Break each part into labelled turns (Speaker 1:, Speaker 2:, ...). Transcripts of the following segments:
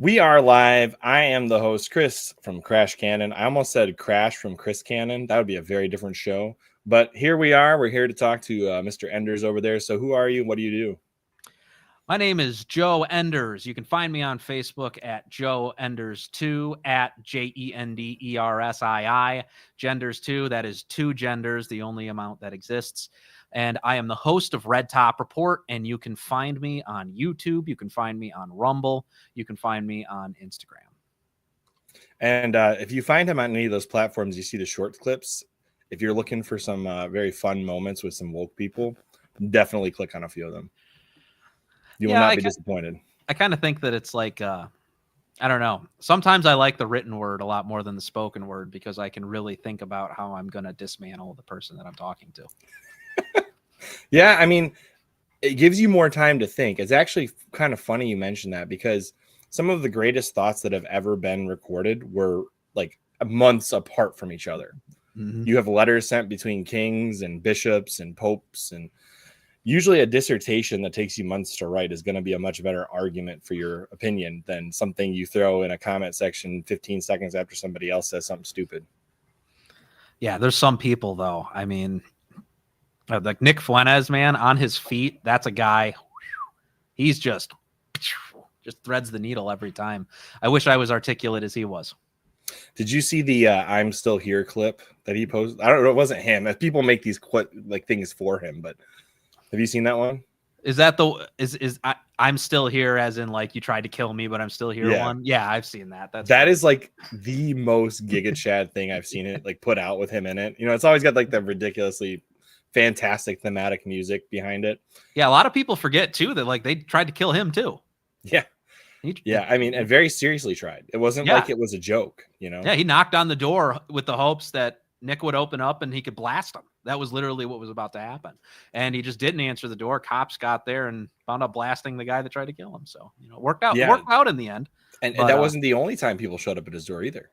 Speaker 1: We are live. I am the host, Chris from Crash Canon. I almost said Crash from Chris Cannon. That would be a very different show. But here we are. We're here to talk to Mr. Enders over there. So who are you? What do you do?
Speaker 2: My name is Joe Enders. You can find me on Facebook at Joe Enders2, at JENDERSII, Genders2. That is two genders, the only amount that exists. And I am the host of Red Top Report, and you can find me on YouTube. You can find me on Rumble. You can find me on Instagram.
Speaker 1: And if you find him on any of those platforms, you see the short clips. If you're looking for some very fun moments with some woke people, definitely click on a few of them. You will not be disappointed.
Speaker 2: I kind of think that it's like, I don't know. Sometimes I like the written word a lot more than the spoken word because I can really think about how I'm going to dismantle the person that I'm talking to.
Speaker 1: Yeah, I mean, it gives you more time to think. It's actually kind of funny you mentioned that because some of the greatest thoughts that have ever been recorded were like months apart from each other. Mm-hmm. You have letters sent between kings and bishops and popes, and usually a dissertation that takes you months to write is going to be a much better argument for your opinion than something you throw in a comment section 15 seconds after somebody else says something stupid.
Speaker 2: Yeah, there's some people, though. I mean, like Nick Fuentes, man, on his feet, that's a guy. He's just threads the needle every time. I wish I was articulate as he was.
Speaker 1: Did you see the I'm Still Here clip that he posted? I don't know. It wasn't him. People make these like things for him, but have you seen that one?
Speaker 2: Is that I'm still here as in like you tried to kill me, but I'm still here one? Yeah, I've seen that.
Speaker 1: That is like the most Giga Chad thing I've seen it like put out with him in it. You know, it's always got like the ridiculously fantastic thematic music behind it.
Speaker 2: Yeah, a lot of people forget too that like they tried to kill him too.
Speaker 1: Yeah. Yeah, I mean, and very seriously tried. It wasn't like it was a joke, you know?
Speaker 2: Yeah, he knocked on the door with the hopes that Nick would open up and he could blast him. That was literally what was about to happen. And he just didn't answer the door. Cops got there and found out blasting the guy that tried to kill him. So, you know, worked out in the end.
Speaker 1: And that wasn't the only time people showed up at his door either.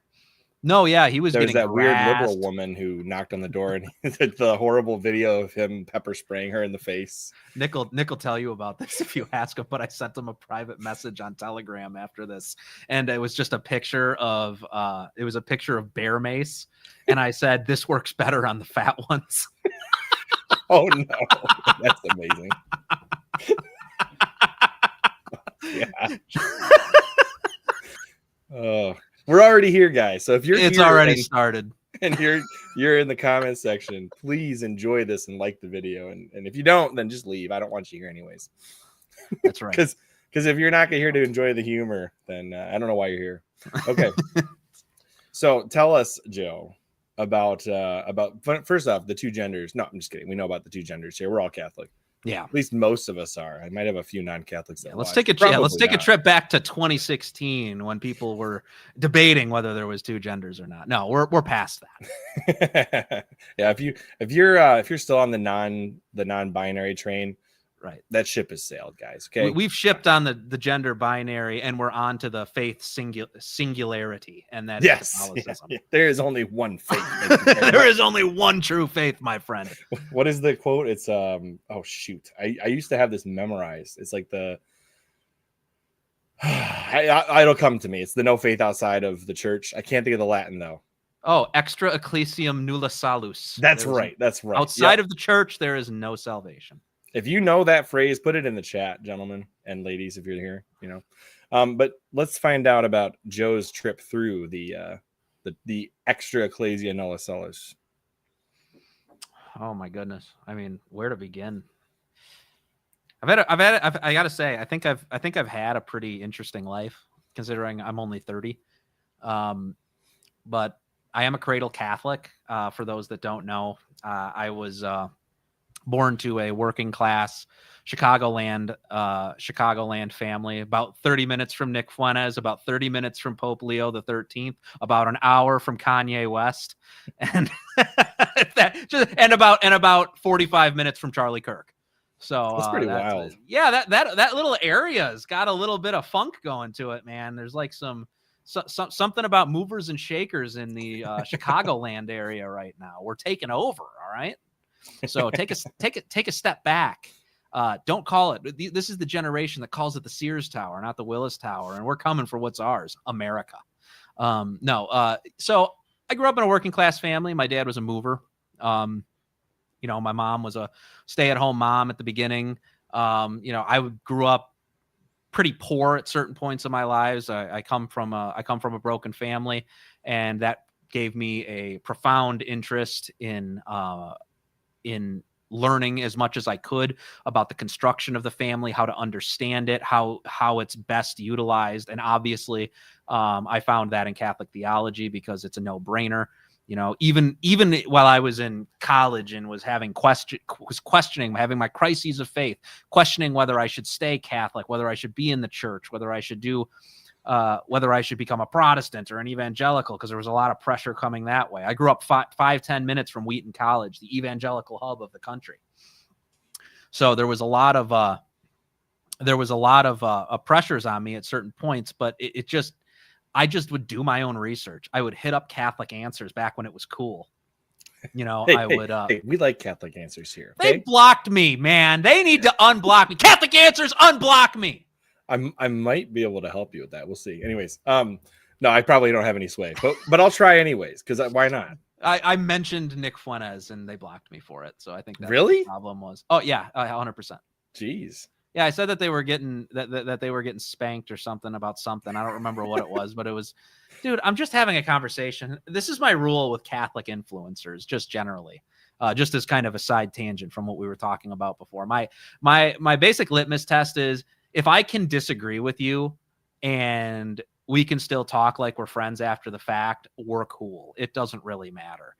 Speaker 2: No, yeah, he was getting
Speaker 1: that
Speaker 2: harassed.
Speaker 1: Weird liberal woman who knocked on the door and the horrible video of him pepper spraying her in the face.
Speaker 2: Nick will tell you about this if you ask him, but I sent him a private message on Telegram after this. And it was just a picture of bear mace. And I said, this works better on the fat ones.
Speaker 1: Oh no, that's amazing. Yeah. Oh. We're already here, guys. So if
Speaker 2: it's already started
Speaker 1: and you're in the comment section, please enjoy this and like the video. And if you don't, then just leave. I don't want you here anyways.
Speaker 2: That's right.
Speaker 1: Because if you're not here to enjoy the humor, then I don't know why you're here. Okay. So tell us, Joe, about first off, the two genders. No, I'm just kidding. We know about the two genders here. We're all Catholic.
Speaker 2: Yeah,
Speaker 1: at least most of us are. I might have a few non-Catholics.
Speaker 2: Let's take a trip back to 2016 when people were debating whether there was two genders or not. No, we're past
Speaker 1: that. Yeah, if you're still on the non-binary train, right? That ship has sailed, guys. Okay,
Speaker 2: we've shipped on the gender binary, and we're on to the faith singularity, and that is Catholicism.
Speaker 1: Yeah. There is only one faith.
Speaker 2: There is only one true faith, my friend.
Speaker 1: What is the quote? It's oh shoot, I used to have this memorized. It's like it'll come to me. It's the no faith outside of the church. I can't think of the Latin though.
Speaker 2: Oh, extra ecclesiam nulla salus.
Speaker 1: That's right.
Speaker 2: Outside of the church, there is no salvation.
Speaker 1: If you know that phrase, put it in the chat, gentlemen and ladies, if you're here, you know. But let's find out about Joe's trip through the extra ecclesia nulla salus.
Speaker 2: Oh my goodness! I mean, where to begin? I gotta say, I think I've had a pretty interesting life considering I'm only 30. But I am a cradle Catholic. For those that don't know, I was born to a working class Chicagoland family, about 30 minutes from Nick Fuentes, about 30 minutes from Pope Leo the 13th, about an hour from Kanye West, and about 45 minutes from Charlie Kirk. So
Speaker 1: that's pretty wild.
Speaker 2: Yeah, that little area's got a little bit of funk going to it, man. There's like something about movers and shakers in the Chicagoland area right now. We're taking over, all right? So take a step back. Don't call it. This is the generation that calls it the Sears Tower, not the Willis Tower. And we're coming for what's ours, America. So I grew up in a working class family. My dad was a mover. My mom was a stay-at-home mom at the beginning. I grew up pretty poor at certain points of my lives. I come from a broken family, and that gave me a profound interest in learning as much as I could about the construction of the family, how to understand it, how it's best utilized. And obviously, I found that in Catholic theology because it's a no-brainer. Even while I was in college and was questioning, having my crises of faith, questioning whether I should stay Catholic, whether I should be in the church, whether I should become a Protestant or an evangelical, because there was a lot of pressure coming that way. I grew up 5-10 minutes from Wheaton College, the evangelical hub of the country. So there was a lot of pressures on me at certain points, but I just would do my own research. I would hit up Catholic Answers back when it was cool.
Speaker 1: Hey, we like Catholic Answers here. Okay?
Speaker 2: They blocked me, man. They need to unblock me. Catholic Answers, unblock me.
Speaker 1: I might be able to help you with that. We'll see. Anyways, no, I probably don't have any sway, but I'll try anyways, because why not?
Speaker 2: I mentioned Nick Fuentes and they blocked me for it. So I think that's
Speaker 1: really
Speaker 2: the problem was. Oh yeah, 100%.
Speaker 1: Jeez.
Speaker 2: Yeah, I said that they were getting that they were getting spanked or something about something. I don't remember what it was, but it was, dude, I'm just having a conversation. This is my rule with Catholic influencers, just generally, just as kind of a side tangent from what we were talking about before. My basic litmus test is if I can disagree with you and we can still talk like we're friends after the fact, we're cool. It doesn't really matter.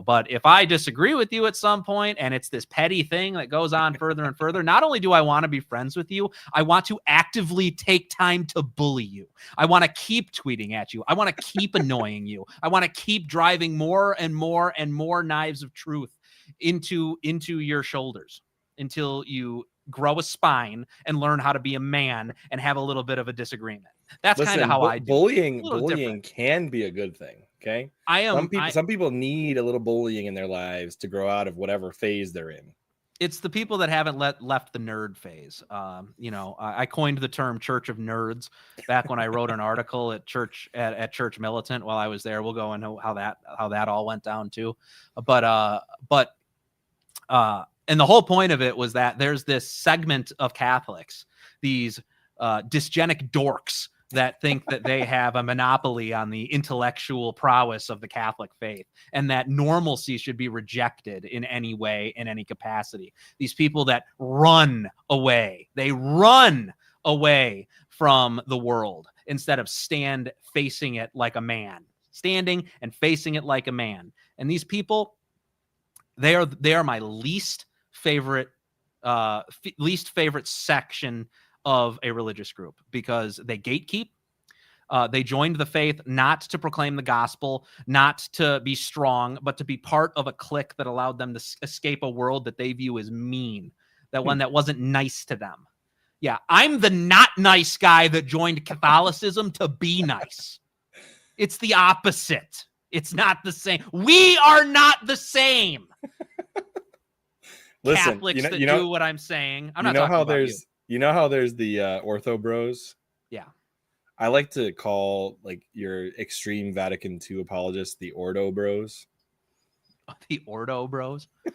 Speaker 2: But if I disagree with you at some point and it's this petty thing that goes on further and further, not only do I want to be friends with you, I want to actively take time to bully you. I want to keep tweeting at you. I want to keep annoying you. I want to keep driving more and more and more knives of truth into your shoulders until you grow a spine and learn how to be a man and have a little bit of a disagreement. That's kind of how I do.
Speaker 1: Bullying can be a good thing. Okay. Some people need a little bullying in their lives to grow out of whatever phase they're in.
Speaker 2: It's the people that haven't left the nerd phase. I coined the term Church of Nerds back when I wrote an article at Church Militant while I was there. We'll go into how that all went down too. But and the whole point of it was that there's this segment of Catholics, these dysgenic dorks that think that they have a monopoly on the intellectual prowess of the Catholic faith and that normalcy should be rejected in any way, in any capacity. These people that run away from the world instead of standing and facing it like a man. And these people, they are my least favorite section of a religious group because they gatekeep. They joined the faith not to proclaim the gospel, not to be strong, but to be part of a clique that allowed them to escape a world that they view as mean, that wasn't nice to them. Yeah, I'm the not nice guy that joined Catholicism to be nice. It's the opposite. It's not the same. We are not the same.
Speaker 1: Listen,
Speaker 2: Catholics do what I'm saying. I'm not talking about you.
Speaker 1: You know how there's the ortho bros?
Speaker 2: Yeah.
Speaker 1: I like to call like your extreme Vatican II apologists the Ordo bros.
Speaker 2: The Ordo bros? I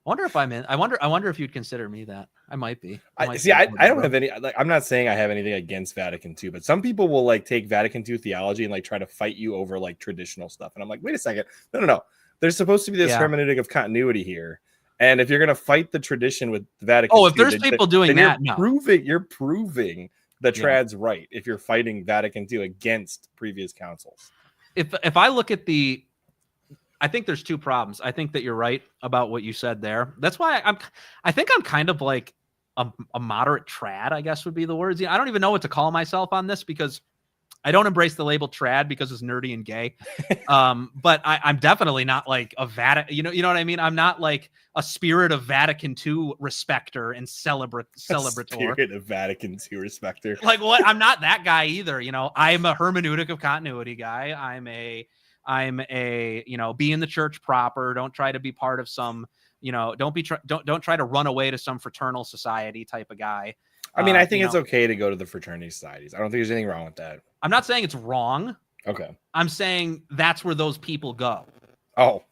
Speaker 2: wonder if I'm in. I wonder if you'd consider me that. I might be. I
Speaker 1: don't have any. Like, I'm not saying I have anything against Vatican II, but some people will like take Vatican II theology and like try to fight you over like traditional stuff. And I'm like, wait a second. No. There's supposed to be this hermeneutic of continuity here. And if you're going to fight the tradition with the Vatican II,
Speaker 2: if there's people doing that,
Speaker 1: you're proving the trad's right if you're fighting Vatican II against previous councils.
Speaker 2: If I look at I think there's two problems. I think that you're right about what you said there. That's why I think I'm kind of like a moderate trad, I guess would be the words. I don't even know what to call myself on this because I don't embrace the label trad because it's nerdy and gay. But I'm definitely not like a Vatican, you know what I mean? I'm not like a spirit of Vatican II respecter and celebrator.
Speaker 1: Spirit of Vatican II respecter.
Speaker 2: Like what? I'm not that guy either. I'm a hermeneutic of continuity guy. I'm a be in the church proper. Don't try to be part of some, don't try to run away to some fraternal society type of guy.
Speaker 1: I mean, I think it's okay to go to the fraternity societies. I don't think there's anything wrong with that.
Speaker 2: I'm not saying it's wrong.
Speaker 1: Okay.
Speaker 2: I'm saying that's where those people go.
Speaker 1: Oh,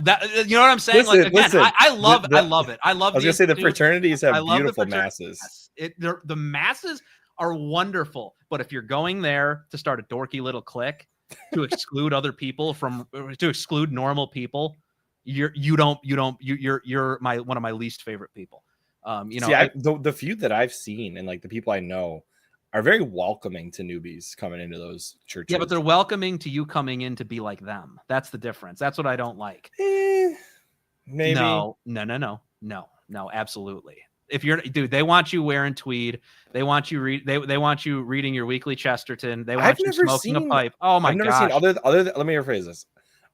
Speaker 2: that you know what I'm saying?
Speaker 1: Listen,
Speaker 2: like again,
Speaker 1: listen,
Speaker 2: I love it. I love it. I love.
Speaker 1: I was gonna say the fraternities have beautiful masses.
Speaker 2: The masses are wonderful, but if you're going there to start a dorky little clique to exclude other people to exclude normal people, you're one of my least favorite people.
Speaker 1: The few that I've seen and like the people I know are very welcoming to newbies coming into those churches.
Speaker 2: Yeah, but they're welcoming to you coming in to be like them. That's the difference. That's what I don't like.
Speaker 1: Maybe.
Speaker 2: No, absolutely. If you're, dude, they want you wearing tweed. They want you they want you reading your weekly Chesterton. They want you smoking a pipe. Oh my god!
Speaker 1: I've never seen other. Let me rephrase this.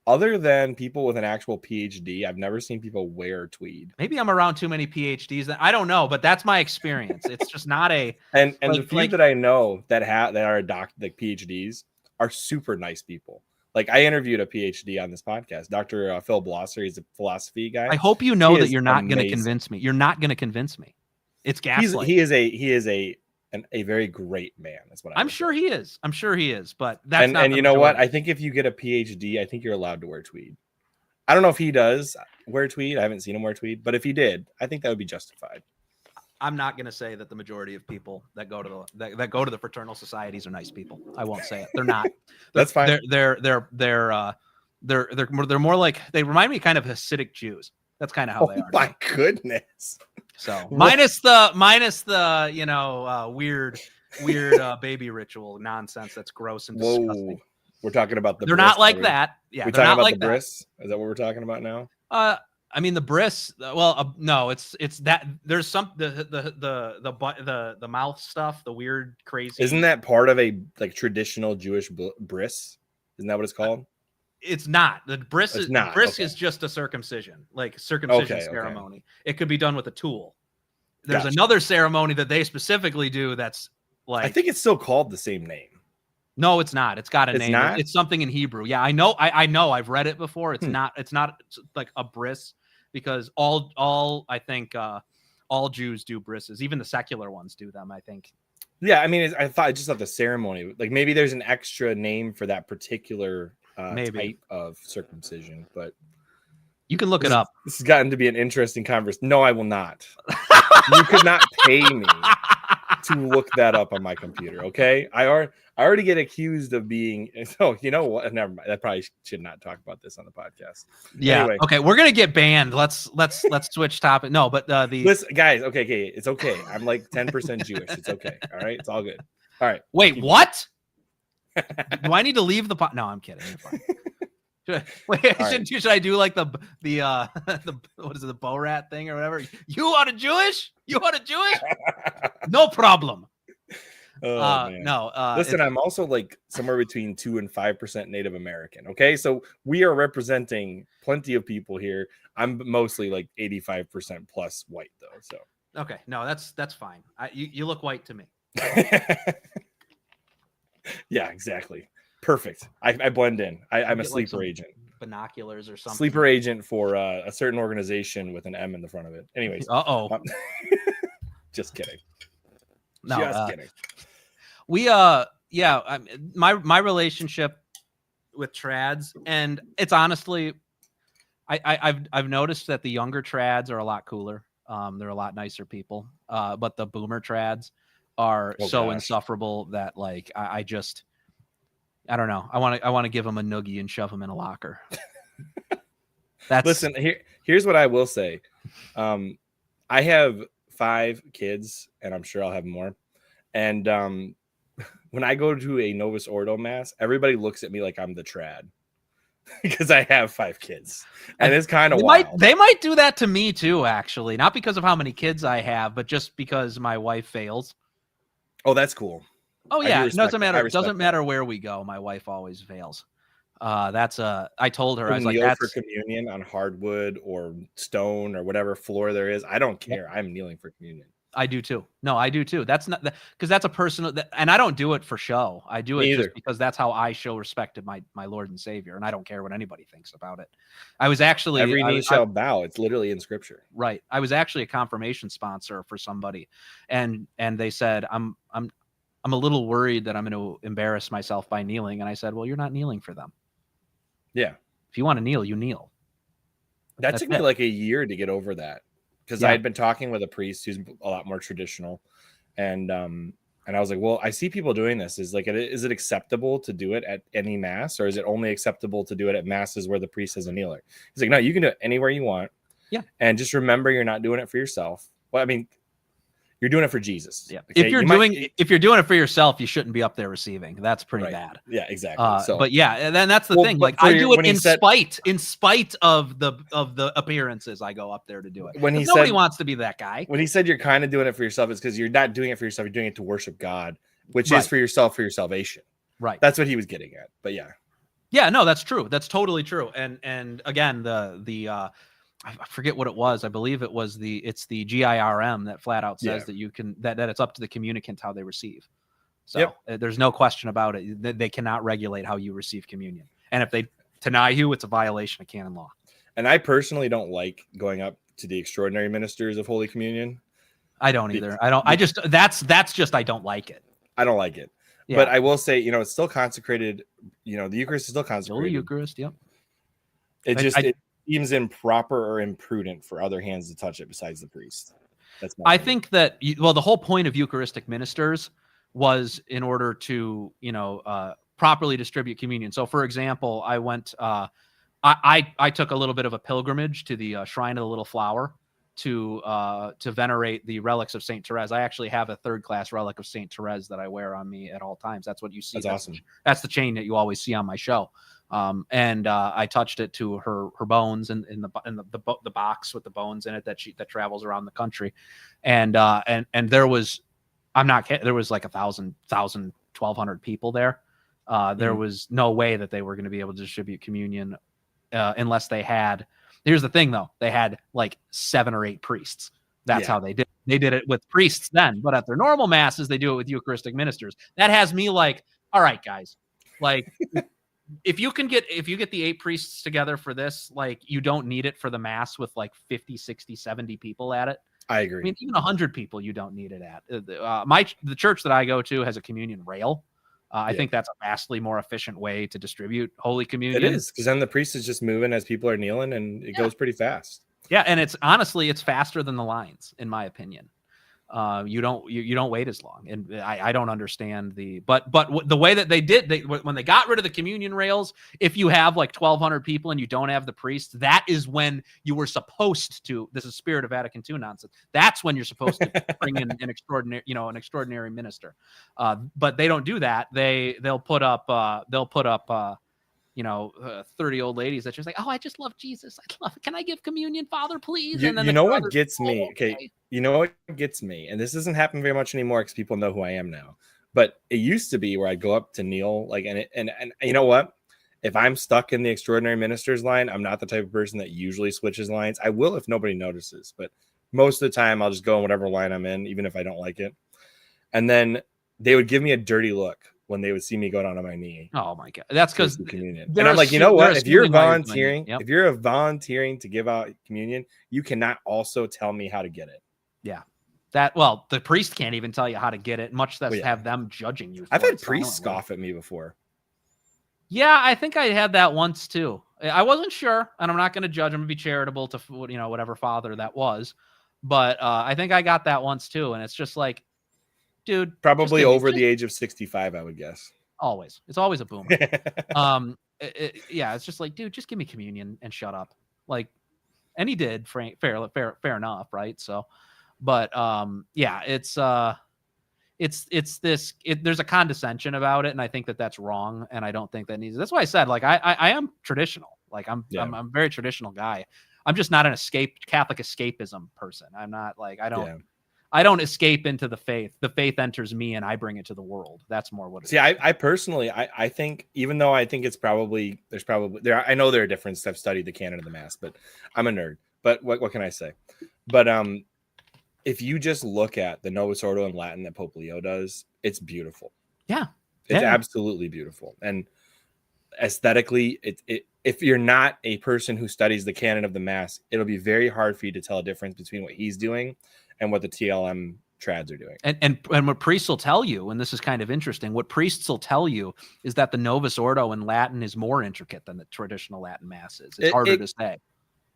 Speaker 1: Other than people with an actual PhD, I've never seen people wear tweed.
Speaker 2: Maybe I'm around too many PhDs. I don't know, but that's my experience. It's just not a
Speaker 1: and the few that I know that are PhDs are super nice people. Like I interviewed a PhD on this podcast, Dr. Phil Blosser. He's a philosophy guy.
Speaker 2: I hope you know that you're not going to convince me. You're not going to convince me. It's gaslighting.
Speaker 1: He is a very great man. That's what
Speaker 2: I'm sure he is. I'm sure he is, but that's not.
Speaker 1: And you know what? I think if you get a PhD, I think you're allowed to wear tweed. I don't know if he does wear tweed. I haven't seen him wear tweed, but if he did, I think that would be justified.
Speaker 2: I'm not going to say that the majority of people that go to the fraternal societies are nice people. I won't say it. They're not.
Speaker 1: That's fine.
Speaker 2: They're more like, they remind me kind of Hasidic Jews. That's kind of how they are.
Speaker 1: My goodness.
Speaker 2: So minus the weird baby ritual nonsense that's gross and disgusting.
Speaker 1: Whoa. We're talking about
Speaker 2: they're not like that. Yeah,
Speaker 1: we're talking about the bris. Is that what we're talking about now?
Speaker 2: I mean the bris. Well, no, it's that there's some the mouth stuff, the weird crazy.
Speaker 1: Isn't that part of a like traditional Jewish bris? Isn't that what it's called?
Speaker 2: It's not. The bris is not. Bris is just a circumcision, like circumcision ceremony. Okay. It could be done with a tool. There's another ceremony that they specifically do that's like,
Speaker 1: I think it's still called the same name.
Speaker 2: No, it's not. It's got a name.
Speaker 1: Not?
Speaker 2: It's something in Hebrew. Yeah, I know. I know. I've read it before. It's not. It's not like a bris because all Jews do brises. Even the secular ones do them, I think.
Speaker 1: Yeah, I mean, I just thought the ceremony, like maybe there's an extra name for that particular type of circumcision, but
Speaker 2: you can look it up.
Speaker 1: This has gotten to be an interesting conversation. No, I will not. You could not pay me to look that up on my computer. Okay, I already get accused of being. Oh, you know what? Never mind. I probably should not talk about this on the podcast.
Speaker 2: Yeah.
Speaker 1: Anyway.
Speaker 2: Okay, we're gonna get banned. Let's switch topic. No, but
Speaker 1: listen, guys. Okay, it's okay. I'm like 10% Jewish. It's okay. All right, it's all good. All right.
Speaker 2: Wait, what? Do I need to leave the pot? No, I'm kidding. Should I do like the what is it, the bow rat thing or whatever? You are a Jewish? No problem. No.
Speaker 1: Listen, I'm also like somewhere between 2 and 5% Native American. Okay, so we are representing plenty of people here. I'm mostly like 85% plus white though. So
Speaker 2: okay, no, that's fine. You look white to me.
Speaker 1: Yeah, exactly. Perfect. I blend in. I'm a sleeper agent.
Speaker 2: Binoculars or something.
Speaker 1: Sleeper agent for a certain organization with an M in the front of it. Anyways. Just kidding.
Speaker 2: No,
Speaker 1: just kidding.
Speaker 2: We my relationship with trads, and it's honestly, I've noticed that the younger trads are a lot cooler. They're a lot nicer people. But the boomer trads are insufferable that like I don't know. I want to give them a noogie and shove them in a locker.
Speaker 1: Listen, here's what I will say. I have 5 kids, and I'm sure I'll have more. And when I go to a Novus Ordo mass, everybody looks at me like I'm the trad because I have 5 kids, and it's kind of wild.
Speaker 2: They might do that to me too, actually, not because of how many kids I have, but just because my wife fails.
Speaker 1: Oh, that's cool.
Speaker 2: Oh yeah, it doesn't matter. It doesn't matter where we go. My wife always fails. I told her, I was like, that's
Speaker 1: for communion on hardwood or stone or whatever floor there is. I don't care. I'm kneeling for communion.
Speaker 2: I do too. No, I do too. That's not because that's a personal, and I don't do it for show. I do it just because that's how I show respect to my Lord and Savior, and I don't care what anybody thinks about it. I was actually
Speaker 1: every knee shall bow. It's literally in Scripture.
Speaker 2: Right. I was actually a confirmation sponsor for somebody, and they said I'm a little worried that I'm going to embarrass myself by kneeling, and I said, well, you're not kneeling for them.
Speaker 1: Yeah.
Speaker 2: If you want to kneel, you kneel.
Speaker 1: That took me like a year to get over that. Because I had been talking with a priest who's a lot more traditional, and I was like, well, I see people doing this. Is it acceptable to do it at any mass, or is it only acceptable to do it at masses where the priest is a kneeler? He's like, no, you can do it anywhere you want.
Speaker 2: Yeah,
Speaker 1: and just remember, you're not doing it for yourself. Well, I mean, you're doing it for Jesus.
Speaker 2: Yeah. Okay? If you're doing it for yourself, you shouldn't be up there receiving. That's pretty bad.
Speaker 1: Yeah, exactly.
Speaker 2: But yeah, and then that's the thing. Like I do it in spite of the appearances. I go up there to do it. When nobody wants to be that guy.
Speaker 1: When he said you're kind of doing it for yourself, it's because you're not doing it for yourself. You're doing it to worship God, which is for yourself, for your salvation.
Speaker 2: Right.
Speaker 1: That's what he was getting at. But yeah.
Speaker 2: Yeah, no, that's true. That's totally true. And again, I forget what it was. I believe it's the GIRM that flat out says that you can that it's up to the communicant how they receive. So there's no question about it. They cannot regulate how you receive communion. And if they deny you, it's a violation of canon law.
Speaker 1: And I personally don't like going up to the extraordinary ministers of Holy Communion.
Speaker 2: I don't either. I don't. I just that's just I don't like it.
Speaker 1: I don't like it. Yeah. But I will say, it's still consecrated. The Eucharist is still consecrated.
Speaker 2: Still the Eucharist. Yep.
Speaker 1: It seems improper or imprudent for other hands to touch it besides the priest. That's
Speaker 2: I think that the whole point of Eucharistic ministers was in order to properly distribute communion. So, for example, I went. I took a little bit of a pilgrimage to the Shrine of the Little Flower to venerate the relics of Saint Therese. I actually have a third-class relic of Saint Therese that I wear on me at all times. That's what you see.
Speaker 1: That's awesome.
Speaker 2: That's the chain that you always see on my show. And I touched it to her bones in the box with the bones in it that travels around the country. And there was, I'm not kidding, there was like 1,200 people there. There was no way that they were going to be able to distribute communion unless they had, here's the thing though, they had like 7 or 8 priests. That's how they did. They did it with priests then, but at their normal masses, they do it with Eucharistic ministers. That has me like, all right, guys, like if you get the 8 priests together for this, like you don't need it for the mass with like 50, 60, 70 people at it.
Speaker 1: I agree.
Speaker 2: I mean, even 100 people, you don't need it at. The church that I go to has a communion rail. I think that's a vastly more efficient way to distribute Holy Communion.
Speaker 1: It is, because then the priest is just moving as people are kneeling, and it goes pretty fast.
Speaker 2: Yeah, and it's faster than the lines, in my opinion. You don't wait as long, and I don't understand but the way that they did, when they got rid of the communion rails, if you have like 1,200 people and you don't have the priest, that is when you were supposed to. This is Spirit of Vatican II nonsense. That's when you're supposed to bring in an extraordinary minister. But they don't do that. They'll put up 30 old ladies that just like, oh, I just love Jesus. I love it. Can I give communion, Father, please? And then
Speaker 1: you know what gets me? Okay. You know what gets me? And this doesn't happen very much anymore because people know who I am now. But it used to be where I'd go up to kneel, like, and you know what? If I'm stuck in the extraordinary ministers line, I'm not the type of person that usually switches lines. I will if nobody notices, but most of the time I'll just go in whatever line I'm in, even if I don't like it. And then they would give me a dirty look when they would see me go down on my knee.
Speaker 2: Oh my God. That's because
Speaker 1: communion. And I'm like, you know what? If you're volunteering to give out communion, you cannot also tell me how to get it.
Speaker 2: Yeah. The priest can't even tell you how to get it, much less have them judging you.
Speaker 1: I've had priests scoff at me before.
Speaker 2: Yeah, I think I had that once too. I wasn't sure, and I'm not going to judge. I'm going to be charitable to whatever father that was, but I think I got that once too, and it's just like, dude,
Speaker 1: probably over the age of 65, I would guess.
Speaker 2: Always, it's always a boomer. It's just like, dude, just give me communion and shut up. Like, and he did, fair enough, right? So, but there's a condescension about it, and I think that's wrong, and I don't think that needs. That's why I said, like, I am traditional. Like, I'm a very traditional guy. I'm just not an Catholic escapism person. I'm not like I don't escape into the faith. The faith enters me, and I bring it to the world. That's more what it is.
Speaker 1: I personally, I think, even though I think I know there are differences. I've studied the canon of the mass, but I'm a nerd. But what can I say? But if you just look at the Novus Ordo in Latin that Pope Leo does, it's beautiful.
Speaker 2: Yeah.
Speaker 1: It's absolutely beautiful. And aesthetically, if you're not a person who studies the canon of the Mass, it'll be very hard for you to tell a difference between what he's doing and what the TLM trads are doing.
Speaker 2: And what priests will tell you, and this is kind of interesting, what priests will tell you is that the Novus Ordo in Latin is more intricate than the traditional Latin Mass is. It's harder to say.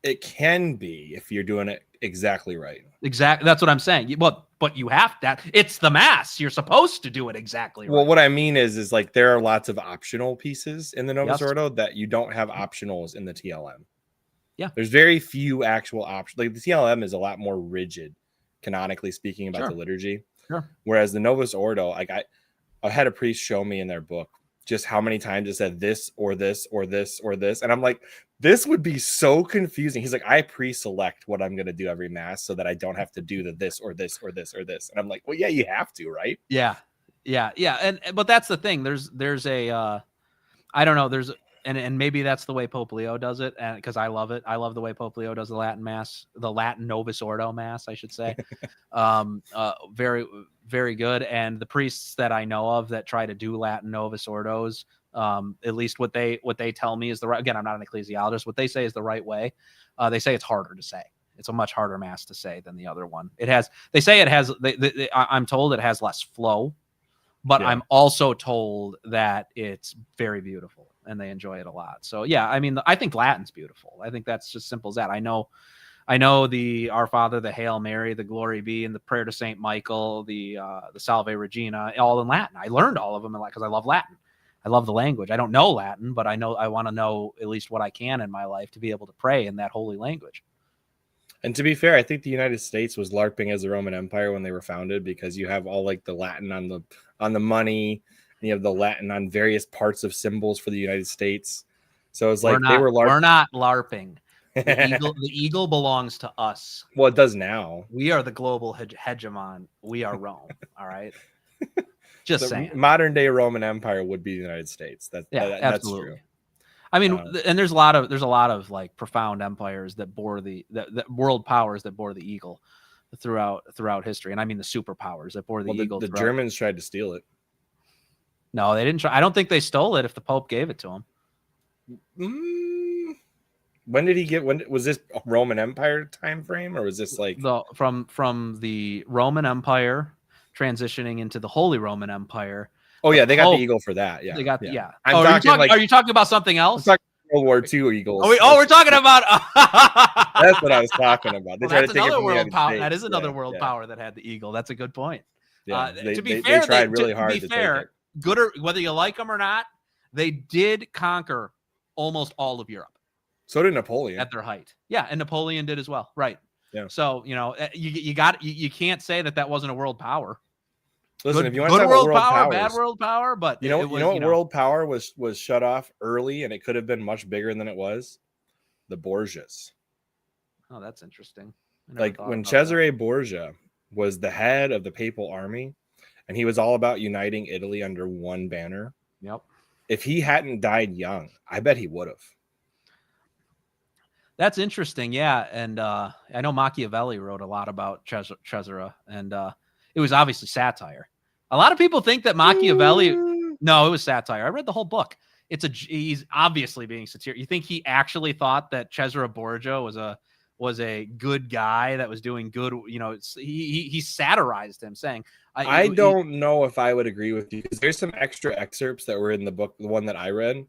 Speaker 1: It can be if you're doing it exactly right.
Speaker 2: Exactly. That's what I'm saying. But you have that. It's the Mass. You're supposed to do it exactly right.
Speaker 1: Well, what I mean is like there are lots of optional pieces in the Novus Ordo that you don't have optionals in the TLM.
Speaker 2: Yeah.
Speaker 1: There's very few actual options. Like the TLM is a lot more rigid, canonically speaking, about the liturgy.
Speaker 2: Sure.
Speaker 1: Whereas the Novus Ordo, like I had a priest show me in their book just how many times it said this or this or this or this. And I'm like, this would be so confusing. He's like, I pre-select what I'm going to do every Mass so that I don't have to do the this or this or this or this. And I'm like, well, yeah, you have to, right?
Speaker 2: Yeah. But that's the thing. There's a, I don't know. And maybe that's the way Pope Leo does it. And because I love it. I love the way Pope Leo does the Latin Mass, the Latin Novus Ordo Mass, I should say. Very, very good. And the priests that I know of that try to do Latin Novus Ordos, at least what they tell me is the right. Again, I'm not an ecclesiologist. What they say is the right way. They say it's harder to say. It's a much harder Mass to say than the other one. They say it has. I'm told it has less flow, but I'm also told that it's very beautiful and they enjoy it a lot. So yeah, I mean, I think Latin's beautiful. I think that's just simple as that. I know the Our Father, the Hail Mary, the Glory Be, and the Prayer to Saint Michael, the Salve Regina, all in Latin. I learned all of them because I love Latin. I love the language. I don't know Latin, but I want to know at least what I can in my life to be able to pray in that holy language.
Speaker 1: And to be fair, I think the United States was LARPing as the Roman Empire when they were founded, because you have all like the Latin on the money, and you have the Latin on various parts of symbols for the United States. So it's like they were LARPing.
Speaker 2: We're not LARPing. The eagle belongs to us.
Speaker 1: Well, it does now.
Speaker 2: We are the global hegemon. We are Rome. All right. Just saying.
Speaker 1: Modern day Roman Empire would be the United States. That's true.
Speaker 2: I mean, and there's a lot of like profound empires that bore the world powers that bore the eagle throughout history. And I mean the superpowers that bore the eagle.
Speaker 1: The Germans tried to steal it.
Speaker 2: No, they didn't try. I don't think they stole it if the Pope gave it to them.
Speaker 1: When did he get? When was this Roman Empire time frame, or was this like
Speaker 2: from the Roman Empire transitioning into the Holy Roman Empire?
Speaker 1: Oh yeah, they got the eagle for that. Yeah,
Speaker 2: they got yeah.
Speaker 1: Are
Speaker 2: you talking about something else?
Speaker 1: I'm talking World War II eagles.
Speaker 2: We're talking about.
Speaker 1: That's what I was talking about. They
Speaker 2: that's another world power. That is another world power that had the eagle. That's a good point.
Speaker 1: Yeah,
Speaker 2: to be fair,
Speaker 1: they tried really hard to take it.
Speaker 2: Good or whether you like them or not, they did conquer almost all of Europe.
Speaker 1: So did Napoleon
Speaker 2: at their height. Yeah, and Napoleon did as well. Right.
Speaker 1: Yeah.
Speaker 2: So you can't say that wasn't a world power.
Speaker 1: Listen, if you want to talk about world power,
Speaker 2: bad world power, but
Speaker 1: you know what world power was shut off early, and it could have been much bigger than it was. The Borgias.
Speaker 2: Oh, that's interesting.
Speaker 1: Like when Cesare Borgia was the head of the papal army, and he was all about uniting Italy under one banner.
Speaker 2: Yep.
Speaker 1: If he hadn't died young, I bet he would have.
Speaker 2: That's interesting. Yeah. And I know Machiavelli wrote a lot about Cesare, and it was obviously satire. A lot of people think that Machiavelli, no, it was satire. I read the whole book. He's obviously being satirical. You think he actually thought that Cesare Borgia was a good guy that was doing good? You know, he satirized him, saying,
Speaker 1: I don't know if I would agree with you, because there's some extra excerpts that were in the book, the one that I read,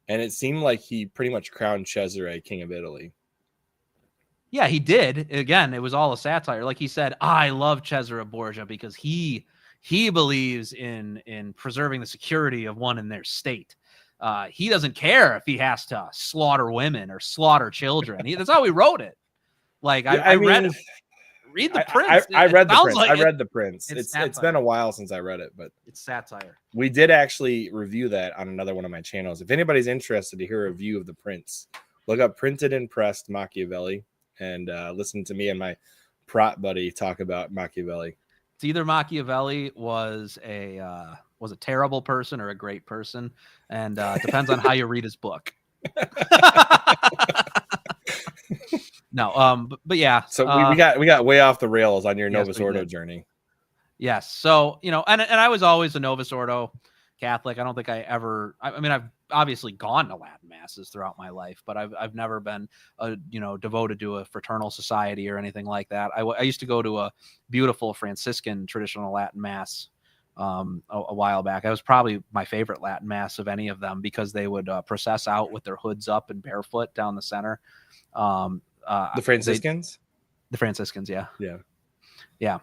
Speaker 1: and it seemed like he pretty much crowned Cesare king of Italy.
Speaker 2: Yeah, he did. Again, it was all a satire. Like he said, I love Cesare Borgia because he believes in preserving the security of one in their state. He doesn't care if he has to slaughter women or slaughter children. That's how he wrote it. Like I read the Prince.
Speaker 1: I read the Prince.
Speaker 2: Like
Speaker 1: I read the Prince. It's been a while since I read it, but
Speaker 2: it's satire.
Speaker 1: We did actually review that on another one of my channels. If anybody's interested to hear a review of the Prince, look up Printed and Pressed Machiavelli and listen to me and my prop buddy talk about Machiavelli.
Speaker 2: It's either Machiavelli was a terrible person or a great person, and depends on how you read his book. No, but yeah.
Speaker 1: So we got way off the rails on your
Speaker 2: Yes,
Speaker 1: Novus
Speaker 2: we
Speaker 1: Ordo
Speaker 2: did.
Speaker 1: journey.
Speaker 2: Yes. So, you know, and I was always a Novus Ordo Catholic. I don't think I mean, I've obviously gone to Latin masses throughout my life, but I've never been, devoted to a fraternal society or anything like that. I used to go to a beautiful Franciscan traditional Latin mass a while back. That was probably my favorite Latin mass of any of them because they would process out with their hoods up and barefoot down the center.
Speaker 1: The Franciscans?
Speaker 2: The Franciscans. Yeah.
Speaker 1: Yeah.
Speaker 2: Yeah.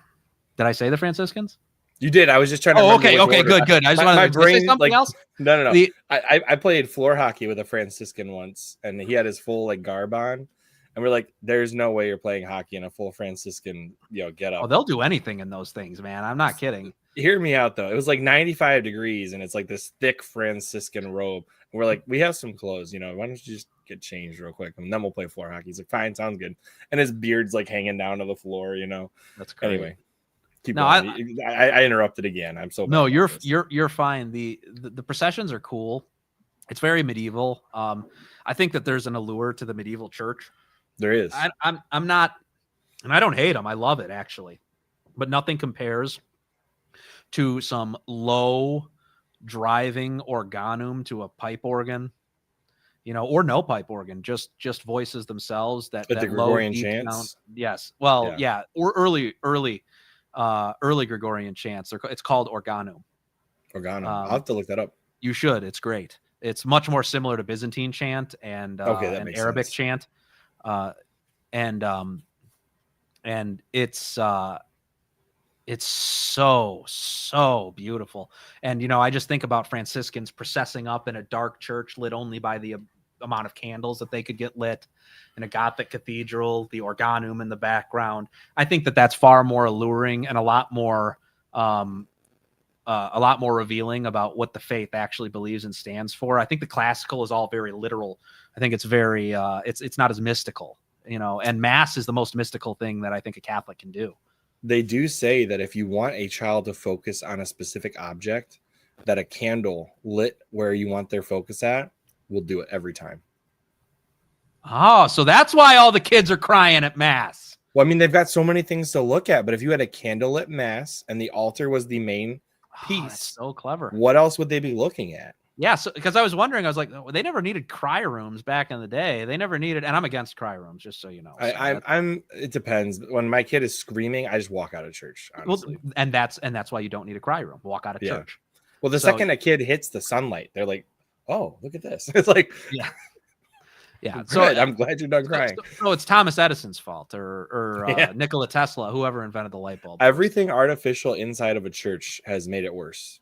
Speaker 2: Did I say the Franciscans?
Speaker 1: You did. I was just trying to.
Speaker 2: Okay, good. I just wanted to say something else.
Speaker 1: No. I played floor hockey with a Franciscan once, and he had his full like garb on, and we're like, "There's no way you're playing hockey in a full Franciscan, get up."
Speaker 2: Oh, they'll do anything in those things, man. I'm not kidding.
Speaker 1: Hear me out though. It was like 95 degrees, and it's like this thick Franciscan robe. And we're like, "We have some clothes, why don't you just get changed real quick, and then we'll play floor hockey?" He's like, "Fine, sounds good." And his beard's like hanging down to the floor,
Speaker 2: That's great.
Speaker 1: Anyway. I interrupted again. I'm so bad.
Speaker 2: No, you're fine. The processions are cool. It's very medieval. I think that there's an allure to the medieval church.
Speaker 1: There is.
Speaker 2: I'm not, and I don't hate them. I love it actually, but nothing compares to some low driving organum to a pipe organ, or no pipe organ, just voices themselves that
Speaker 1: the Gregorian
Speaker 2: low,
Speaker 1: chants.
Speaker 2: down, yes. Well, yeah. Or early Gregorian chants. It's called organum.
Speaker 1: Organum. I'll have to look that up.
Speaker 2: You should. It's great. It's much more similar to Byzantine chant and Arabic
Speaker 1: sense.
Speaker 2: chant. And it's so beautiful. And, I just think about Franciscans processing up in a dark church lit only by the amount of candles that they could get lit in a Gothic cathedral, the organum in the background. I think that that's far more alluring and a lot more revealing about what the faith actually believes and stands for. I think the classical is all very literal. I think it's very, it's not as mystical, and mass is the most mystical thing that I think a Catholic can do.
Speaker 1: They do say that if you want a child to focus on a specific object, that a candle lit where you want their focus at will do it every time.
Speaker 2: Oh, so that's why all the kids are crying at mass.
Speaker 1: Well, I mean, they've got so many things to look at, but if you had a candlelit mass and the altar was the main piece,
Speaker 2: that's so clever.
Speaker 1: What else would they be looking at?
Speaker 2: Yeah, so because I was wondering, I was like, they never needed cry rooms back in the day. They never needed, and I'm against cry rooms, just so you know. So
Speaker 1: I'm. It depends. When my kid is screaming, I just walk out of church. Honestly.
Speaker 2: Well, and that's why you don't need a cry room. Walk out of church.
Speaker 1: Well, the second a kid hits the sunlight, they're like, "Oh, look at this!" It's like,
Speaker 2: yeah.
Speaker 1: So I'm glad you're done crying.
Speaker 2: So it's Thomas Edison's fault, or Nikola Tesla, whoever invented the light bulb.
Speaker 1: Everything artificial inside of a church has made it worse.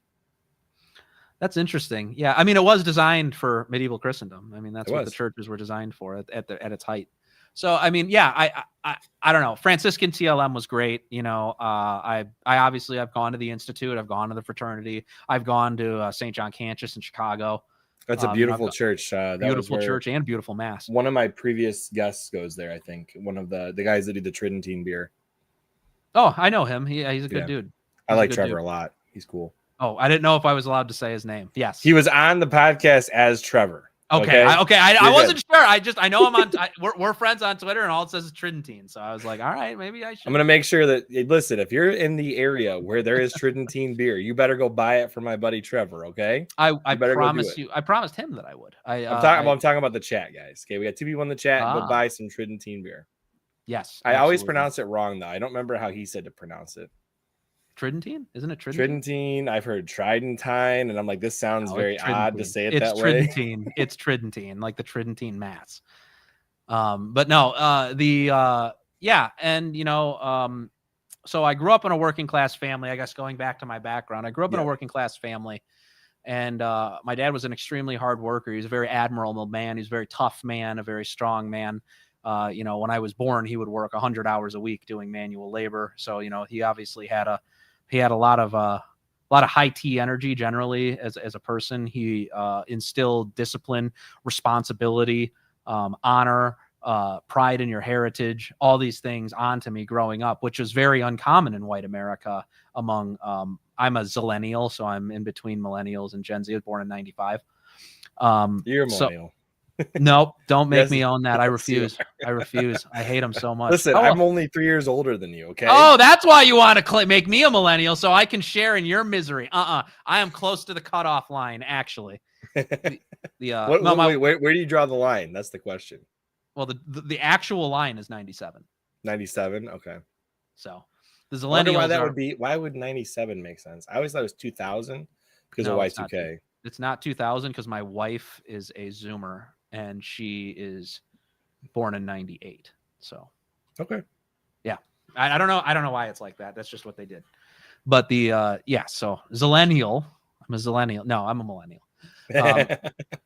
Speaker 2: That's interesting. Yeah, I mean, it was designed for medieval Christendom. I mean, that's what the churches were designed for at its height. So, I mean, yeah, I don't know. Franciscan TLM was great. I obviously I've gone to the Institute. I've gone to the fraternity. I've gone to St. John Cantius in Chicago.
Speaker 1: That's a beautiful church.
Speaker 2: Beautiful church and beautiful mass.
Speaker 1: One of my previous guests goes there. I think one of the guys that do the Tridentine beer.
Speaker 2: Oh, I know him. He's a good dude.
Speaker 1: I like Trevor a lot. He's cool.
Speaker 2: Oh, I didn't know if I was allowed to say his name. Yes,
Speaker 1: he was on the podcast as Trevor.
Speaker 2: Okay. I wasn't sure. I know I'm on. We're friends on Twitter, and all it says is Tridentine. So I was like, all right, maybe I should.
Speaker 1: I'm gonna make sure that listen. If you're in the area where there is Tridentine beer, you better go buy it for my buddy Trevor. Okay.
Speaker 2: I promise you. I promised him that I would.
Speaker 1: I'm talking about the chat, guys. Okay, we got 2 people in the chat. Go buy some Tridentine beer.
Speaker 2: Yes.
Speaker 1: I always pronounce it wrong though. I don't remember how he said to pronounce it.
Speaker 2: Tridentine? Isn't it Tridentine?
Speaker 1: Tridentine. I've heard Tridentine, and I'm like, this sounds very odd to say it that
Speaker 2: way. It's Tridentine, like the Tridentine Mass. But no, and so I grew up in a working class family. I guess going back to my background, I grew up in a working class family, and my dad was an extremely hard worker. He was a very admirable man. He was a very tough man, a very strong man. When I was born, he would work 100 hours a week doing manual labor. So, he obviously had a lot of high T energy generally as a person. He instilled discipline, responsibility, honor, pride in your heritage, all these things onto me growing up, which was very uncommon in white America I'm a zillennial, so I'm in between millennials and Gen Z. I was born in 95.
Speaker 1: You're a millennial.
Speaker 2: Nope, don't make
Speaker 1: Yes,
Speaker 2: me own that. I
Speaker 1: yes, you
Speaker 2: refuse. I refuse. I hate them so much.
Speaker 1: Listen,
Speaker 2: Oh,
Speaker 1: I'm only 3 years older than you, okay?
Speaker 2: oh, that's why you want to make me a millennial so I can share in your misery. I am close to the cutoff line, actually. No,
Speaker 1: Wait, where do you draw the line? That's the question.
Speaker 2: well, the actual line is 97.
Speaker 1: 97? Okay.
Speaker 2: So the
Speaker 1: I wonder why
Speaker 2: Zillennials
Speaker 1: that
Speaker 2: are
Speaker 1: would be. Why would 97 make sense? I always thought it was 2000 because of
Speaker 2: no, it's not.
Speaker 1: Y2K.
Speaker 2: It's not 2000 because my wife is a Zoomer and she is born in 98. So
Speaker 1: Okay.
Speaker 2: yeah, I don't know. I don't know why it's like that. That's just what they did. But so Zillennial. I'm a Zillennial. No, I'm a millennial.
Speaker 1: Yeah,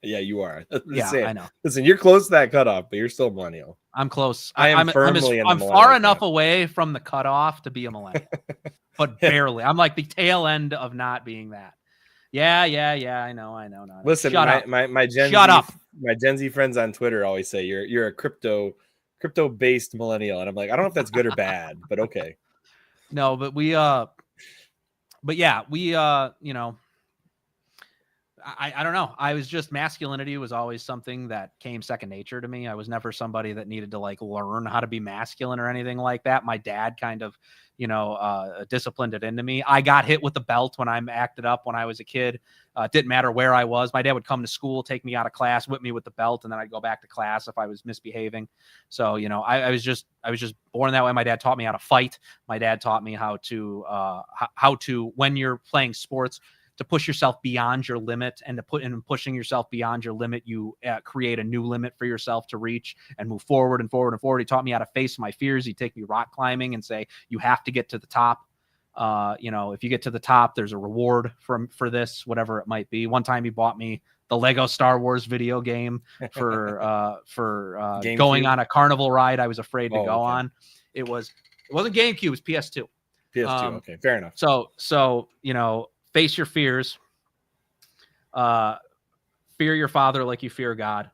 Speaker 1: you are.
Speaker 2: Yeah, I know.
Speaker 1: Listen, you're close to that cutoff, but you're still a millennial.
Speaker 2: I'm close.
Speaker 1: I'm firmly in the
Speaker 2: I'm far
Speaker 1: millennial
Speaker 2: enough
Speaker 1: camp.
Speaker 2: away from the cutoff to be a millennial, but barely. I'm like the tail end of not being that. Yeah. I know. No.
Speaker 1: Listen,
Speaker 2: Shut up.
Speaker 1: my Gen
Speaker 2: Shut
Speaker 1: Z,
Speaker 2: up.
Speaker 1: my Gen Z friends on Twitter always say you're a crypto based millennial, and I'm like, I don't know if that's good or bad, but okay.
Speaker 2: No, but we you know, I don't know. I was just masculinity was always something that came second nature to me. I was never somebody that needed to like learn how to be masculine or anything like that. My dad kind of, disciplined it into me. I got hit with the belt when I acted up when I was a kid. Didn't matter where I was. My dad would come to school, take me out of class, whip me with the belt, and then I'd go back to class if I was misbehaving. So, I was just born that way. My dad taught me how to fight. My dad taught me how to when you're playing sports, to push yourself beyond your limit, and pushing yourself beyond your limit, you create a new limit for yourself to reach and move forward and forward and forward. He taught me how to face my fears. He'd take me rock climbing and say, you have to get to the top. If you get to the top, there's a reward for this, whatever it might be. One time he bought me the Lego Star Wars video game for going on a carnival ride I was afraid to go on. It wasn't GameCube, it was PS2.
Speaker 1: PS2, okay, fair enough.
Speaker 2: So face your fears, fear your father like you fear God,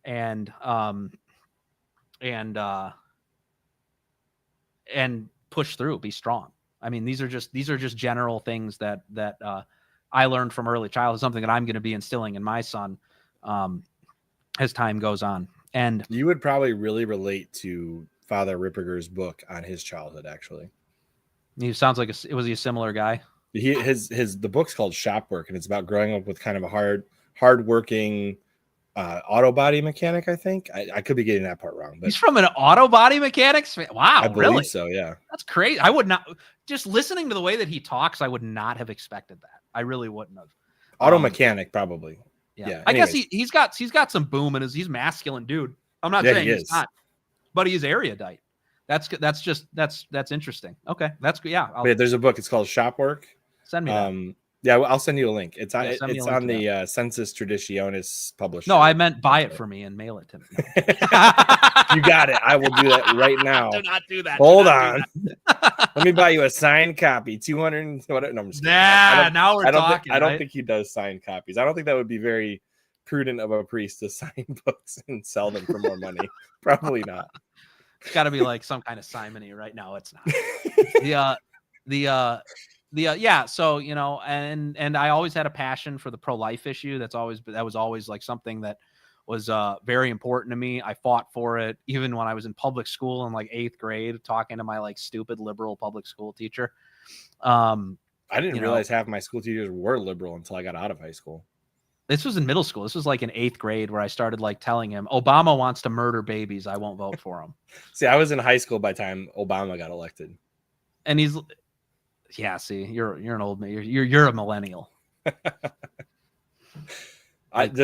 Speaker 2: and push through, be strong. I mean, these are just general things that I learned from early childhood, something that I'm going to be instilling in my son as time goes on. And
Speaker 1: you would probably really relate to Father Ripperger's book on his childhood, actually.
Speaker 2: He sounds like was he a similar guy?
Speaker 1: The book's called Shop Work, and it's about growing up with kind of a hard-working auto body mechanic. I think I could be getting that part wrong, but
Speaker 2: he's from an auto body mechanics. Wow,
Speaker 1: I believe
Speaker 2: really?
Speaker 1: So, yeah,
Speaker 2: that's crazy. I would not, just listening to the way that he talks, I would not have expected that. I really wouldn't have.
Speaker 1: Auto mechanic, probably.
Speaker 2: Yeah. I guess he's got some boom in he's masculine dude. I'm not saying he's not, but he's erudite. That's interesting. Okay, that's good. Yeah,
Speaker 1: there's a book. It's called Shop Work.
Speaker 2: Send me that.
Speaker 1: Yeah, I'll send you a link. It's on
Speaker 2: the
Speaker 1: Census Traditionis publisher.
Speaker 2: No, I meant buy it for me and mail it to me.
Speaker 1: You got it. I will do that right now.
Speaker 2: Do not do that.
Speaker 1: Hold on. Let me buy you a signed copy. 200. No, I'm just
Speaker 2: now we're talking.
Speaker 1: I don't think he does signed copies. I don't think that would be very prudent of a priest to sign books and sell them for more money. Probably not.
Speaker 2: It's got to be like some kind of simony right now. It's not. So and I always had a passion for the pro-life issue. That was always like something that was very important to me. I fought for it even when I was in public school in like 8th grade, talking to my like stupid liberal public school teacher.
Speaker 1: I didn't realize half my school teachers were liberal until I got out of high school.
Speaker 2: This was in middle school. This was like in 8th grade where I started like telling him Obama wants to murder babies. I won't vote for him.
Speaker 1: See, I was in high school by the time Obama got elected.
Speaker 2: And you're an old man. You're a millennial.
Speaker 1: The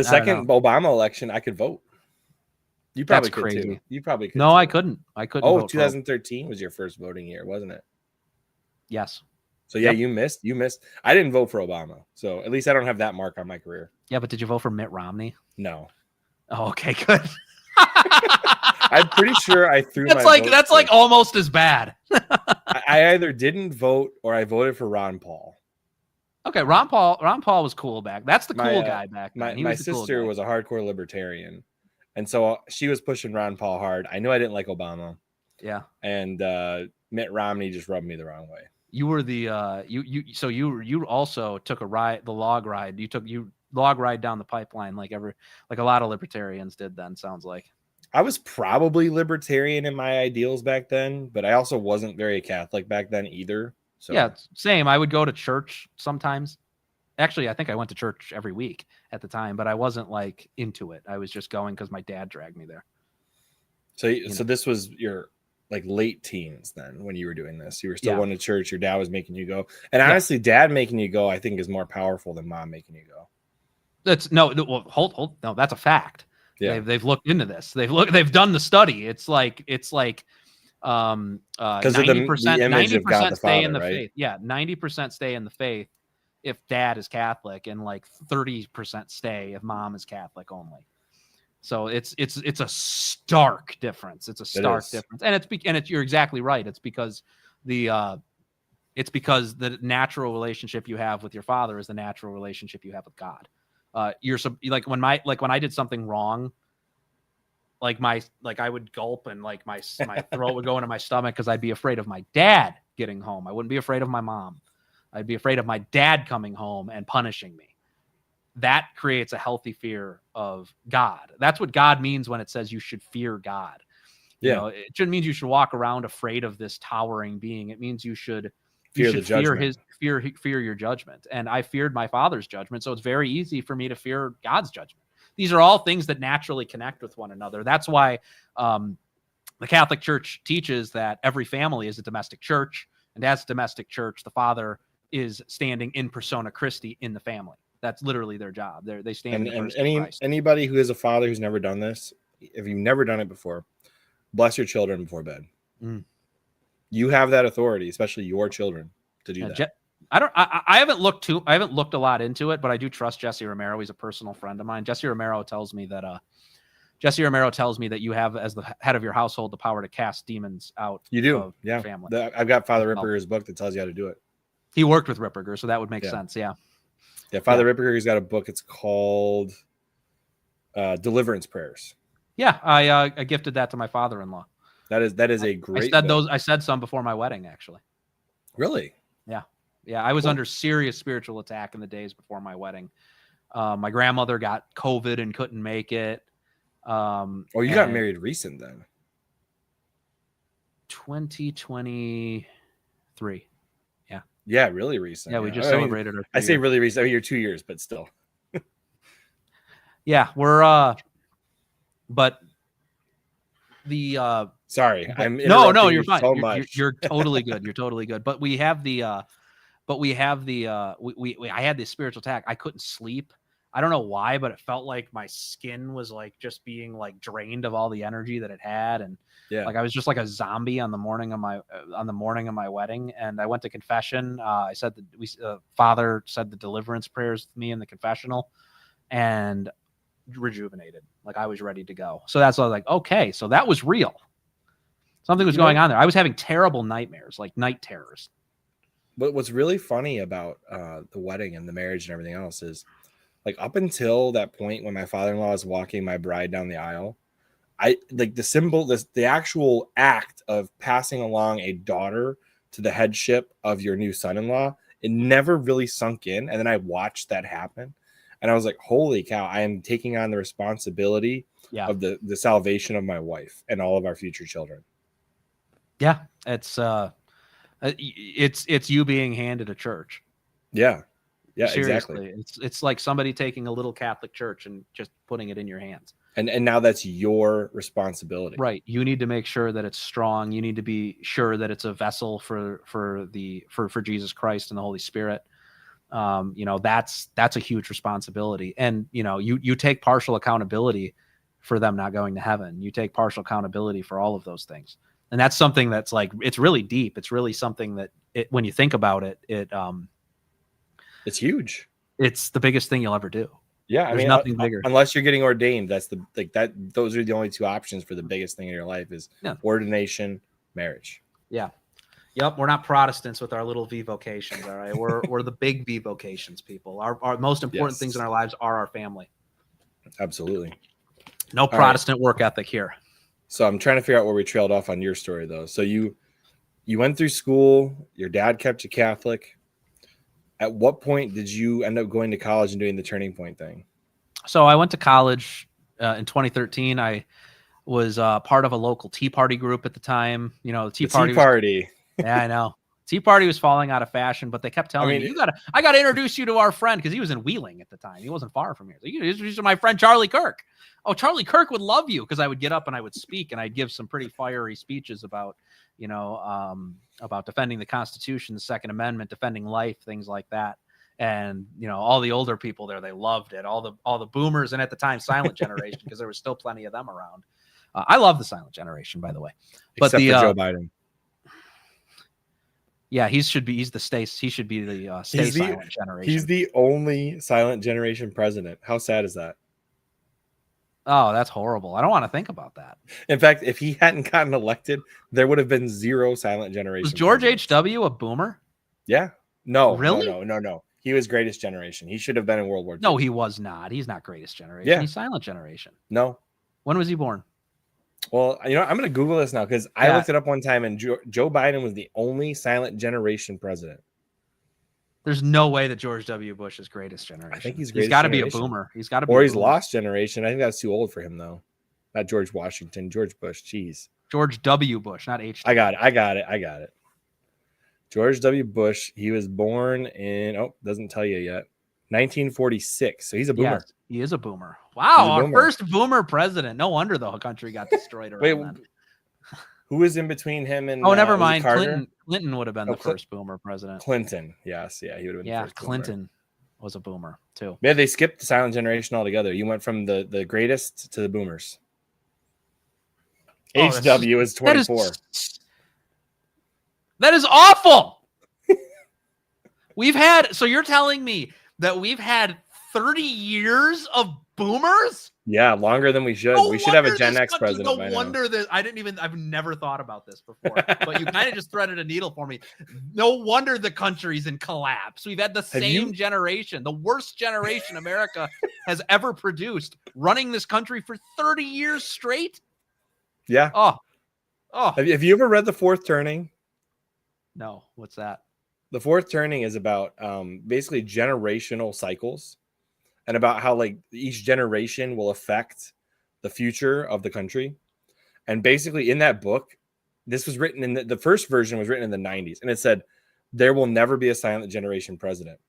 Speaker 1: second Obama election, I could vote. You probably could too. You probably could.
Speaker 2: No,
Speaker 1: too.
Speaker 2: I couldn't.
Speaker 1: Oh, 2013 was your first voting year, wasn't it?
Speaker 2: Yes.
Speaker 1: So yeah, you missed. I didn't vote for Obama, so at least I don't have that mark on my career.
Speaker 2: Yeah, but did you vote for Mitt Romney?
Speaker 1: No.
Speaker 2: Oh, okay, good.
Speaker 1: I'm pretty sure I threw.
Speaker 2: That's like almost as bad.
Speaker 1: I either didn't vote or I voted for Ron Paul.
Speaker 2: Okay, Ron Paul was cool back. That's the cool guy back then.
Speaker 1: My sister was a hardcore libertarian, and so she was pushing Ron Paul hard. I knew I didn't like Obama.
Speaker 2: Yeah,
Speaker 1: and Mitt Romney just rubbed me the wrong way.
Speaker 2: You were the you also took the log ride. You log ride down the pipeline like a lot of libertarians did then, sounds like.
Speaker 1: I was probably libertarian in my ideals back then, but I also wasn't very Catholic back then either. So
Speaker 2: yeah, same. I would go to church sometimes. Actually, I think I went to church every week at the time, but I wasn't like into it. I was just going because my dad dragged me there.
Speaker 1: So this was your like late teens then when you were doing this. You were still going to church. Your dad was making you go. And honestly, dad making you go, I think, is more powerful than mom making you go.
Speaker 2: That's well, hold. No, that's a fact.
Speaker 1: Yeah.
Speaker 2: They've looked into this. They've done the study. It's like 90%
Speaker 1: the image of God the
Speaker 2: stay
Speaker 1: Father,
Speaker 2: in the
Speaker 1: right?
Speaker 2: faith. Yeah, 90% stay in the faith if dad is Catholic, and like 30% stay if mom is Catholic only. So it's a stark difference. It's a stark difference, and you're exactly right. It's because the natural relationship you have with your father is the natural relationship you have with God. You're like when I did something wrong, like I would gulp and like my throat would go into my stomach because I'd be afraid of my dad getting home. I wouldn't be afraid of my mom. I'd be afraid of my dad coming home and punishing me. That creates a healthy fear of God. That's what God means when it says you should fear God. You know, it shouldn't mean you should walk around afraid of this towering being. It means you should fear your judgment. And I feared my father's judgment. So it's very easy for me to fear God's judgment. These are all things that naturally connect with one another. That's why the Catholic Church teaches that every family is a domestic church. And as a domestic church, the father is standing in persona Christi in the family. That's literally their job. They stand in Christ.
Speaker 1: Anybody who is a father who's never done this, if you've never done it before, bless your children before bed. You have that authority, especially your children, to do that.
Speaker 2: I haven't looked a lot into it, but I do trust Jesse Romero. He's a personal friend of mine. Jesse Romero tells me that you have, as the head of your household, the power to cast demons out.
Speaker 1: You do,
Speaker 2: of your family.
Speaker 1: I've got Father Ripperger's book that tells you how to do it.
Speaker 2: He worked with Ripperger, so that would make sense. Yeah.
Speaker 1: Yeah, Father Ripperger's got a book. It's called Deliverance Prayers.
Speaker 2: Yeah, I gifted that to my father-in-law.
Speaker 1: That is a great.
Speaker 2: I said some before my wedding, actually.
Speaker 1: Really?
Speaker 2: Yeah. I was under serious spiritual attack in the days before my wedding. My grandmother got COVID and couldn't make it.
Speaker 1: You got married recent then?
Speaker 2: 2023.
Speaker 1: Yeah, really recent.
Speaker 2: Yeah, we just celebrated our 2
Speaker 1: I say really recent. I mean, you're 2 years, but still.
Speaker 2: Yeah, we're but the
Speaker 1: sorry, I'm
Speaker 2: no, you're fine.
Speaker 1: So much.
Speaker 2: You're totally good. You're totally good. But we have the I had this spiritual attack. I couldn't sleep. I don't know why, but it felt like my skin was like just being like drained of all the energy that it had, and like I was just like a zombie on the morning of my wedding. And I went to confession. I said Father said the deliverance prayers with me in the confessional, and rejuvenated. Like I was ready to go. So that's why I was like, okay, so that was real. Something was going on there. I was having terrible nightmares, like night terrors.
Speaker 1: But what's really funny about the wedding and the marriage and everything else is, like, up until that point when my father-in-law was walking my bride down the aisle, I like the actual act of passing along a daughter to the headship of your new son-in-law, it never really sunk in. And then I watched that happen, and I was like, holy cow, I am taking on the responsibility of the salvation of my wife and all of our future children.
Speaker 2: Yeah, it's you being handed a church.
Speaker 1: Yeah,
Speaker 2: seriously,
Speaker 1: exactly.
Speaker 2: It's like somebody taking a little Catholic church and just putting it in your hands.
Speaker 1: And now that's your responsibility. Right.
Speaker 2: You need to make sure that it's strong. You need to be sure that it's a vessel for Jesus Christ and the Holy Spirit. That's a huge responsibility. And you take partial accountability for them not going to heaven. You take partial accountability for all of those things. And that's something that's like, it's really deep. It's really something that when you think about it,
Speaker 1: it's huge.
Speaker 2: It's the biggest thing you'll ever do.
Speaker 1: Yeah.
Speaker 2: There's nothing bigger.
Speaker 1: Unless you're getting ordained. That's those are the only two options for the biggest thing in your life is ordination, marriage.
Speaker 2: Yeah. Yep. We're not Protestants with our little V vocations. All right. We're the big V vocations people. Our most important things in our lives are our family.
Speaker 1: Absolutely.
Speaker 2: No Protestant work ethic here.
Speaker 1: So I'm trying to figure out where we trailed off on your story, though. So you went through school. Your dad kept you Catholic. At what point did you end up going to college and doing the Turning Point thing?
Speaker 2: So I went to college in 2013. I was part of a local Tea Party group at the time. You know, the Tea Party was, yeah, I know. Tea Party was falling out of fashion, but they kept telling me, I gotta introduce you to our friend, because he was in Wheeling at the time. He wasn't far from here. So you introduce to my friend Charlie Kirk. Oh, Charlie Kirk would love you, because I would get up and I would speak, and I'd give some pretty fiery speeches about, you know, about defending the Constitution, the Second Amendment, defending life, things like that. And, you know, all the older people there, they loved it. All the boomers, and at the time, silent generation, because there was still plenty of them around. I love the silent generation, by the way. But
Speaker 1: except for Joe Biden.
Speaker 2: Yeah, he should be the silent generation.
Speaker 1: He's the only silent generation president. How sad is that?
Speaker 2: Oh, that's horrible. I don't want to think about that.
Speaker 1: In fact, if he hadn't gotten elected, there would have been 0 silent generation.
Speaker 2: Was George H.W. a boomer?
Speaker 1: Yeah. No.
Speaker 2: Really?
Speaker 1: No. He was greatest generation. He should have been in World War II.
Speaker 2: No, he was not. He's not greatest generation.
Speaker 1: Yeah.
Speaker 2: He's silent generation.
Speaker 1: No.
Speaker 2: When was he born?
Speaker 1: Well, you know, I'm going to Google this now, because I looked it up one time, and Joe Biden was the only silent generation president.
Speaker 2: There's no way that George W. Bush is greatest generation.
Speaker 1: I think he's
Speaker 2: got to be a boomer. He's got to be.
Speaker 1: Or he's lost generation. I think that's too old for him, though. Not George Washington, George Bush. Jeez.
Speaker 2: George W. Bush, not H.
Speaker 1: I got it. George W. Bush. He was born in, doesn't tell you yet, 1946. So he's a boomer.
Speaker 2: Yes, he is a boomer. Wow, our first boomer president. No wonder the whole country got destroyed around then.
Speaker 1: Who was in between him and?
Speaker 2: Oh, never mind. Clinton would have been the first boomer president.
Speaker 1: Clinton, yes, yeah, he would have been.
Speaker 2: Yeah,
Speaker 1: the first
Speaker 2: Clinton was a boomer too.
Speaker 1: Yeah, they skipped the silent generation altogether. You went from the greatest to the boomers. HW is 24.
Speaker 2: That is awful. So you're telling me that we've had 30 years of boomers?
Speaker 1: Yeah, longer than we should. We should have a Gen X president.
Speaker 2: No wonder that I've never thought about this before, but you kind of just threaded a needle for me. No wonder the country's in collapse. We've had the same generation, the worst generation America has ever produced, running this country for 30 years straight.
Speaker 1: Yeah.
Speaker 2: Oh.
Speaker 1: Have you ever read The Fourth Turning?
Speaker 2: No. What's that?
Speaker 1: The Fourth Turning is about basically generational cycles, and about how like each generation will affect the future of the country. And basically in that book, this was written in the first version was written in the 90s, and it said there will never be a silent generation president.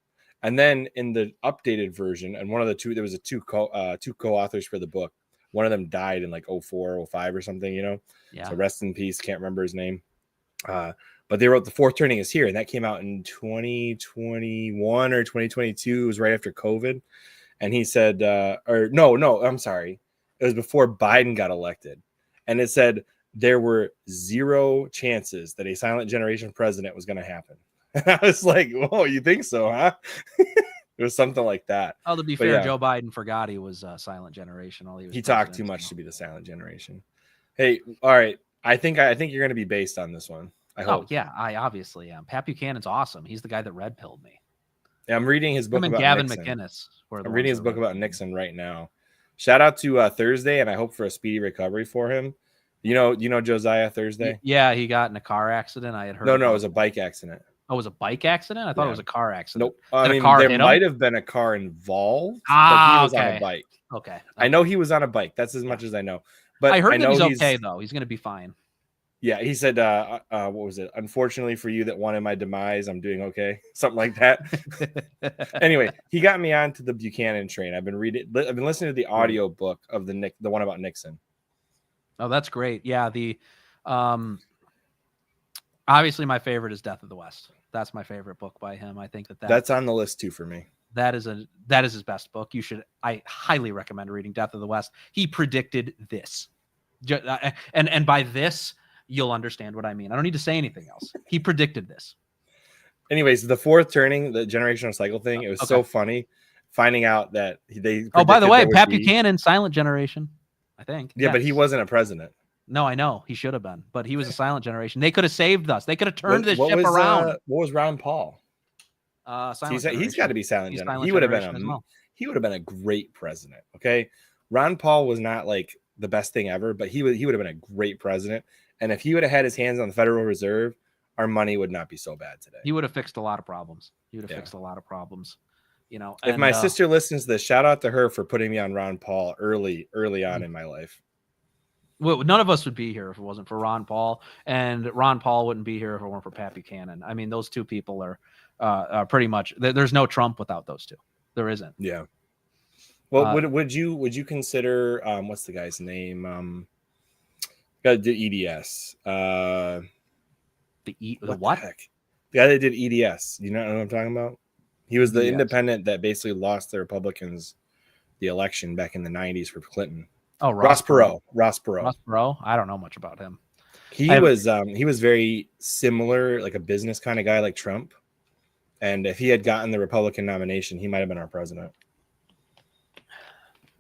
Speaker 1: And then in the updated version, and one of the two, there was two co-authors for the book. One of them died in like 04, 05 or something, you know?
Speaker 2: Yeah.
Speaker 1: So rest in peace. Can't remember his name. But they wrote The Fourth Turning is Here, and that came out in 2021 or 2022. It was right after COVID. And he said, I'm sorry. It was before Biden got elected. And it said there were 0 chances that a silent generation president was going to happen. And I was like, whoa, you think so, huh? It was something like that.
Speaker 2: Oh, to be fair, Joe Biden forgot he was a silent generation.
Speaker 1: He talked too much to be the silent generation. Hey, all right. I think you're going to be based on this one. I hope.
Speaker 2: Oh, yeah, I obviously am. Pat Buchanan's awesome. He's the guy that red pilled me.
Speaker 1: Yeah, I'm reading his book about
Speaker 2: Gavin
Speaker 1: Nixon.
Speaker 2: McInnes.
Speaker 1: I'm reading his book about Nixon right now. Shout out to Thursday, and I hope for a speedy recovery for him. You know Josiah Thursday?
Speaker 2: Yeah, he got in a car accident. I had heard.
Speaker 1: No, it was a bike accident.
Speaker 2: Oh, it was a bike accident? I thought it was a car accident.
Speaker 1: Nope. I mean, there might have been a car involved, but he was on a bike.
Speaker 2: Okay.
Speaker 1: I know he was on a bike. That's as much as I know. But
Speaker 2: I heard that he's okay, though. He's going to be fine.
Speaker 1: Yeah, he said, what was it? Unfortunately for you that wanted my demise, I'm doing okay. Something like that. Anyway, he got me onto the Buchanan train. I've been listening to the audio book of the one about Nixon.
Speaker 2: Oh, that's great. Yeah, obviously my favorite is Death of the West. That's my favorite book by him. I think that's on
Speaker 1: the list too for me.
Speaker 2: That is his best book. I highly recommend reading Death of the West. He predicted this. And by this, you'll understand what I mean. I don't need to say anything else. He predicted this.
Speaker 1: Anyways, The Fourth Turning, the generational cycle thing, it was so funny finding out that they.
Speaker 2: Oh, by the way, Pat Buchanan, silent generation, I think.
Speaker 1: Yeah, yes. But he wasn't a president.
Speaker 2: No, I know. He should have been, but he was a silent generation. They could have saved us. They could have turned this ship around.
Speaker 1: What was Ron Paul? He's got to be silent generation. He would have been a great president. Okay. Ron Paul was not like the best thing ever, but he would have been a great president. And if he would have had his hands on the Federal Reserve, our money would not be so bad today.
Speaker 2: He would have fixed a lot of problems. Fixed a lot of problems. You know,
Speaker 1: if my sister listens to this, shout out to her for putting me on Ron Paul early on in my life.
Speaker 2: Well, none of us would be here if it wasn't for Ron Paul, and Ron Paul wouldn't be here if it weren't for Pat Buchanan. I mean, those two people are pretty much. There's no Trump without those two. There isn't.
Speaker 1: Yeah. Well, would you consider what's the guy's name? Guy that did EDS.
Speaker 2: The what?
Speaker 1: The guy that did EDS. You know what I'm talking about? He was the independent that basically lost the Republicans the election back in the 90s for Clinton.
Speaker 2: Oh,
Speaker 1: Ross Perot.
Speaker 2: Ross Perot. I don't know much about him.
Speaker 1: He was very similar, like a business kind of guy like Trump. And if he had gotten the Republican nomination, he might have been our president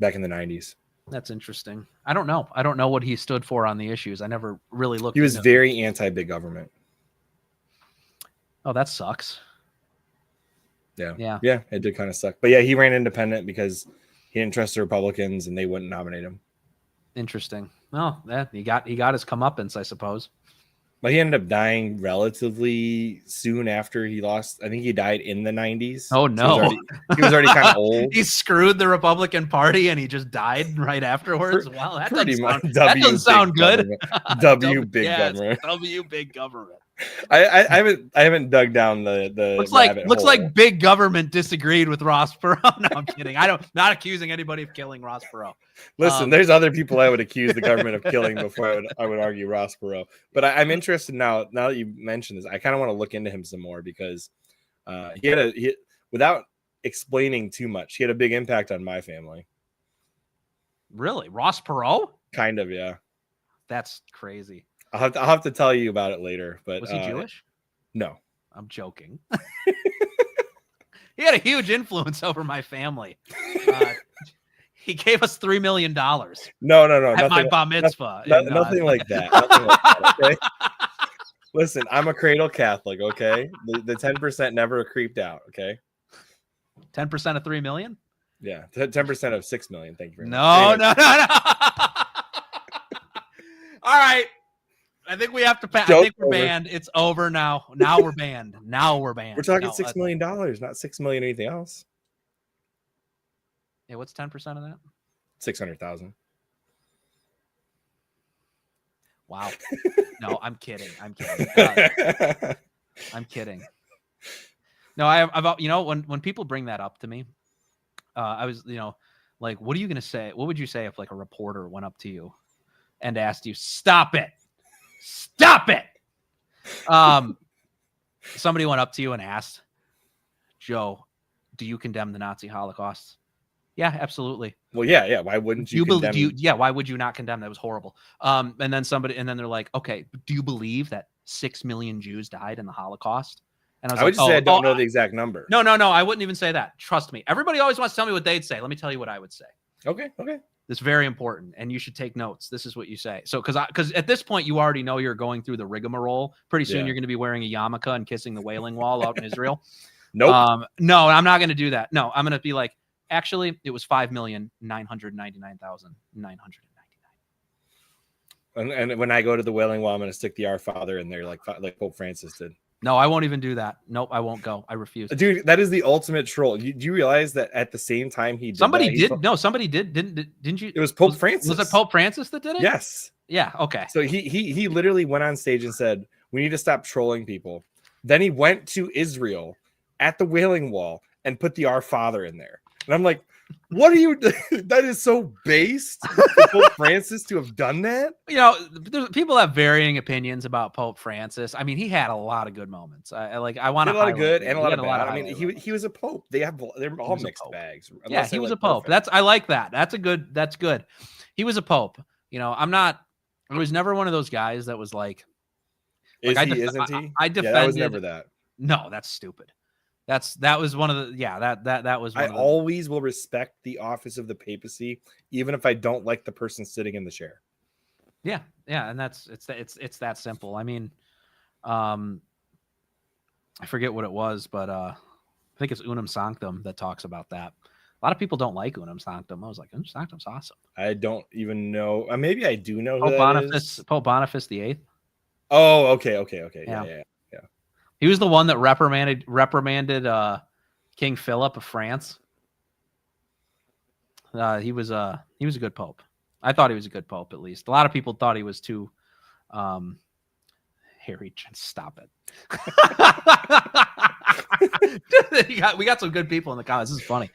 Speaker 1: back in the 90s.
Speaker 2: That's interesting. I don't know. I don't know what he stood for on the issues. I never really looked.
Speaker 1: He was very anti-big government.
Speaker 2: Oh, that sucks.
Speaker 1: Yeah, it did kind of suck. But yeah, he ran independent because he didn't trust the Republicans and they wouldn't nominate him.
Speaker 2: Interesting. Well, he got his comeuppance, I suppose.
Speaker 1: But he ended up dying relatively soon after he lost. I think he died in the 90s.
Speaker 2: Oh, no.
Speaker 1: So he was already kind of old.
Speaker 2: He screwed the Republican Party and he just died right afterwards. Wow, that doesn't sound good.
Speaker 1: W big government.
Speaker 2: W big government.
Speaker 1: I haven't dug down the
Speaker 2: looks like big government disagreed with Ross Perot. No, I'm kidding. Not accusing anybody of killing Ross Perot.
Speaker 1: Listen, there's other people I would accuse the government of killing before I would argue Ross Perot. But I'm interested now that you mentioned this, I kind of want to look into him some more because without explaining too much, he had a big impact on my family.
Speaker 2: Really? Ross Perot?
Speaker 1: Kind of, yeah.
Speaker 2: That's crazy.
Speaker 1: I'll have to tell you about it later. But
Speaker 2: was he Jewish?
Speaker 1: No.
Speaker 2: I'm joking. He had a huge influence over my family. He gave us $3 million.
Speaker 1: No.
Speaker 2: At my bar mitzvah.
Speaker 1: Nothing like that. Nothing like that, okay? Listen, I'm a cradle Catholic, okay? The 10% never creeped out, okay?
Speaker 2: 10% of 3 million?
Speaker 1: Yeah, 10% of 6 million. Thank you very
Speaker 2: much. No. All right. I think we have to pass. I think we're banned. It's over now. Now we're banned. We're talking
Speaker 1: $6 million, not $6 million anything else.
Speaker 2: Yeah, what's 10% of that?
Speaker 1: 600,000.
Speaker 2: Wow. No, I'm kidding. I'm kidding. No, I've when people bring that up to me, I was, like, what are you going to say? What would you say if like a reporter went up to you and asked you, stop it? Somebody went up to you and asked, Joe, do you condemn the Nazi Holocaust? Yeah, absolutely.
Speaker 1: Well, yeah. Why wouldn't you?
Speaker 2: Why would you not condemn? That was horrible. And then they're like, okay, do you believe that 6 million Jews died in the Holocaust? And
Speaker 1: I would just say I don't know the exact number.
Speaker 2: No. I wouldn't even say that. Trust me. Everybody always wants to tell me what they'd say. Let me tell you what I would say.
Speaker 1: Okay.
Speaker 2: This is very important, and you should take notes. This is what you say. So, because at this point, you already know you're going through the rigmarole. Pretty soon, you're going to be wearing a yarmulke and kissing the Wailing Wall out in Israel.
Speaker 1: Nope.
Speaker 2: No, I'm not going to do that. No, I'm going to be like, actually, it was 5,999,999.
Speaker 1: And when I go to the Wailing Wall, I'm going to stick the Our Father in there, like Pope Francis did.
Speaker 2: No, I won't even do that. Nope, I won't go. I refuse.
Speaker 1: Dude, that is the ultimate troll. Do you realize that at the same time he did
Speaker 2: somebody did. Didn't you?
Speaker 1: It was Pope Francis.
Speaker 2: Was it Pope Francis that did it?
Speaker 1: Yes.
Speaker 2: Yeah. Okay.
Speaker 1: So he literally went on stage and said, "We need to stop trolling people." Then he went to Israel at the Wailing Wall and put the Our Father in there. And I'm like, what are you? That is so based for Pope Francis to have done that.
Speaker 2: People have varying opinions about Pope Francis. I mean, he had a lot of good moments. I want to
Speaker 1: a lot of good and a lot of bad. I mean, he was a pope. They're all mixed bags.
Speaker 2: Yeah, he was a pope. I like that. That's good. He was a pope. I was never one of those guys that was like,
Speaker 1: isn't he?
Speaker 2: I defended.
Speaker 1: Yeah, I was never that.
Speaker 2: No, that's stupid. That was one of the that was.
Speaker 1: I always will respect the office of the papacy, even if I don't like the person sitting in the chair.
Speaker 2: Yeah, and it's that simple. I mean, I forget what it was, but I think it's Unum Sanctum that talks about that. A lot of people don't like Unum Sanctum. I was like, Unum Sanctum's awesome.
Speaker 1: I don't even know. Maybe I do know
Speaker 2: Pope Boniface VIII.
Speaker 1: Oh, okay. Yeah.
Speaker 2: He was the one that reprimanded King Philip of France. He was a good pope. I thought he was a good pope, at least. A lot of people thought he was too hairy. Stop it. We got some good people in the comments. This is funny.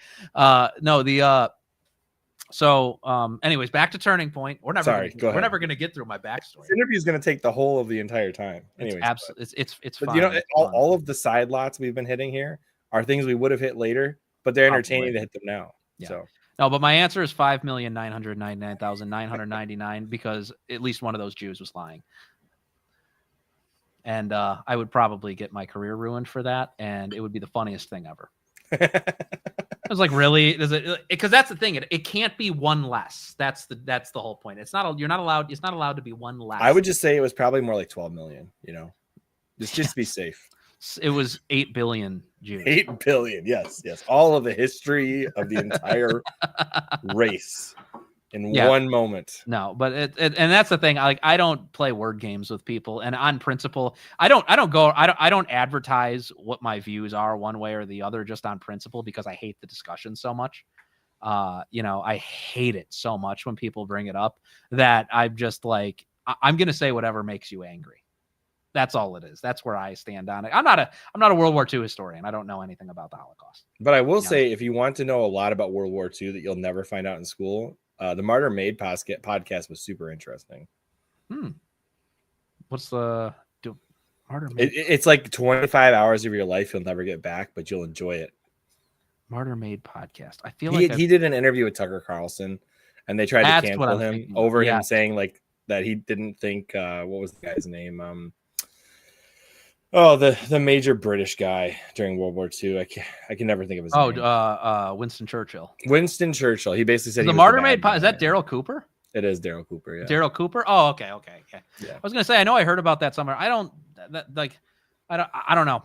Speaker 2: Anyways, back to Turning Point. We're never going to get through my backstory.
Speaker 1: This interview is going to take the whole of the entire time. Anyways,
Speaker 2: it's
Speaker 1: but
Speaker 2: fun.
Speaker 1: You know, all of the side lots we've been hitting here are things we would have hit later, but they're entertaining to hit them now. Yeah. So
Speaker 2: no, but my answer is 5,999,999 because at least one of those Jews was lying. And I would probably get my career ruined for that, and it would be the funniest thing ever. I was like, really? Is it? Because that's the thing. It can't be one less. That's the whole point. It's not allowed. It's not allowed to be one less.
Speaker 1: I would just say it was probably more like 12 million. You know, just to be safe.
Speaker 2: It was 8 billion Jews.
Speaker 1: 8 billion. Yes. All of the history of the entire race in one moment.
Speaker 2: No, but and that's the thing. I don't play word games with people, and on principle, I don't advertise what my views are one way or the other just on principle because I hate the discussion so much. I hate it so much when people bring it up that I'm just like, I'm going to say whatever makes you angry. That's all it is. That's where I stand on it. I'm not a World War II historian. I don't know anything about the Holocaust.
Speaker 1: But I will say, if you want to know a lot about World War II that you'll never find out in school, the Martyr Made podcast was super interesting.
Speaker 2: What's the Martyr Made?
Speaker 1: It's like 25 hours of your life you'll never get back, but you'll enjoy it.
Speaker 2: Martyr Made podcast. I feel
Speaker 1: he did an interview with Tucker Carlson, and they tried to cancel him over him saying like that he didn't think what was the guy's name? The major British guy during World War II. I can never think of his name.
Speaker 2: Winston Churchill.
Speaker 1: Winston Churchill. He basically said
Speaker 2: the Martyr Made. Is that Daryl Cooper?
Speaker 1: It is Daryl Cooper. Yeah.
Speaker 2: Daryl Cooper. Oh, okay.
Speaker 1: Yeah.
Speaker 2: I was gonna say I know I heard about that somewhere. I don't know.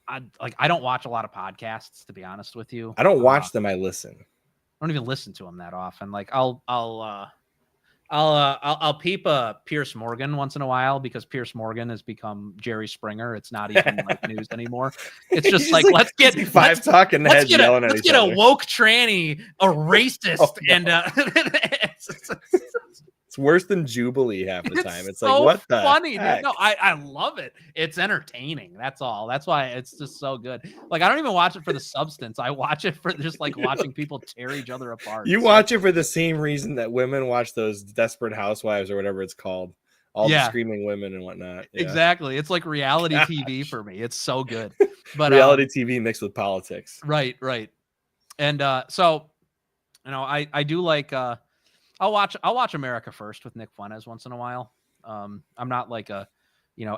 Speaker 2: I don't watch a lot of podcasts, to be honest with you.
Speaker 1: I don't watch them. I listen.
Speaker 2: I don't even listen to them that often. Like I'll peep Pierce Morgan once in a while because Pierce Morgan has become Jerry Springer. It's not even like news anit's just like let's get a woke tranny, a racist, and
Speaker 1: it's worse than Jubilee half the time. It's
Speaker 2: so
Speaker 1: like what the
Speaker 2: funny,
Speaker 1: heck?
Speaker 2: Dude. No, I love it. It's entertaining. That's all. That's why it's just so good. Like I don't even watch it for the substance. I watch it for just like watching people tear each other apart.
Speaker 1: You watch it for the same reason that women watch those Desperate Housewives or whatever it's called. All the screaming women and whatnot. Yeah.
Speaker 2: Exactly. It's like reality TV for me. It's so good. But
Speaker 1: reality TV mixed with politics.
Speaker 2: Right. And so, I do like I'll watch America First with Nick Fuentes once in a while. I'm not like a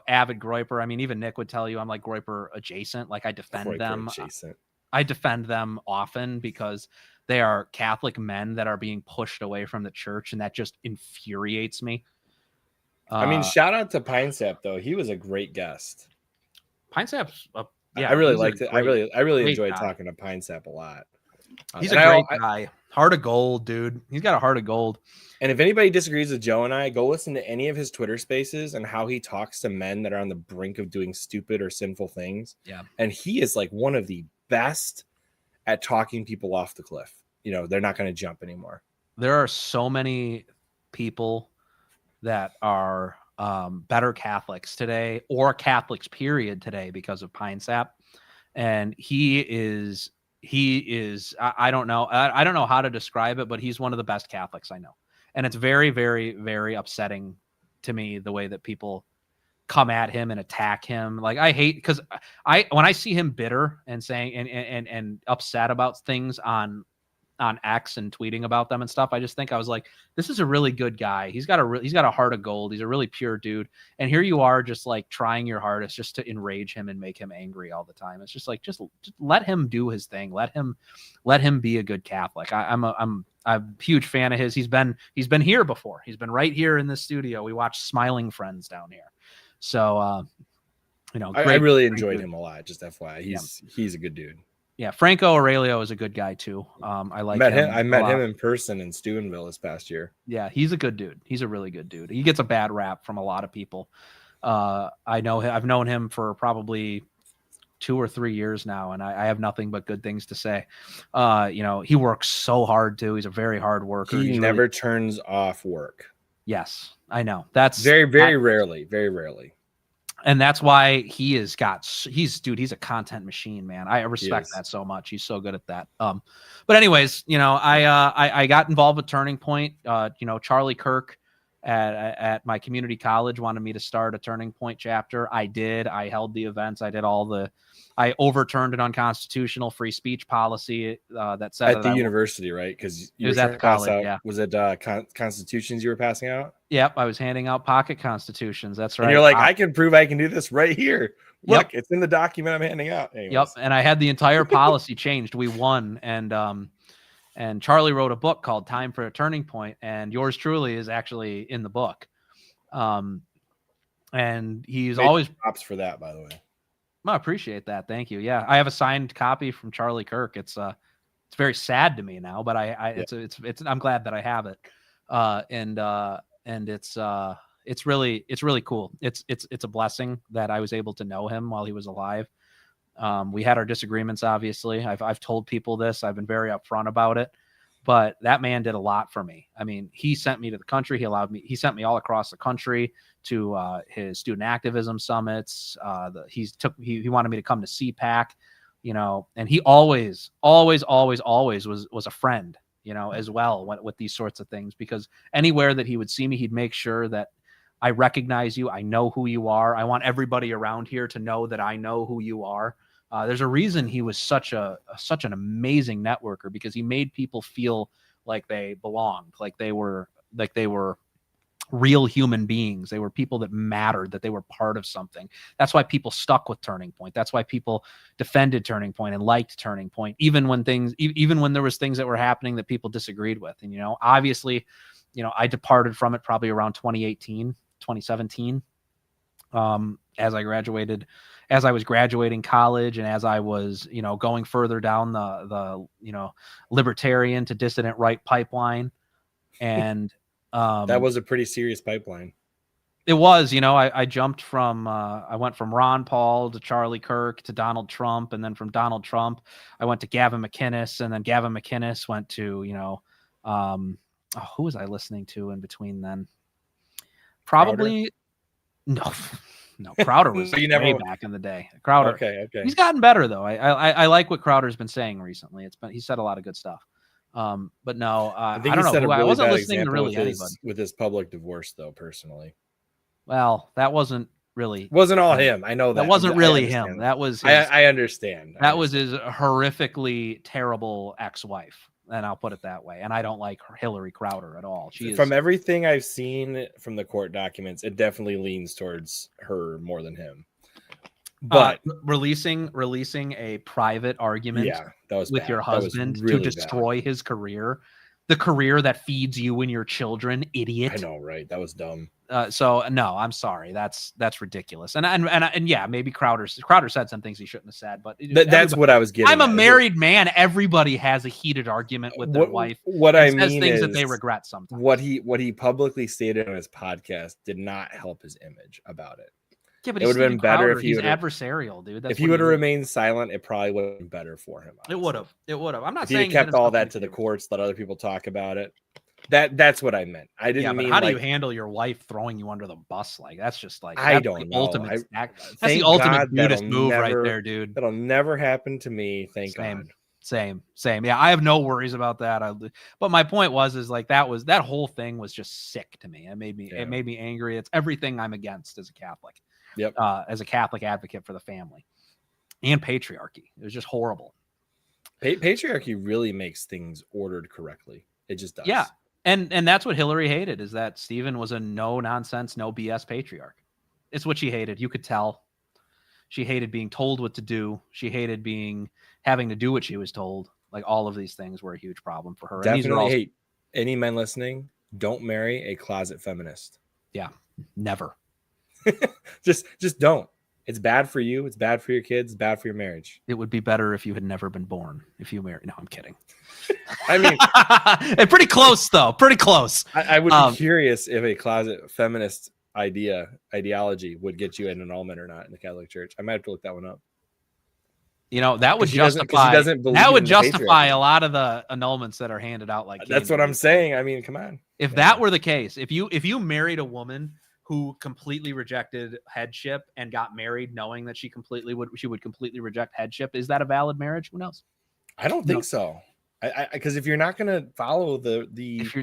Speaker 2: avid Groyper. I mean, even Nick would tell you I'm like Groyper adjacent. Like I defend them.
Speaker 1: Adjacent.
Speaker 2: I defend them often because they are Catholic men that are being pushed away from the church, and that just infuriates me.
Speaker 1: I mean, shout out to Pine Sap though. He was a great guest.
Speaker 2: Pine Sap's
Speaker 1: I really liked it. I really enjoyed talking to Pine Sap a lot.
Speaker 2: He's a great guy. Heart of gold, dude. He's got a heart of gold.
Speaker 1: And if anybody disagrees with Joe and I, go listen to any of his Twitter spaces and how he talks to men that are on the brink of doing stupid or sinful things.
Speaker 2: Yeah.
Speaker 1: And he is like one of the best at talking people off the cliff. They're not going to jump anymore.
Speaker 2: There are so many people that are better Catholics today or Catholics period today because of Pine Sap. And he is I don't know how to describe it, but he's one of the best Catholics I know. And it's very, very, very upsetting to me the way that people come at him and attack him. Like I hate because when I see him bitter and saying and upset about things on X and tweeting about them and stuff, I just think I was like, this is a really good guy. He's got a heart of gold. He's a really pure dude. And here you are just like trying your hardest just to enrage him and make him angry all the time. It's just like, just let him do his thing. Let him be a good Catholic. I'm a huge fan of his. He's been here before. He's been right here in the studio. We watched Smiling Friends down here. So,
Speaker 1: I really enjoyed him a lot. Just FYI, he's a good dude.
Speaker 2: Yeah, Franco Aurelio is a good guy too. I like him.
Speaker 1: I met him in person in Steubenville this past year.
Speaker 2: Yeah, he's a good dude. He's a really good dude. He gets a bad rap from a lot of people. I've known him for probably 2 or 3 years now, and I have nothing but good things to say. You know, he works so hard too. He's a very hard worker.
Speaker 1: He never turns off work.
Speaker 2: Yes, I know. That's
Speaker 1: very rarely, very rarely.
Speaker 2: And that's why he's a content machine, man. I respect that so much. He's so good at that. But anyways, you know, I got involved with Turning Point. You know, Charlie Kirk at my community college wanted me to start a Turning Point chapter. I did. I held the events. I overturned an unconstitutional free speech policy that said
Speaker 1: at the university, right? Because
Speaker 2: it was at the college. Yeah.
Speaker 1: Was it constitutions you were passing out?
Speaker 2: Yep, I was handing out pocket constitutions. That's right.
Speaker 1: And you're like, I can prove I can do this right here. Look, it's in the document I'm handing out. Anyways.
Speaker 2: Yep, and I had the entire policy changed. We won, and Charlie wrote a book called Time for a Turning Point, and yours truly is actually in the book. And he's always
Speaker 1: props for that, by the way.
Speaker 2: I appreciate that. Thank you. Yeah, I have a signed copy from Charlie Kirk. It's very sad to me now, but I'm glad that I have it. And it's really cool. It's a blessing that I was able to know him while he was alive. We had our disagreements, obviously. I've told people this. I've been very upfront about it, but that man did a lot for me. I mean, he sent me to the country. He sent me all across the country to his student activism summits. He wanted me to come to CPAC, you know, and he always was a friend, you know, as well with these sorts of things, because anywhere that he would see me, he'd make sure that I recognize you. I know who you are. I want everybody around here to know that I know who you are. There's a reason he was such an amazing networker, because he made people feel like they belonged, like they were real human beings. They were people that mattered, that they were part of something. That's why people stuck with Turning Point. That's why people defended Turning Point and liked Turning Point, even when there was things that were happening that people disagreed with. And, you know, obviously, you know, I departed from it probably around 2018, 2017, as I was graduating college, and as I was, you know, going further down the you know, libertarian to dissident right pipeline. And
Speaker 1: that was a pretty serious pipeline.
Speaker 2: It was, you know, I jumped from I went from Ron Paul to Charlie Kirk to Donald Trump, and then from Donald Trump I went to Gavin McInnes, and then Gavin McInnes went to, you know, who was I listening to in between then? Probably no, Crowder was way back in the day. Crowder,
Speaker 1: okay.
Speaker 2: He's gotten better though. I like what Crowder's been saying recently. He said a lot of good stuff. But no, I don't know. I wasn't listening to really anybody
Speaker 1: with his public divorce though. Personally,
Speaker 2: well, that wasn't
Speaker 1: all him. I know that
Speaker 2: wasn't really him. That was
Speaker 1: I understand.
Speaker 2: That was his horrifically terrible ex-wife. And I'll put it that way. And I don't like Hillary Crowder at all.
Speaker 1: From everything I've seen from the court documents, it definitely leans towards her more than him. But
Speaker 2: releasing a private argument with your husband really to destroy his career, the career that feeds you and your children, idiot.
Speaker 1: I know, right? That was dumb.
Speaker 2: So no, I'm sorry. That's ridiculous. And yeah, maybe Crowder said some things he shouldn't have said, but
Speaker 1: that's what I was getting.
Speaker 2: I'm a married man. Everybody has a heated argument with their wife.
Speaker 1: What I mean
Speaker 2: says things
Speaker 1: is
Speaker 2: that they regret sometimes.
Speaker 1: What he publicly stated on his podcast did not help his image about it.
Speaker 2: Yeah, but it would have been better if he's adversarial, dude.
Speaker 1: If he would have remained silent, it probably would have been better for him.
Speaker 2: Honestly. It would have. I'm not
Speaker 1: if
Speaker 2: saying
Speaker 1: he kept all that to the courts, let other people talk about it. That's what I meant. I didn't mean.
Speaker 2: How do you handle your wife throwing you under the bus? Like that's just like
Speaker 1: I don't know.
Speaker 2: That's the ultimate Buddhist move right there, dude.
Speaker 1: That'll never happen to me. Thank God.
Speaker 2: Same. Yeah, I have no worries about that. But my point is like that whole thing was just sick to me. It made me angry. It's everything I'm against as a Catholic.
Speaker 1: Yep.
Speaker 2: As a Catholic advocate for the family and patriarchy. It was just horrible.
Speaker 1: Patriarchy really makes things ordered correctly. It just does.
Speaker 2: Yeah. And that's what Hillary hated, is that Stephen was a no nonsense, no BS patriarch. It's what she hated. You could tell. She hated being told what to do. She hated having to do what she was told. Like all of these things were a huge problem for her.
Speaker 1: Definitely hate any men listening. Don't marry a closet feminist.
Speaker 2: Yeah, never.
Speaker 1: just don't. It's bad for you. It's bad for your kids. It's bad for your marriage.
Speaker 2: It would be better if you had never been born. If you married. No, I'm kidding.
Speaker 1: I mean,
Speaker 2: pretty close though. Pretty close.
Speaker 1: I would be curious if a closet feminist ideology would get you an annulment or not in the Catholic Church. I might have to look that one up.
Speaker 2: You know, that would
Speaker 1: 'Cause she doesn't
Speaker 2: justify
Speaker 1: believe in the
Speaker 2: justify a
Speaker 1: patriarchy.
Speaker 2: lot of the annulments that are handed out like
Speaker 1: That's
Speaker 2: candy
Speaker 1: what I'm
Speaker 2: these days.
Speaker 1: saying. I mean, come on.
Speaker 2: If
Speaker 1: Yeah.
Speaker 2: that were the case, if you married a woman who completely rejected headship and got married knowing that she would completely reject headship, is that a valid marriage? Who knows?
Speaker 1: I don't think so. Because if you're not going to follow the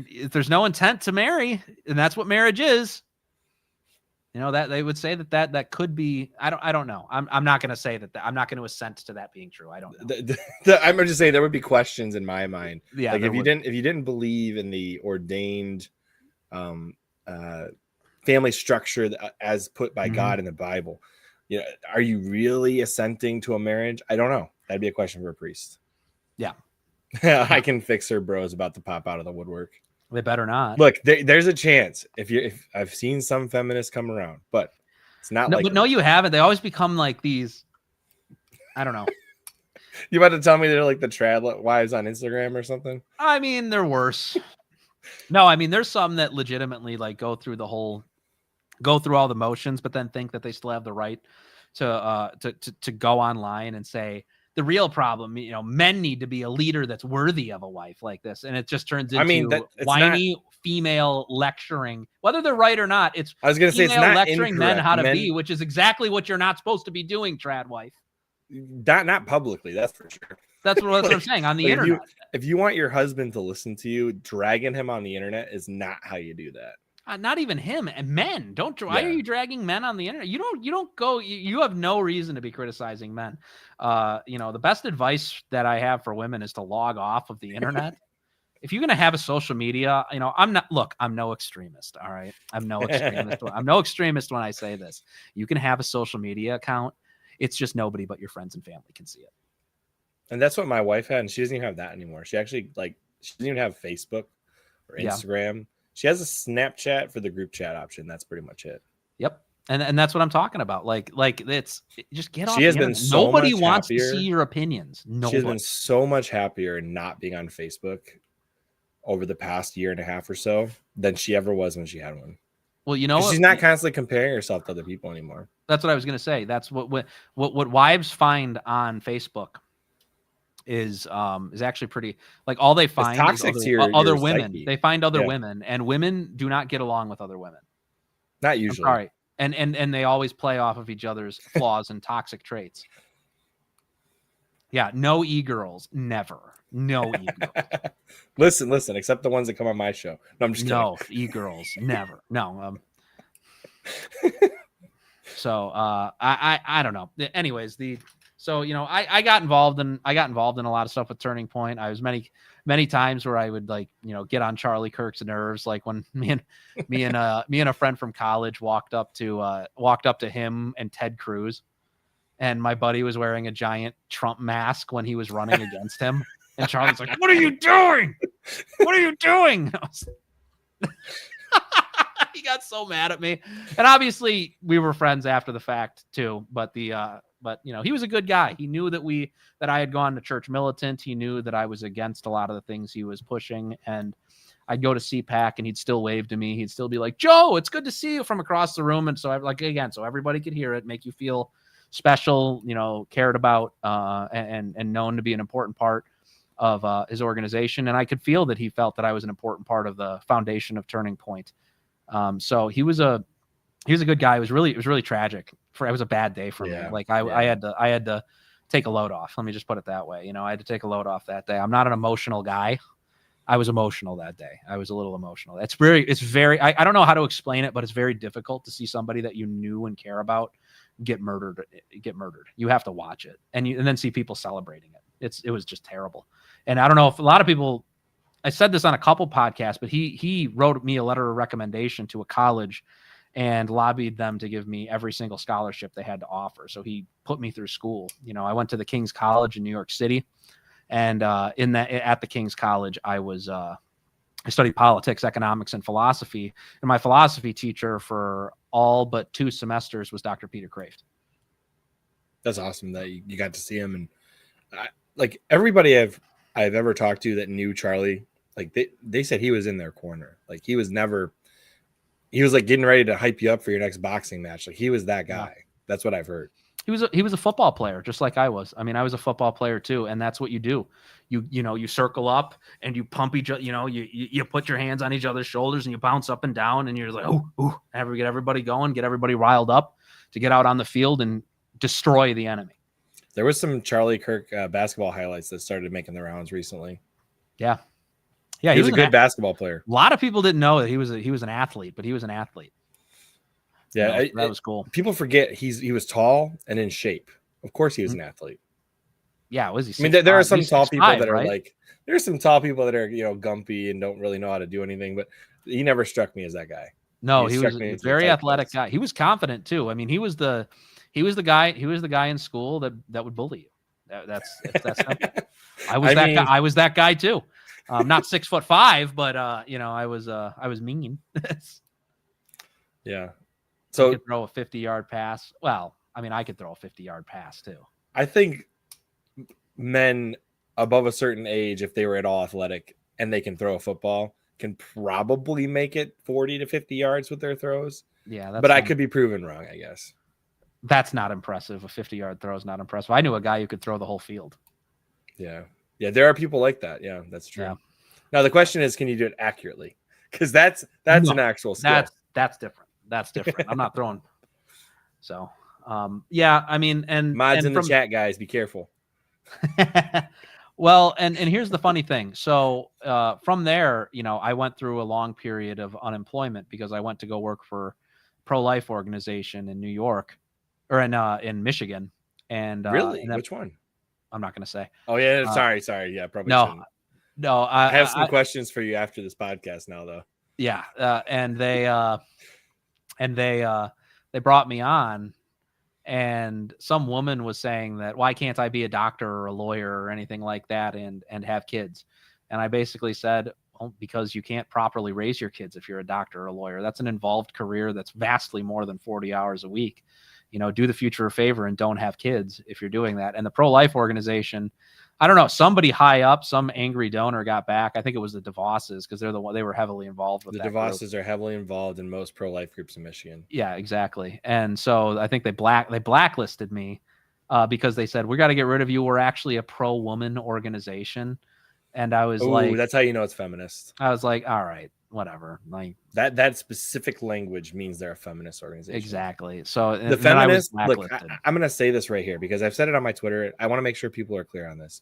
Speaker 2: If there's no intent to marry, and that's what marriage is, you know, that they would say that could be. I don't know. I'm not going to say that. I'm not going to assent to that being true. I don't know.
Speaker 1: I'm just saying there would be questions in my mind.
Speaker 2: Yeah,
Speaker 1: like if you didn't believe in the ordained family structure as put by God in the Bible, you know, are you really assenting to a marriage? I don't know. That'd be a question for a priest.
Speaker 2: Yeah.
Speaker 1: I can fix her bros about to pop out of the woodwork.
Speaker 2: They better not.
Speaker 1: Look, there's a chance if I've seen some feminists come around, but it's not like.
Speaker 2: But no, you haven't. They always become like these. I don't know.
Speaker 1: You about to tell me they're like the trad wives on Instagram or something?
Speaker 2: I mean, they're worse. No, I mean, there's some that legitimately like go through all the motions, but then think that they still have the right to go online and say the real problem, you know, men need to be a leader that's worthy of a wife like this. And it just turns into whiny female lecturing, whether they're right or not. I was going to say, it's not lecturing men how to be, which is exactly what you're not supposed to be doing, trad wife.
Speaker 1: Not publicly, that's for sure.
Speaker 2: That's what I'm saying, on the internet.
Speaker 1: If you want your husband to listen to you, dragging him on the internet is not how you do that.
Speaker 2: Not even him, and men don't. Why are you dragging men on the internet? You don't go. You have no reason to be criticizing men. You know, the best advice that I have for women is to log off of the internet. If you're going to have a social media, you know, I'm no extremist. All right. I'm no extremist. I'm no extremist when I say this. You can have a social media account. It's just nobody but your friends and family can see it.
Speaker 1: And that's what my wife had. And she doesn't even have that anymore. She actually she doesn't even have Facebook or Instagram. Yeah. She has a Snapchat for the group chat option. That's pretty much it.
Speaker 2: Yep. And that's what I'm talking about. Like it's just get off.
Speaker 1: She has been so
Speaker 2: nobody
Speaker 1: much
Speaker 2: wants
Speaker 1: happier.
Speaker 2: To see your opinions. Nobody.
Speaker 1: She has been so much happier not being on Facebook over the past year and a half or so than she ever was when she had one.
Speaker 2: Well, you know,
Speaker 1: she's not constantly comparing herself to other people anymore.
Speaker 2: That's what I was going to say. That's what wives find on Facebook is actually pretty, like, all they find is other women. Psyche. They find other women, and women do not get along with other women.
Speaker 1: Not usually.
Speaker 2: All right. And they always play off of each other's flaws and toxic traits. Yeah, no e-girls, never. No e-girls.
Speaker 1: Listen, except the ones that come on my show. No, I'm just kidding.
Speaker 2: No e-girls, never. No. So I don't know. Anyways, so you know, I got involved in a lot of stuff with Turning Point. I was many times where I would, like, you know, get on Charlie Kirk's nerves, like when me and a friend from college walked up to him and Ted Cruz, and my buddy was wearing a giant Trump mask when he was running against him, and Charlie's like, "What are you doing? What are you doing?" He got so mad at me, and obviously we were friends after the fact too. But you know, he was a good guy. He knew that I had gone to church militant. He knew that I was against a lot of the things he was pushing, and I'd go to CPAC and he'd still wave to me. He'd still be like, "Joe, it's good to see you," from across the room. And so so everybody could hear it, make you feel special, you know, cared about, and known to be an important part of his organization. And I could feel that he felt that I was an important part of the foundation of Turning Point. So he was a good guy. It was really tragic. It was a bad day for me. Like I had to take a load off. Let me just put it that way. You know, I had to take a load off that day. I'm not an emotional guy. I was emotional that day. I was a little emotional. It's very, I don't know how to explain it, but it's very difficult to see somebody that you knew and care about get murdered. You have to watch it and then see people celebrating it. It was just terrible. And I don't know if a lot of people, I said this on a couple podcasts, but he wrote me a letter of recommendation to a college and lobbied them to give me every single scholarship they had to offer. So he put me through school. You know, I went to the King's College in New York City, and at the King's College, I studied politics, economics, and philosophy. And my philosophy teacher for all but 2 semesters was Dr. Peter Kraft.
Speaker 1: That's awesome that you got to see him. And like everybody I've ever talked to that knew Charlie, like they said he was in their corner. Like he was like getting ready to hype you up for your next boxing match. Like he was that guy. Yeah. That's what I've heard.
Speaker 2: He was a football player, just like I was. I mean, I was a football player too, and that's what you do. You circle up and you pump each other. You put your hands on each other's shoulders and you bounce up and down, and you're like, get everybody going, get everybody riled up to get out on the field and destroy the enemy.
Speaker 1: There was some Charlie Kirk basketball highlights that started making the rounds recently.
Speaker 2: Yeah,
Speaker 1: he was a good basketball player.
Speaker 2: A lot of people didn't know that he was an athlete, but he was an athlete.
Speaker 1: Yeah,
Speaker 2: that was cool.
Speaker 1: People forget he was tall and in shape. Of course, he was an athlete.
Speaker 2: Yeah, was he?
Speaker 1: I mean, there are some tall people that are like, there's some tall people that are gumpy and don't really know how to do anything. But he never struck me as that guy.
Speaker 2: No, he was a very athletic guy. He was confident too. I mean, he was the guy in school that would bully you. That's simple. I was that guy too. Not 6'5", but I was mean.
Speaker 1: Yeah.
Speaker 2: So I could throw a 50-yard pass. Well, I mean, I could throw a 50-yard pass too.
Speaker 1: I think men above a certain age, if they were at all athletic and they can throw a football, can probably make it 40 to 50 yards with their throws.
Speaker 2: Yeah,
Speaker 1: but I could be proven wrong, I guess.
Speaker 2: That's not impressive. A 50-yard throw is not impressive. I knew a guy who could throw the whole field.
Speaker 1: Yeah. Yeah, there are people like that. Yeah, that's true.
Speaker 2: Yeah.
Speaker 1: Now the question is, can you do it accurately? Because that's an actual skill.
Speaker 2: That's different. That's different. I'm not throwing. So, yeah, I mean, and
Speaker 1: mods in the chat, guys, be careful.
Speaker 2: Well, and here's the funny thing. So, from there, I went through a long period of unemployment because I went to go work for a pro-life organization in New York or in Michigan. And
Speaker 1: really,
Speaker 2: and then,
Speaker 1: which one?
Speaker 2: I'm not going to say.
Speaker 1: Oh yeah, sorry. Yeah, probably.
Speaker 2: No.
Speaker 1: I have some questions for you after this podcast now, though.
Speaker 2: Yeah, and they brought me on, and some woman was saying that, why can't I be a doctor or a lawyer or anything like that and have kids? And I basically said, well, because you can't properly raise your kids if you're a doctor or a lawyer. That's an involved career that's vastly more than 40 hours a week. Do the future a favor and don't have kids if you're doing that. And the pro-life organization, I don't know, somebody high up, some angry donor got back. I think it was the DeVosses, because they were heavily involved with
Speaker 1: the
Speaker 2: that.
Speaker 1: DeVosses are heavily involved in most pro-life groups in Michigan.
Speaker 2: Yeah, exactly. And so I think they blacklisted me because they said, we got to get rid of you. We're actually a pro-woman organization. And I was
Speaker 1: that's how you know it's feminist.
Speaker 2: I was like, all right, whatever. Like
Speaker 1: that specific language means they're a feminist organization.
Speaker 2: Exactly. So
Speaker 1: the feminist, look, I'm going to say this right here because I've said it on my Twitter. I want to make sure people are clear on this.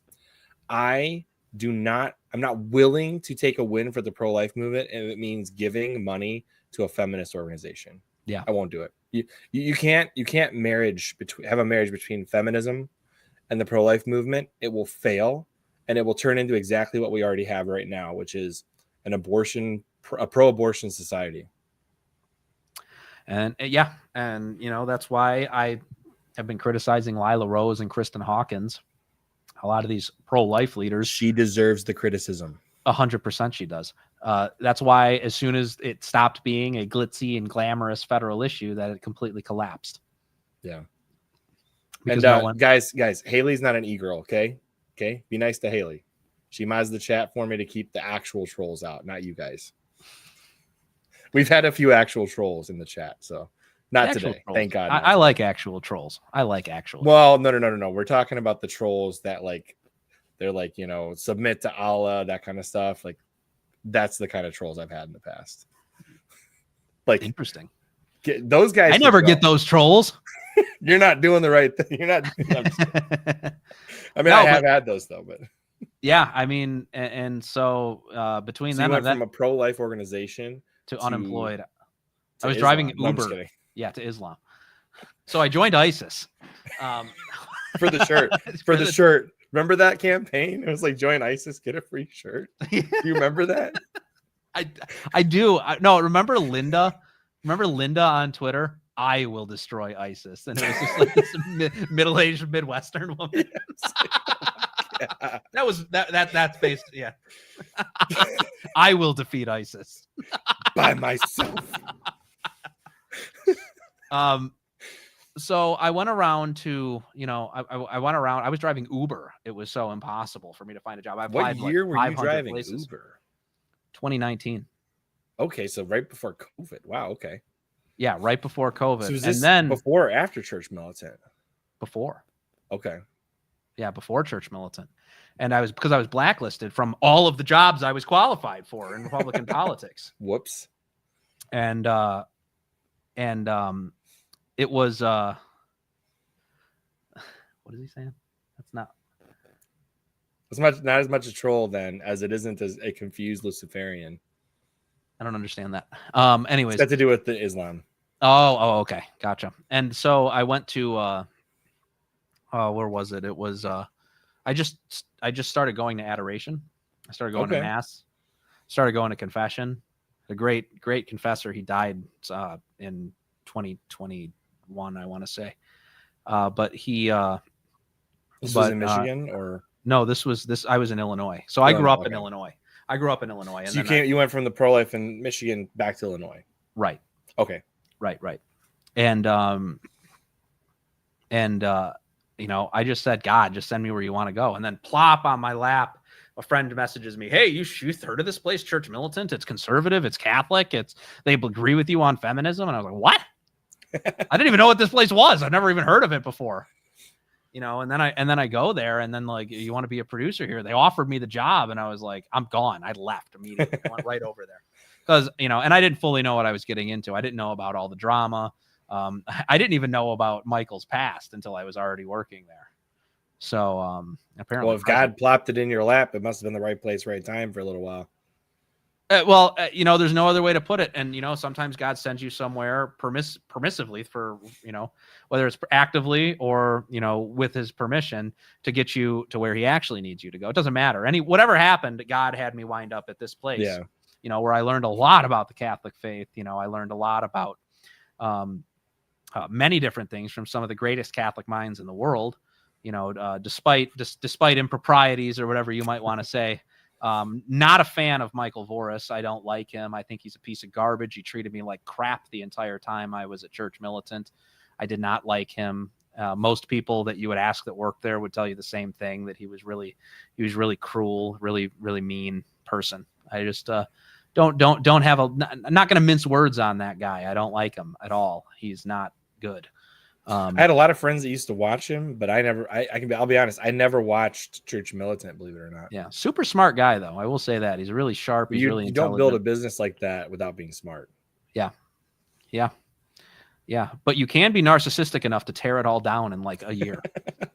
Speaker 1: I'm not willing to take a win for the pro-life movement if it means giving money to a feminist organization.
Speaker 2: Yeah,
Speaker 1: I won't do it. You can't have a marriage between feminism and the pro-life movement. It will fail, and it will turn into exactly what we already have right now, which is a pro-abortion society.
Speaker 2: And that's why I have been criticizing Lila Rose and Kristen Hawkins. A lot of these pro-life leaders.
Speaker 1: She deserves the criticism.
Speaker 2: 100% she does. That's why as soon as it stopped being a glitzy and glamorous federal issue, that it completely collapsed.
Speaker 1: Yeah.
Speaker 2: Because
Speaker 1: and guys, Haley's not an e-girl, okay? Okay? Be nice to Haley. She mods the chat for me to keep the actual trolls out, not you guys. We've had a few actual trolls in the chat, so not today.
Speaker 2: Trolls.
Speaker 1: Thank God.
Speaker 2: I like actual trolls.
Speaker 1: Well, no. We're talking about the trolls that they're like, submit to Allah, that kind of stuff. Like, that's the kind of trolls I've had in the past. Like,
Speaker 2: interesting.
Speaker 1: Those guys.
Speaker 2: I never get those trolls.
Speaker 1: You're not doing the right thing. You're not. I mean, I have had those though, but.
Speaker 2: Yeah, I mean, and so between them,
Speaker 1: you went from a pro-life organization
Speaker 2: to unemployed. I was
Speaker 1: Islam.
Speaker 2: driving
Speaker 1: No,
Speaker 2: Uber. Yeah, to Islam. So I joined ISIS.
Speaker 1: For the shirt. For the shirt. Remember that campaign? It was like, join ISIS, get a free shirt. Do you remember that?
Speaker 2: I do. No, remember Linda? Remember Linda on Twitter? I will destroy ISIS. And it was just like this middle-aged Midwestern woman. Yes. Yeah. That's based. Yeah. I will defeat ISIS
Speaker 1: by myself.
Speaker 2: So I went around to, I went around. I was driving Uber. It was so impossible for me to find a job.
Speaker 1: What year were you driving
Speaker 2: places.
Speaker 1: Uber?
Speaker 2: 2019.
Speaker 1: Okay, so right before COVID. Wow. Okay.
Speaker 2: Yeah, right before COVID.
Speaker 1: So was this
Speaker 2: and then
Speaker 1: before or after Church Militant?
Speaker 2: before.
Speaker 1: Okay.
Speaker 2: Yeah, before Church Militant. And because I was blacklisted from all of the jobs I was qualified for in Republican politics.
Speaker 1: Whoops.
Speaker 2: And it was what is he saying? That's not
Speaker 1: not as much a troll then as it isn't as a confused Luciferian.
Speaker 2: I don't understand that. Anyways,
Speaker 1: It's got to do with the Islam.
Speaker 2: Oh, okay, gotcha. And so I went to where was it? It was I just started going to adoration. I started going to mass. Started going to confession. The great confessor. He died in 2021, I want to say. But he
Speaker 1: this was in Michigan or
Speaker 2: no? This was I was in Illinois. So I grew up in Illinois. I grew up in Illinois. And
Speaker 1: so you went from the pro-life in Michigan back to Illinois.
Speaker 2: Right.
Speaker 1: Okay.
Speaker 2: Right. And you know, I just said, God, just send me where you want to go. And then plop on my lap, a friend messages me, hey, you heard of this place, Church Militant? It's conservative. It's Catholic. They agree with you on feminism. And I was like, what? I didn't even know what this place was. I've never even heard of it before. You know, and then I go there, and then like, you want to be a producer here? They offered me the job, and I was like, I'm gone. I left immediately. I went right over there because, you know, and I didn't fully know what I was getting into. I didn't know about all the drama. I didn't even know about Michael's past until I was already working there. So apparently,
Speaker 1: well, if God plopped it in your lap, it must have been the right place, right time for a little while.
Speaker 2: You know, there's no other way to put it. And, you know, sometimes God sends you somewhere permissively for, you know, whether it's actively or, you know, with his permission to get you to where he actually needs you to go. It doesn't matter. Whatever happened, God had me wind up at this place, you know, where I learned a lot about the Catholic faith. You know, I learned a lot about many different things from some of the greatest Catholic minds in the world, you know, despite improprieties or whatever you might want to say. Not a fan of Michael Voris. I don't like him. I think he's a piece of garbage. He treated me like crap the entire time I was at Church Militant. I did not like him. Most people that you would ask that worked there would tell you the same thing, that he was really cruel, really mean person. I just don't have I'm not going to mince words on that guy. I don't like him at all. He's not good.
Speaker 1: I had a lot of friends that used to watch him, but I'll be honest, I never watched Church Militant, believe it or not.
Speaker 2: Yeah. Super smart guy though. I will say that. He's really sharp. He's really intelligent.
Speaker 1: You don't build a business like that without being smart. Yeah.
Speaker 2: But you can be narcissistic enough to tear it all down in like a year.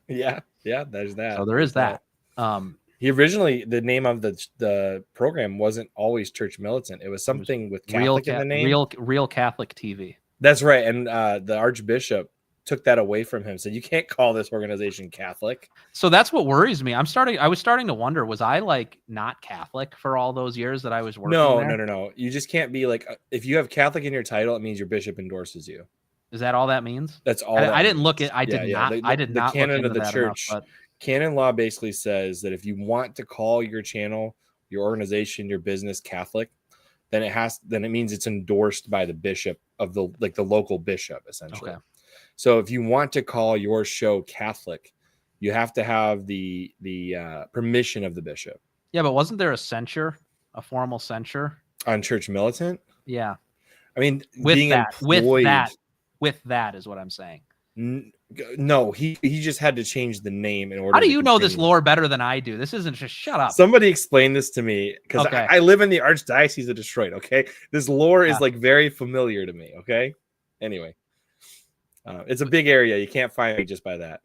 Speaker 1: Yeah. There's that.
Speaker 2: So there is that.
Speaker 1: He originally, the name of the program wasn't always Church Militant. It was something with Catholic in the name.
Speaker 2: Real Catholic TV.
Speaker 1: That's right. And the Archbishop took that away from him. Said, you can't call this organization Catholic.
Speaker 2: So that's what worries me. I was starting to wonder, was I like not Catholic for all those years that I was working there?
Speaker 1: No. You just can't be like, if you have Catholic in your title, it means your bishop endorses you.
Speaker 2: Is that all that means?
Speaker 1: That's all.
Speaker 2: I didn't look at. I did not. The
Speaker 1: canon of the church.
Speaker 2: Enough,
Speaker 1: canon law basically says that if you want to call your channel, your organization, your business Catholic, then it means it's endorsed by the bishop of the local bishop, essentially. Okay. So if you want to call your show Catholic, you have to have the permission of the bishop.
Speaker 2: Yeah, but wasn't there a formal censure
Speaker 1: on Church Militant?
Speaker 2: Yeah.
Speaker 1: I mean,
Speaker 2: with that is what I'm saying.
Speaker 1: No, he just had to change the name in order.
Speaker 2: How do you know this lore better than I do? This isn't just shut up.
Speaker 1: Somebody explain this to me, because I live in the Archdiocese of Detroit. Okay, this lore is like very familiar to me. Okay, anyway, it's a big area. You can't find me just by that.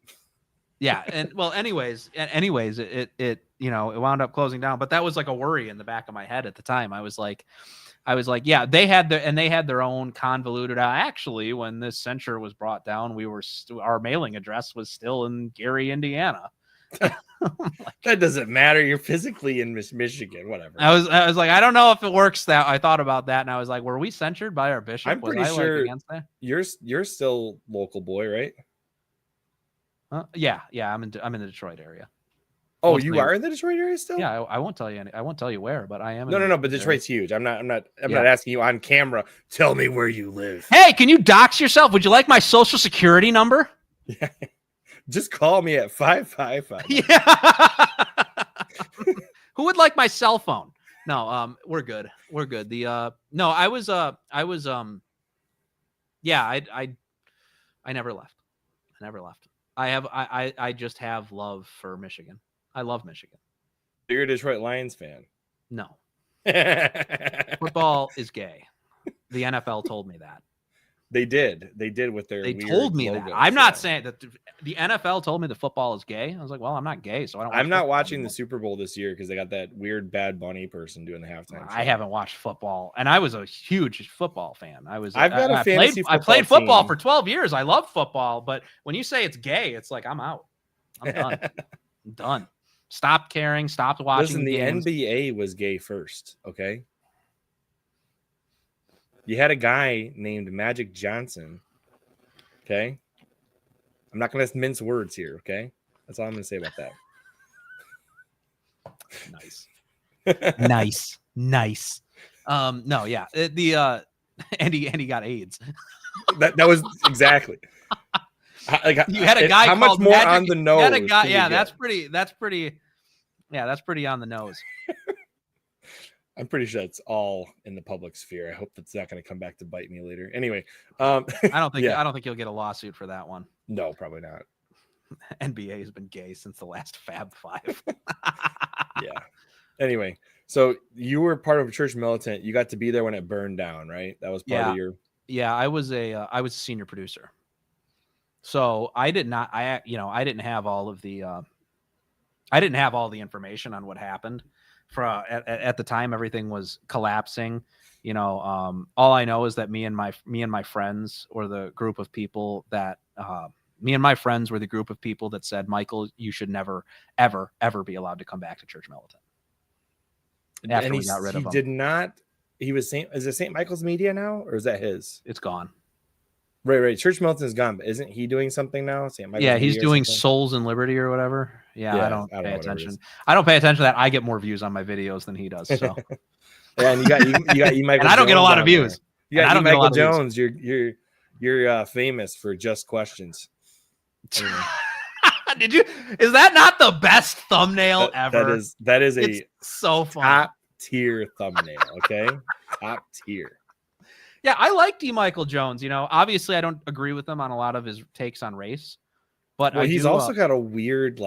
Speaker 2: Yeah, and well, anyways, it you know, it wound up closing down, but that was like a worry in the back of my head at the time. I was like, yeah, they had their own convoluted. Actually, when this censure was brought down, our mailing address was still in Gary, Indiana.
Speaker 1: That doesn't matter. You're physically in Michigan, whatever.
Speaker 2: I was like, I don't know if it works. That I thought about that, and I was like, were we censured by our bishop?
Speaker 1: I'm pretty sure against that? You're still local boy, right?
Speaker 2: Yeah. I'm in the Detroit area.
Speaker 1: Oh, mostly. You are in the Detroit area still?
Speaker 2: Yeah, I won't tell you I won't tell you where, but I am.
Speaker 1: No. But Detroit's huge. I'm not asking you on camera. Tell me where you live.
Speaker 2: Hey, can you dox yourself? Would you like my social security number?
Speaker 1: Yeah. Just call me at 555.
Speaker 2: Yeah. Who would like my cell phone? No, we're good. We're good. No, I was yeah, I never left. I just have love for Michigan. I love Michigan.
Speaker 1: You're a Detroit Lions fan.
Speaker 2: No.
Speaker 1: They
Speaker 2: Football is gay. The NFL told me that.
Speaker 1: did. They did with their
Speaker 2: They
Speaker 1: weird
Speaker 2: told me
Speaker 1: logos,
Speaker 2: that. I'm not saying that the NFL told me the football is gay. I was like, well, I'm not gay, so I don't.
Speaker 1: I'm not watching the Super Bowl this year because they got that weird Bad Bunny person doing the halftime show.
Speaker 2: I haven't watched football, and I was a huge football fan. I've
Speaker 1: got a fantasy
Speaker 2: I played football
Speaker 1: team
Speaker 2: for 12 years. I love football, but when you say it's gay, it's like I'm out. I'm done. I'm done. Stopped caring. Stopped watching.
Speaker 1: Listen, the
Speaker 2: games.
Speaker 1: NBA was gay first, okay? You had a guy named Magic Johnson, okay? I'm not going to mince words here, okay? That's all I'm going to say about that.
Speaker 2: Nice. No, yeah. Andy got AIDS.
Speaker 1: That was exactly. Like,
Speaker 2: you had a guy.
Speaker 1: How much more
Speaker 2: Magic,
Speaker 1: on the nose?
Speaker 2: Had a guy, yeah, that's pretty. Yeah, that's pretty on the nose.
Speaker 1: I'm pretty sure that's all in the public sphere. I hope that's not going to come back to bite me later. Anyway, I
Speaker 2: don't think you'll get a lawsuit for that one.
Speaker 1: No, probably not.
Speaker 2: NBA has been gay since the last Fab Five.
Speaker 1: Yeah. Anyway, so you were part of a church militant. You got to be there when it burned down, right? That was part of your.
Speaker 2: Yeah, I was a senior producer. So I didn't have all of the I didn't have all the information on what happened. At the time, everything was collapsing. All I know is that me and my friends were the group of people that said, Michael, you should never, ever, ever be allowed to come back to church militant. After we got rid of him.
Speaker 1: He did not. He was is it St. Michael's Media now, or is that his?
Speaker 2: It's gone.
Speaker 1: Right. Church militant is gone, but isn't he doing something now? St. Michael's
Speaker 2: Media he's doing
Speaker 1: something?
Speaker 2: Souls and Liberty or whatever. Yeah, I don't pay attention. I don't pay attention to that. I get more views on my videos than he does. So
Speaker 1: yeah, and you got E. Michael.
Speaker 2: And I don't get a lot of views.
Speaker 1: You got E. Michael Jones. You're famous for just questions. Anyway.
Speaker 2: Is that not the best thumbnail ever?
Speaker 1: That is
Speaker 2: it's so fun.
Speaker 1: Top tier thumbnail. Okay, top tier.
Speaker 2: Yeah, I like E. Michael Jones. Obviously I don't agree with him on a lot of his takes on race, but
Speaker 1: he's also got a weird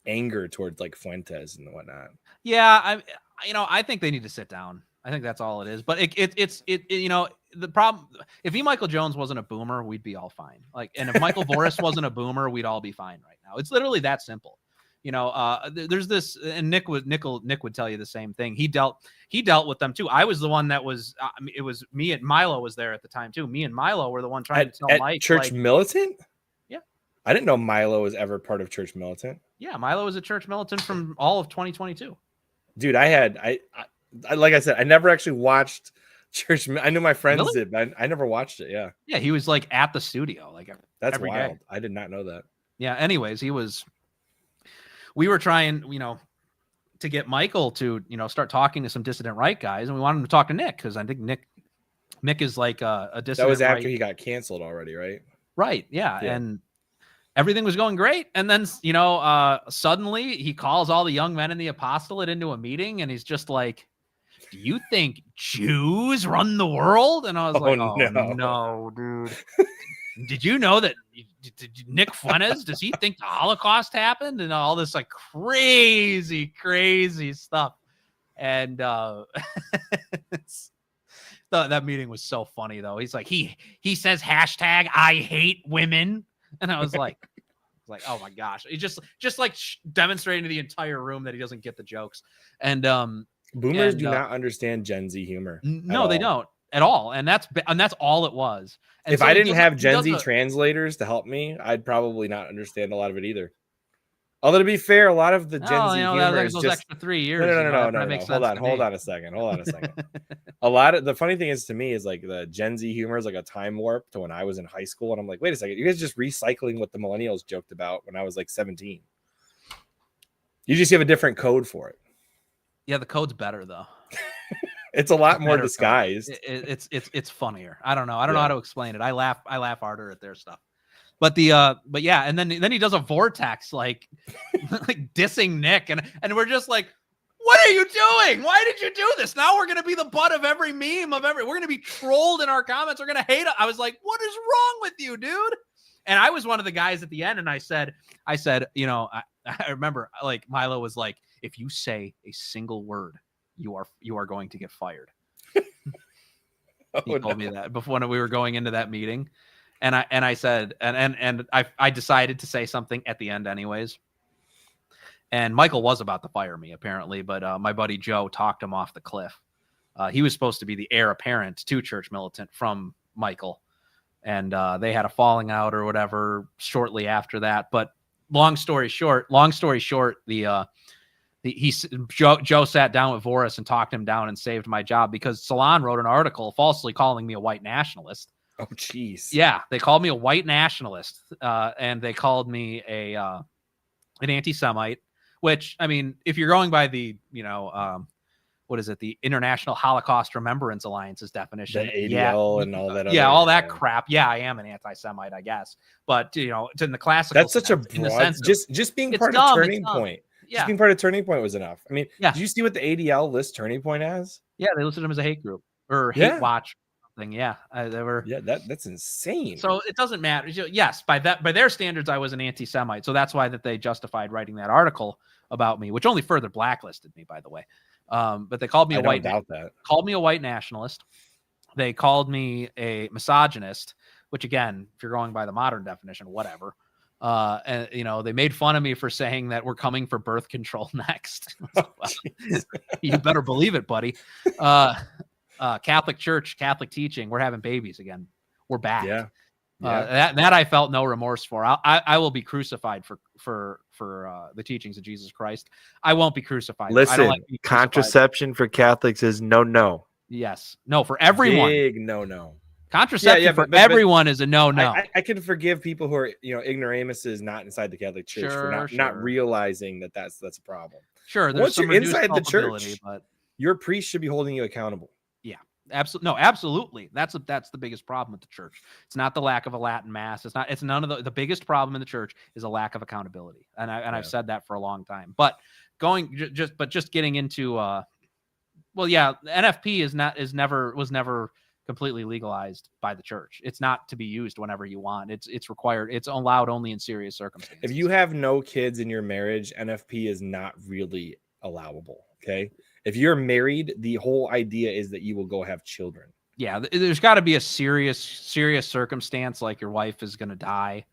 Speaker 1: anger towards Fuentes and whatnot.
Speaker 2: Yeah, I think they need to sit down. I think that's all it is. But it's the problem. If E. Michael Jones wasn't a boomer, we'd be all fine. And if Michael Boris wasn't a boomer, we'd all be fine right now. It's literally that simple. There's this, and Nick would tell you the same thing. He dealt with them too. I was the one that was. It was me and Milo was there at the time too. Me and Milo were the one trying to tell Mike.
Speaker 1: Church militant.
Speaker 2: Yeah,
Speaker 1: I didn't know Milo was ever part of church militant.
Speaker 2: Yeah, Milo was a church militant from all of 2022.
Speaker 1: Dude, I like I said, I never actually watched church. I knew my friends did, but I never watched it. Yeah.
Speaker 2: Yeah, he was at the studio
Speaker 1: that's
Speaker 2: every
Speaker 1: wild.
Speaker 2: day.
Speaker 1: I did not know that.
Speaker 2: Yeah. Anyways, we were trying, to get Michael to, start talking to some dissident right guys, and we wanted him to talk to Nick because I think Nick is a dissident.
Speaker 1: That was after he got canceled already, right?
Speaker 2: Right. Yeah. And everything was going great. And then, suddenly he calls all the young men in the apostolate into a meeting, and he's just like, do you think Jews run the world? And I was no, dude. Did you know that Nick Fuentes, does he think the Holocaust happened? And all this crazy stuff. And that meeting was so funny though. He's like, he says hashtag I hate women. And I was like, oh my gosh. He just demonstrating to the entire room that he doesn't get the jokes. And
Speaker 1: boomers do not understand Gen Z humor.
Speaker 2: No, they don't at all. And that's all it was. And
Speaker 1: if I didn't have Gen Z translators to help me, I'd probably not understand a lot of it either. Although to be fair, a lot of the Gen Z humor is
Speaker 2: those
Speaker 1: just
Speaker 2: extra 3 years.
Speaker 1: No. Hold on a second. A lot of the funny thing is to me is the Gen Z humor is a time warp to when I was in high school, and I'm like, wait a second, you guys are just recycling what the millennials joked about when I was 17. You just have a different code for it.
Speaker 2: Yeah, the code's better though.
Speaker 1: It's a lot more disguised.
Speaker 2: It's funnier. I don't know. I don't know how to explain it. I laugh harder at their stuff. But yeah, and then he does a vortex dissing Nick, and we're just like, what are you doing? Why did you do this? Now we're gonna be the butt of every meme we're gonna be trolled in our comments. We're gonna hate it. I was like, what is wrong with you, dude? And I was one of the guys at the end, and I said, you know, I remember like Milo was like, if you say a single word, you are going to get fired. He told me that before when we were going into that meeting. And I said, and I decided to say something at the end anyways. And Michael was about to fire me apparently, but my buddy Joe talked him off the cliff. He was supposed to be the heir apparent to Church Militant from Michael. And they had a falling out or whatever shortly after that. But long story short, Joe sat down with Voris and talked him down and saved my job because Salon wrote an article falsely calling me a white nationalist.
Speaker 1: Oh, jeez.
Speaker 2: Yeah, they called me a white nationalist, and they called me an anti-Semite. Which, I mean, if you're going by the, you know, what is it, the International Holocaust Remembrance Alliance's definition,
Speaker 1: the ADL and all that.
Speaker 2: Yeah, all that crap. Yeah, I am an anti-Semite, I guess. But you know, it's in the classical.
Speaker 1: That's such a broad. Just being part of Turning Point.
Speaker 2: Yeah.
Speaker 1: Just being part of Turning Point was enough. I mean,
Speaker 2: yeah.
Speaker 1: Did you see what the ADL lists Turning Point as?
Speaker 2: Yeah, they listed them as a hate group or hate watch or something. Yeah, they were.
Speaker 1: Yeah, that's insane.
Speaker 2: So it doesn't matter. Yes, by their standards, I was an anti-Semite. So that's why that they justified writing that article about me, which only further blacklisted me, by the way. But they called me called me a white nationalist. They called me a misogynist, which again, if you're going by the modern definition, whatever. And you know, they made fun of me for saying that we're coming for birth control next. Well, you better believe it, buddy. Catholic Church, Catholic teaching, we're having babies again. We're back.
Speaker 1: Yeah.
Speaker 2: That I felt no remorse for. I will be crucified for the teachings of Jesus Christ. I won't be crucified.
Speaker 3: Listen,
Speaker 2: I don't like being
Speaker 3: contraception for Catholics is no.
Speaker 2: Yes, no for everyone.
Speaker 1: Big no.
Speaker 2: Contraception for everyone is a no.
Speaker 1: I can forgive people who are, you know, ignoramuses not inside the Catholic Church for not realizing that that's a problem.
Speaker 2: Sure,
Speaker 1: once you're inside the church, but your priest should be holding you accountable.
Speaker 2: Yeah, absolutely. No, absolutely. That's the biggest problem with the church. It's not the lack of a Latin mass. It's none of the biggest problem in the church is a lack of accountability. And I've said that for a long time. But just getting into NFP was never completely legalized by the church. It's not to be used whenever you want. It's required. It's allowed only in serious circumstances.
Speaker 1: If you have no kids in your marriage, NFP is not really allowable. Okay. If you're married, the whole idea is that you will go have children.
Speaker 2: Yeah. There's got to be a serious circumstance, like your wife is going to die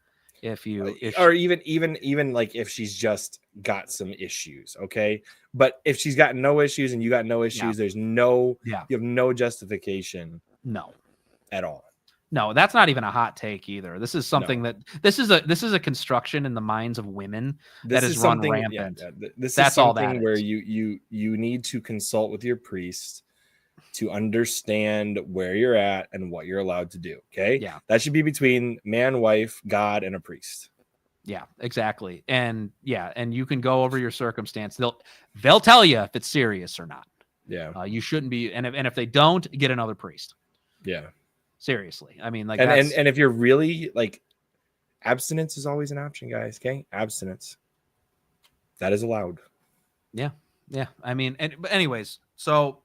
Speaker 2: or even like if she's just got some issues. Okay. But if she's got no issues and you got no issues, there's you have no justification. No,
Speaker 1: at all.
Speaker 2: No, that's not even a hot take either. This is something this is a construction in the minds of women that is run rampant.
Speaker 1: That's is something where you need to consult with your priest to understand where you're at and what you're allowed to do. Okay.
Speaker 2: Yeah.
Speaker 1: That should be between man, wife, God, and a priest.
Speaker 2: Yeah, exactly. And you can go over your circumstance. They'll tell you if it's serious or not.
Speaker 1: Yeah.
Speaker 2: You shouldn't be. And if they don't, get another priest.
Speaker 1: Yeah.
Speaker 2: Seriously. I mean, like,
Speaker 1: and if you're really like, abstinence is always an option, guys. Okay. Abstinence. That is allowed.
Speaker 2: Yeah. Yeah. I mean, but anyways, so,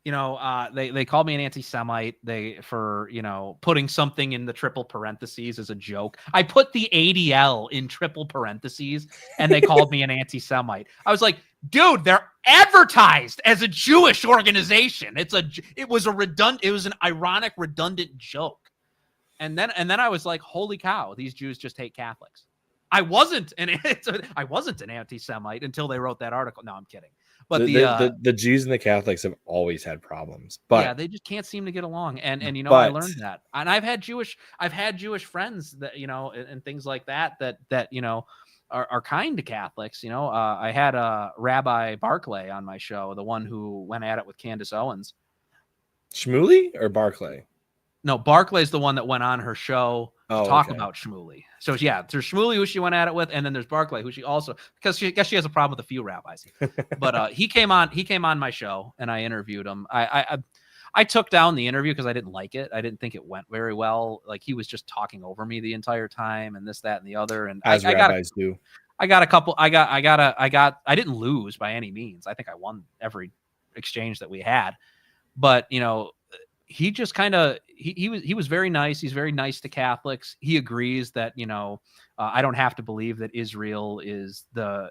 Speaker 2: you know, they called me an anti-Semite for, you know, putting something in the triple parentheses as a joke. I put the ADL in triple parentheses and they called me an anti-Semite. I was like, dude, they're advertised as a Jewish organization. It was an ironic, redundant joke. And then I was like, holy cow, these Jews just hate Catholics. I wasn't an anti-Semite until they wrote that article. No, I'm kidding. But
Speaker 1: the Jews and the Catholics have always had problems, but
Speaker 2: yeah, they just can't seem to get along. And you know, I learned that. And I've had Jewish friends that, you know, and things like that, you know, are kind to Catholics. You know, I had Rabbi Barclay on my show, the one who went at it with Candace Owens.
Speaker 1: Shmuley or Barclay?
Speaker 2: No, Barclay's the one that went on her show to talk about Shmuley. So yeah, there's Shmuley who she went at it with, and then there's Barclay who she also, because she has a problem with a few rabbis. But he came on my show and I interviewed him. I took down the interview because I didn't like it. I didn't think it went very well. Like, he was just talking over me the entire time and this, that, and the other. And
Speaker 1: as rabbis do.
Speaker 2: I got a couple. I didn't lose by any means. I think I won every exchange that we had. But, you know, he just kind of he was very nice. He's very nice to Catholics. He agrees that I don't have to believe that Israel is the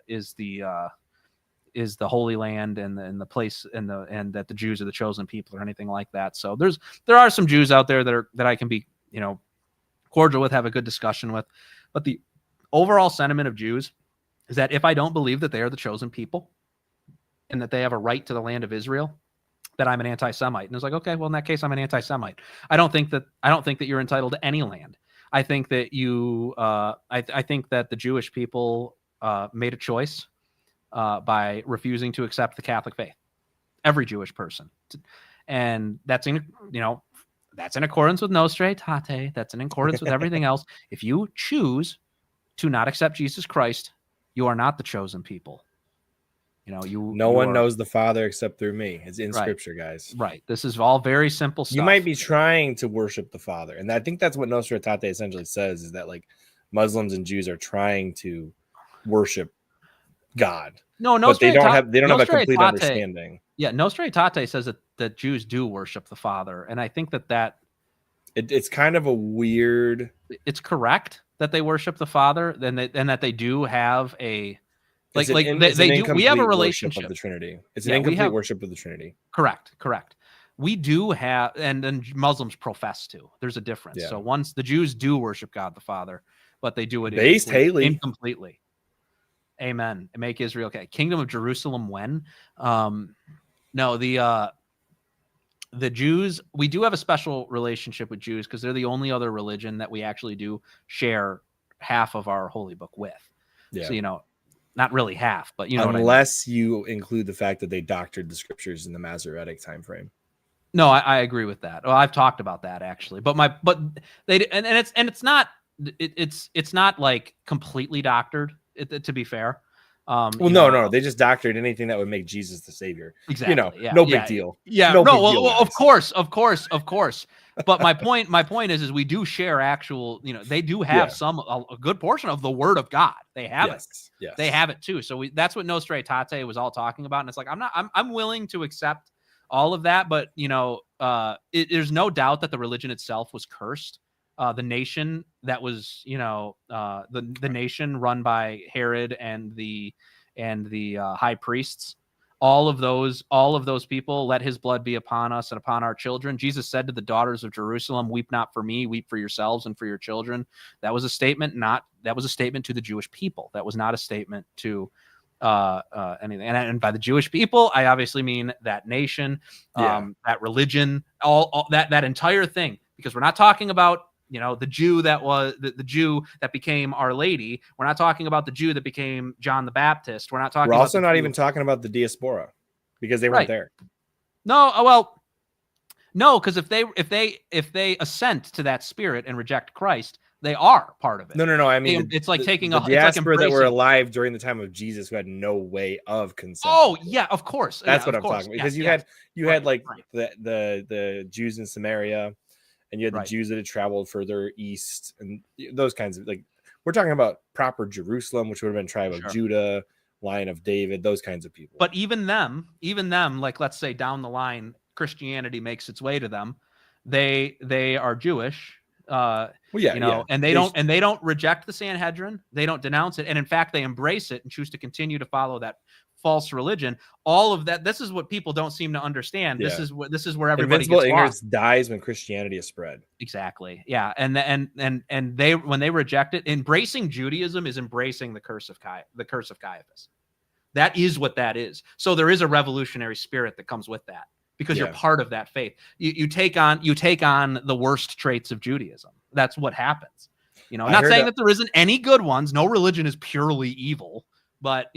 Speaker 2: Holy Land and the place and that the Jews are the chosen people or anything like that. So there are some Jews out there that I can be cordial with, have a good discussion with, but the overall sentiment of Jews is that if I don't believe that they are the chosen people and that they have a right to the land of Israel, that I'm an anti-Semite. And it's like, okay, well, in that case, I'm an anti-Semite. I don't think that you're entitled to any land. I think that I think that the Jewish people made a choice by refusing to accept the Catholic faith. Every Jewish person, and that's in accordance with Nostra Aetate. That's in accordance with everything else. If you choose to not accept Jesus Christ, you are not the chosen people. No
Speaker 1: one knows the Father except through me. It's in Scripture, guys.
Speaker 2: Right. This is all very simple stuff.
Speaker 1: You might be trying to worship the Father, and I think that's what Nostra Aetate essentially says: is that like Muslims and Jews are trying to worship God.
Speaker 2: No,
Speaker 1: but they don't have a complete understanding.
Speaker 2: Yeah, Nostra Aetate says that Jews do worship the Father, and I think that
Speaker 1: it's kind of a weird.
Speaker 2: It's correct that they worship the Father, and that they do have a. We have a relationship
Speaker 1: of the Trinity. It's an incomplete worship of the Trinity.
Speaker 2: Correct. We do have, and Muslims profess to. There's a difference. Yeah. So once the Jews do worship God the Father, but they do it incompletely. Amen. Make Israel okay. Kingdom of Jerusalem when? No, the Jews. We do have a special relationship with Jews because they're the only other religion that we actually do share half of our holy book with. Yeah. So not really half, but
Speaker 1: unless you include the fact that they doctored the scriptures in the Masoretic time frame.
Speaker 2: No, I agree with that. Well, I've talked about that actually, but it's not like completely doctored. To be fair,
Speaker 1: no, they just doctored anything that would make Jesus the Savior.
Speaker 2: Exactly.
Speaker 1: No big deal.
Speaker 2: Yeah,
Speaker 1: no
Speaker 2: big deal, of course. But my point is we do share actual. They do have a good portion of the Word of God. They have it. Yes. They have it too. So that's what Nostra Aetate was all talking about. And it's like I'm willing to accept all of that, but there's no doubt that the religion itself was cursed. The nation that was, the nation run by Herod and the high priests, all of those people, let his blood be upon us and upon our children. Jesus said to the daughters of Jerusalem, "Weep not for me, weep for yourselves and for your children." That was a statement to the Jewish people. That was not a statement to anything. And by the Jewish people, I obviously mean that nation, that religion, all that entire thing, because we're not talking about the Jew that was the Jew that became Our Lady. We're not talking about the Jew that became John the Baptist. We're also
Speaker 1: not even talking about the diaspora because they weren't there.
Speaker 2: No, because if they assent to that spirit and reject Christ, they are part of it.
Speaker 1: No. I mean,
Speaker 2: it's like taking
Speaker 1: the diaspora that were alive during the time of Jesus who had no way of consent.
Speaker 2: Oh yeah, of course.
Speaker 1: That's what I'm talking about. Because you had the Jews in Samaria. And you had the Jews that had traveled further east and those kinds of we're talking about proper Jerusalem, which would have been tribe of Judah, line of David, those kinds of people.
Speaker 2: But even them, let's say down the line, Christianity makes its way to them. They are Jewish. And they don't reject the Sanhedrin. They don't denounce it. And in fact, they embrace it and choose to continue to follow that false religion. All of that. This is what people don't seem to understand. Yeah. This is where everybody gets lost.
Speaker 1: Dies when Christianity is spread.
Speaker 2: Exactly. Yeah. And they, when they reject it, embracing Judaism is embracing the curse of Caiaphas. That is what that is. So there is a revolutionary spirit that comes with that because you're part of that faith. You take on the worst traits of Judaism. That's what happens. Not saying that there isn't any good ones. No religion is purely evil, but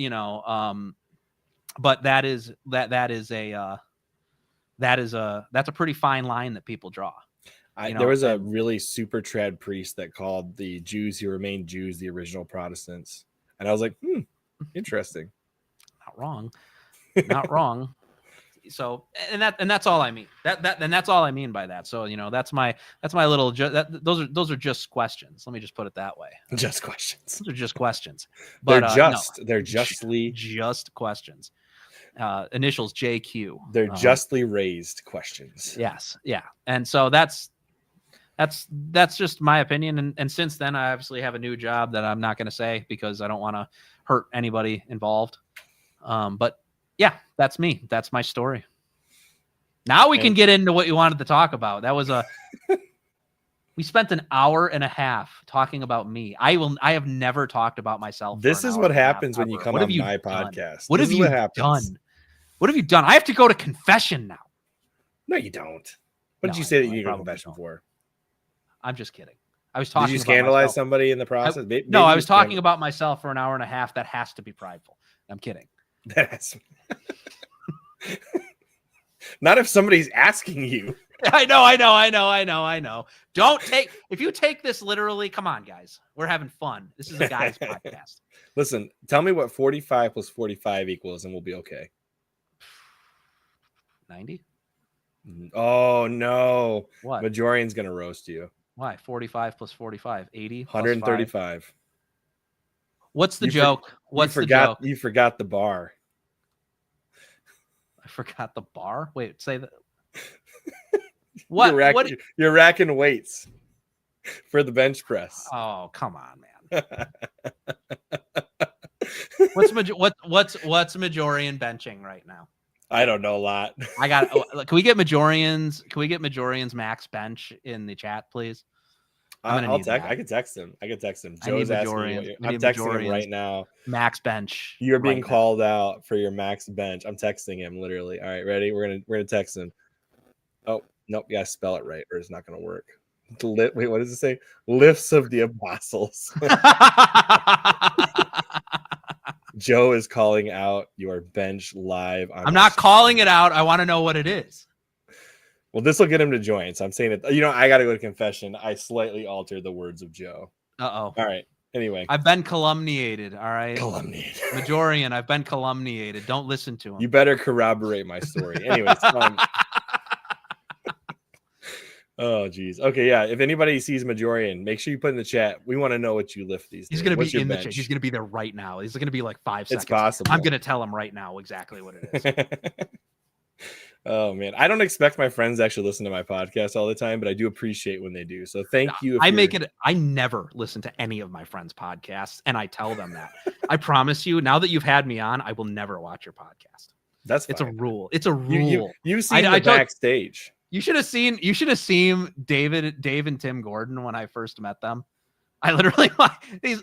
Speaker 2: but that's a pretty fine line that people draw.
Speaker 1: There was a really super trad priest that called the Jews who remained Jews the original Protestants, and I was like, interesting.
Speaker 2: Not wrong. So and that's all I mean. That's all I mean by that. So that's my little. Those are just questions. Let me just put it that way.
Speaker 1: Just questions.
Speaker 2: Those are just questions. But
Speaker 1: they're justly
Speaker 2: just questions. initials JQ.
Speaker 1: They're justly raised questions.
Speaker 2: Yes. Yeah. And so that's just my opinion. And since then, I obviously have a new job that I'm not going to say because I don't want to hurt anybody involved. But yeah, that's me. That's my story. Now we can get into what you wanted to talk about. That was we spent an hour and a half talking about me. I have never talked about myself.
Speaker 1: This is what happens when you come on my podcast.
Speaker 2: What have you done? What have you done? I have to go to confession now.
Speaker 1: No, you don't. What did you say that you need to go to confession for?
Speaker 2: I'm just kidding. I was talking.
Speaker 1: Did you scandalize somebody in the process?
Speaker 2: No, I was talking about myself for an hour and a half. That has to be prideful. I'm kidding.
Speaker 1: That's not if somebody's asking you.
Speaker 2: I know. If you take this literally, come on, guys. We're having fun. This is a guy's podcast.
Speaker 1: Listen, tell me what 45 plus 45 equals, and we'll be okay.
Speaker 2: 90?
Speaker 1: Oh, no.
Speaker 2: What?
Speaker 1: Majorian's going to roast you.
Speaker 2: Why? 45 plus 45, 80?
Speaker 1: 135.
Speaker 2: What's the joke? What's the joke?
Speaker 1: You forgot the bar.
Speaker 2: I forgot the bar? Wait, say that. What?
Speaker 1: You're racking weights for the bench press.
Speaker 2: Oh, come on, man. What's Majorian benching right now?
Speaker 1: I don't know a lot.
Speaker 2: Can we get Majorian's max bench in the chat, please?
Speaker 1: I can text him. Joe's asking. I'm texting him right now.
Speaker 2: Max bench.
Speaker 1: You're being called out for your max bench. I'm texting him literally. All right, ready? We're gonna text him. Oh nope, you gotta spell it right, or it's not gonna work. Wait, what does it say? Lifts of the apostles. Joe is calling out your bench live.
Speaker 2: I'm not calling it out. I want to know what it is.
Speaker 1: Well, this will get him to join. So I'm saying that, I got to go to confession. I slightly altered the words of Joe.
Speaker 2: Uh-oh.
Speaker 1: All right. Anyway.
Speaker 2: I've been calumniated. All right.
Speaker 1: Calumniated.
Speaker 2: Majorian, I've been calumniated. Don't listen to him.
Speaker 1: You better corroborate my story. Anyways. Oh, geez. Okay, yeah. If anybody sees Majorian, make sure you put in the chat. We want to know what you lift these days.
Speaker 2: He's going to be in the chat. He's going to be there right now. He's going to be like 5 seconds.
Speaker 1: It's possible.
Speaker 2: I'm going to tell him right now exactly what it is.
Speaker 1: Oh, man. I don't expect my friends to actually listen to my podcast all the time, but I do appreciate when they do. So thank you.
Speaker 2: I never listen to any of my friends' podcasts, and I tell them that. I promise you, now that you've had me on, I will never watch your podcast.
Speaker 1: It's
Speaker 2: a rule. It's a rule.
Speaker 1: You've seen the backstage.
Speaker 2: You should have seen Dave and Tim Gordon when I first met them. I literally,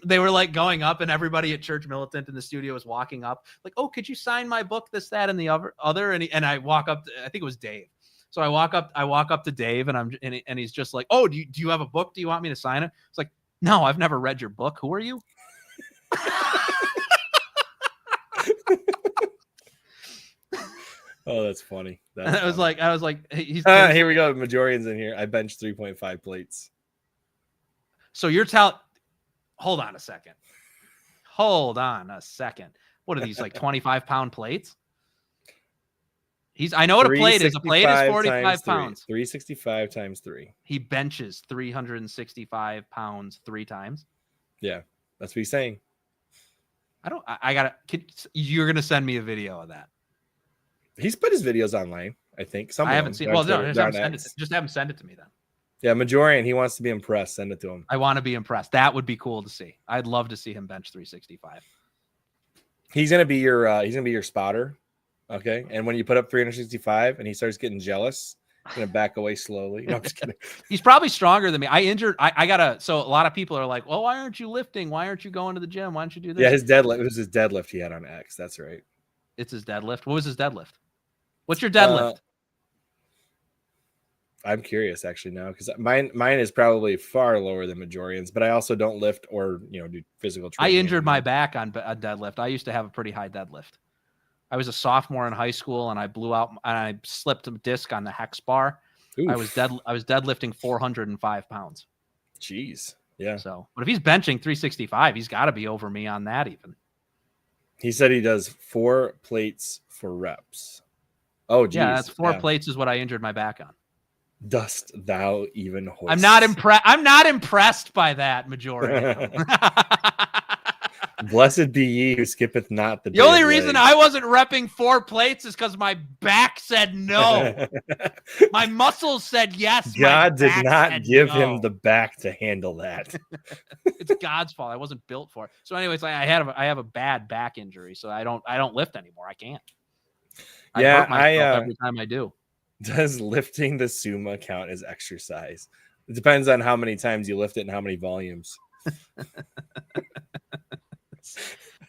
Speaker 2: they were like going up, and everybody at Church Militant in the studio was walking up, like, "Oh, could you sign my book? This, that, and the other." And I walk up. I think it was Dave. So I walk up to Dave, and he's just like, "Oh, do you have a book? Do you want me to sign it?" It's like, "No, I've never read your book. Who are you?"
Speaker 1: Oh, that's funny.
Speaker 2: I was like,
Speaker 1: here we go. Majorian's in here. I benched 3.5 plates.
Speaker 2: So hold on a second. What are these, like 25-pound plates? I know what a plate is. A plate is 45 pounds.
Speaker 1: 365 times 3.
Speaker 2: He benches 365 pounds 3 times.
Speaker 1: Yeah, that's what he's saying.
Speaker 2: You're going to send me a video of that.
Speaker 1: He's put his videos online, I think.
Speaker 2: I haven't seen. Well, no, just haven't sent it to me then.
Speaker 1: Yeah, Majorian, he wants to be impressed. Send it to him.
Speaker 2: I want to be impressed. That would be cool to see. I'd love to see him bench 365.
Speaker 1: He's gonna be your spotter, okay? And when you put up 365 and he starts getting jealous, he's gonna back away slowly. No, I'm just kidding. He's
Speaker 2: probably stronger than me. So a lot of people are like, "Well, why aren't you lifting? Why aren't you going to the gym? Why don't you do this?"
Speaker 1: Yeah, his deadlift. It was his deadlift he had on X. That's right.
Speaker 2: It's his deadlift. What was his deadlift? What's your deadlift?
Speaker 1: I'm curious actually now because mine is probably far lower than Majorian's, but I also don't lift or do physical training.
Speaker 2: I injured my back on a deadlift. I used to have a pretty high deadlift. I was a sophomore in high school and I blew out and I slipped a disc on the hex bar. Oof. I was deadlifting 405 pounds.
Speaker 1: Jeez. Yeah.
Speaker 2: So, but if he's benching 365, he's got to be over me on that even.
Speaker 1: He said he does 4 plates for reps. Oh, geez.
Speaker 2: Yeah, that's 4 plates is what I injured my back on.
Speaker 1: Dost thou even hoist?
Speaker 2: I'm not impressed by that, Majority.
Speaker 1: Blessed be ye who skippeth not the
Speaker 2: The
Speaker 1: day
Speaker 2: only
Speaker 1: of
Speaker 2: reason
Speaker 1: legs.
Speaker 2: I wasn't repping 4 plates is because my back said no. My muscles said yes.
Speaker 1: God
Speaker 2: my
Speaker 1: did
Speaker 2: back
Speaker 1: not
Speaker 2: said
Speaker 1: give
Speaker 2: no.
Speaker 1: him the back to handle that.
Speaker 2: It's God's fault. I wasn't built for it. So, anyways, I have a bad back injury, so I don't lift anymore. I can't. I
Speaker 1: Yeah,
Speaker 2: hurt myself every time I do.
Speaker 1: Does lifting the Summa count as exercise? It depends on how many times you lift it and how many volumes.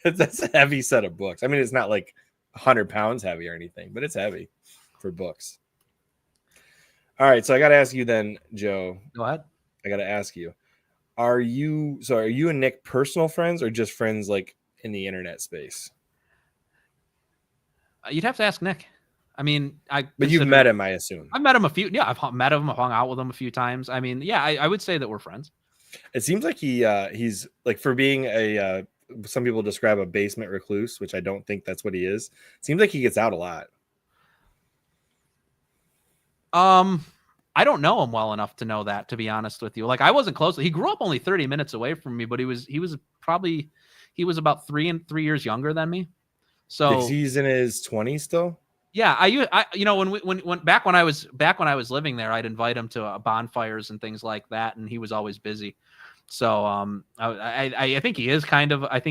Speaker 1: That's a heavy set of books. I mean, it's not like 100 pounds heavy or anything, but it's heavy for books. All right, so I got to ask you then, Joe.
Speaker 2: Go ahead.
Speaker 1: I got to ask you, are you and Nick personal friends or just friends like in the internet space?
Speaker 2: You'd have to ask Nick. I mean,
Speaker 1: But you've met him, I assume.
Speaker 2: I've met him a few. Yeah, I've met him. I've hung out with him a few times. I mean, yeah, I would say that we're friends.
Speaker 1: It seems like he's like, for being a some people describe a basement recluse, which I don't think that's what he is. Seems like he gets out a lot.
Speaker 2: I don't know him well enough to know that, to be honest with you. Like, I wasn't close. He grew up only 30 minutes away from me, but he was about 3 years younger than me. So
Speaker 1: he's in his 20s still.
Speaker 2: Yeah, I when back when I was living there, I'd invite him to bonfires and things like that, and he was always busy. So I think he is kind of an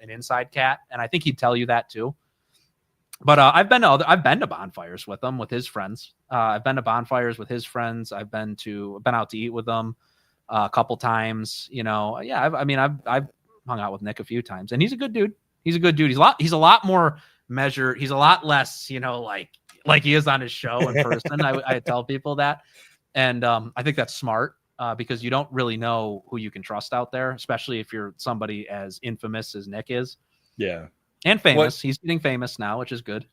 Speaker 2: inside cat, and I think he'd tell you that too. But I've been to bonfires with him, with his friends. I've been to bonfires with his friends. I've been out to eat with them a couple times. Yeah, I've hung out with Nick a few times, and he's a good dude. He's a lot more measured. He's a lot less, like he is on his show in person. I tell people that, and I think that's smart because you don't really know who you can trust out there, especially if you're somebody as infamous as Nick is.
Speaker 1: Yeah.
Speaker 2: And famous. He's getting famous now, which is good.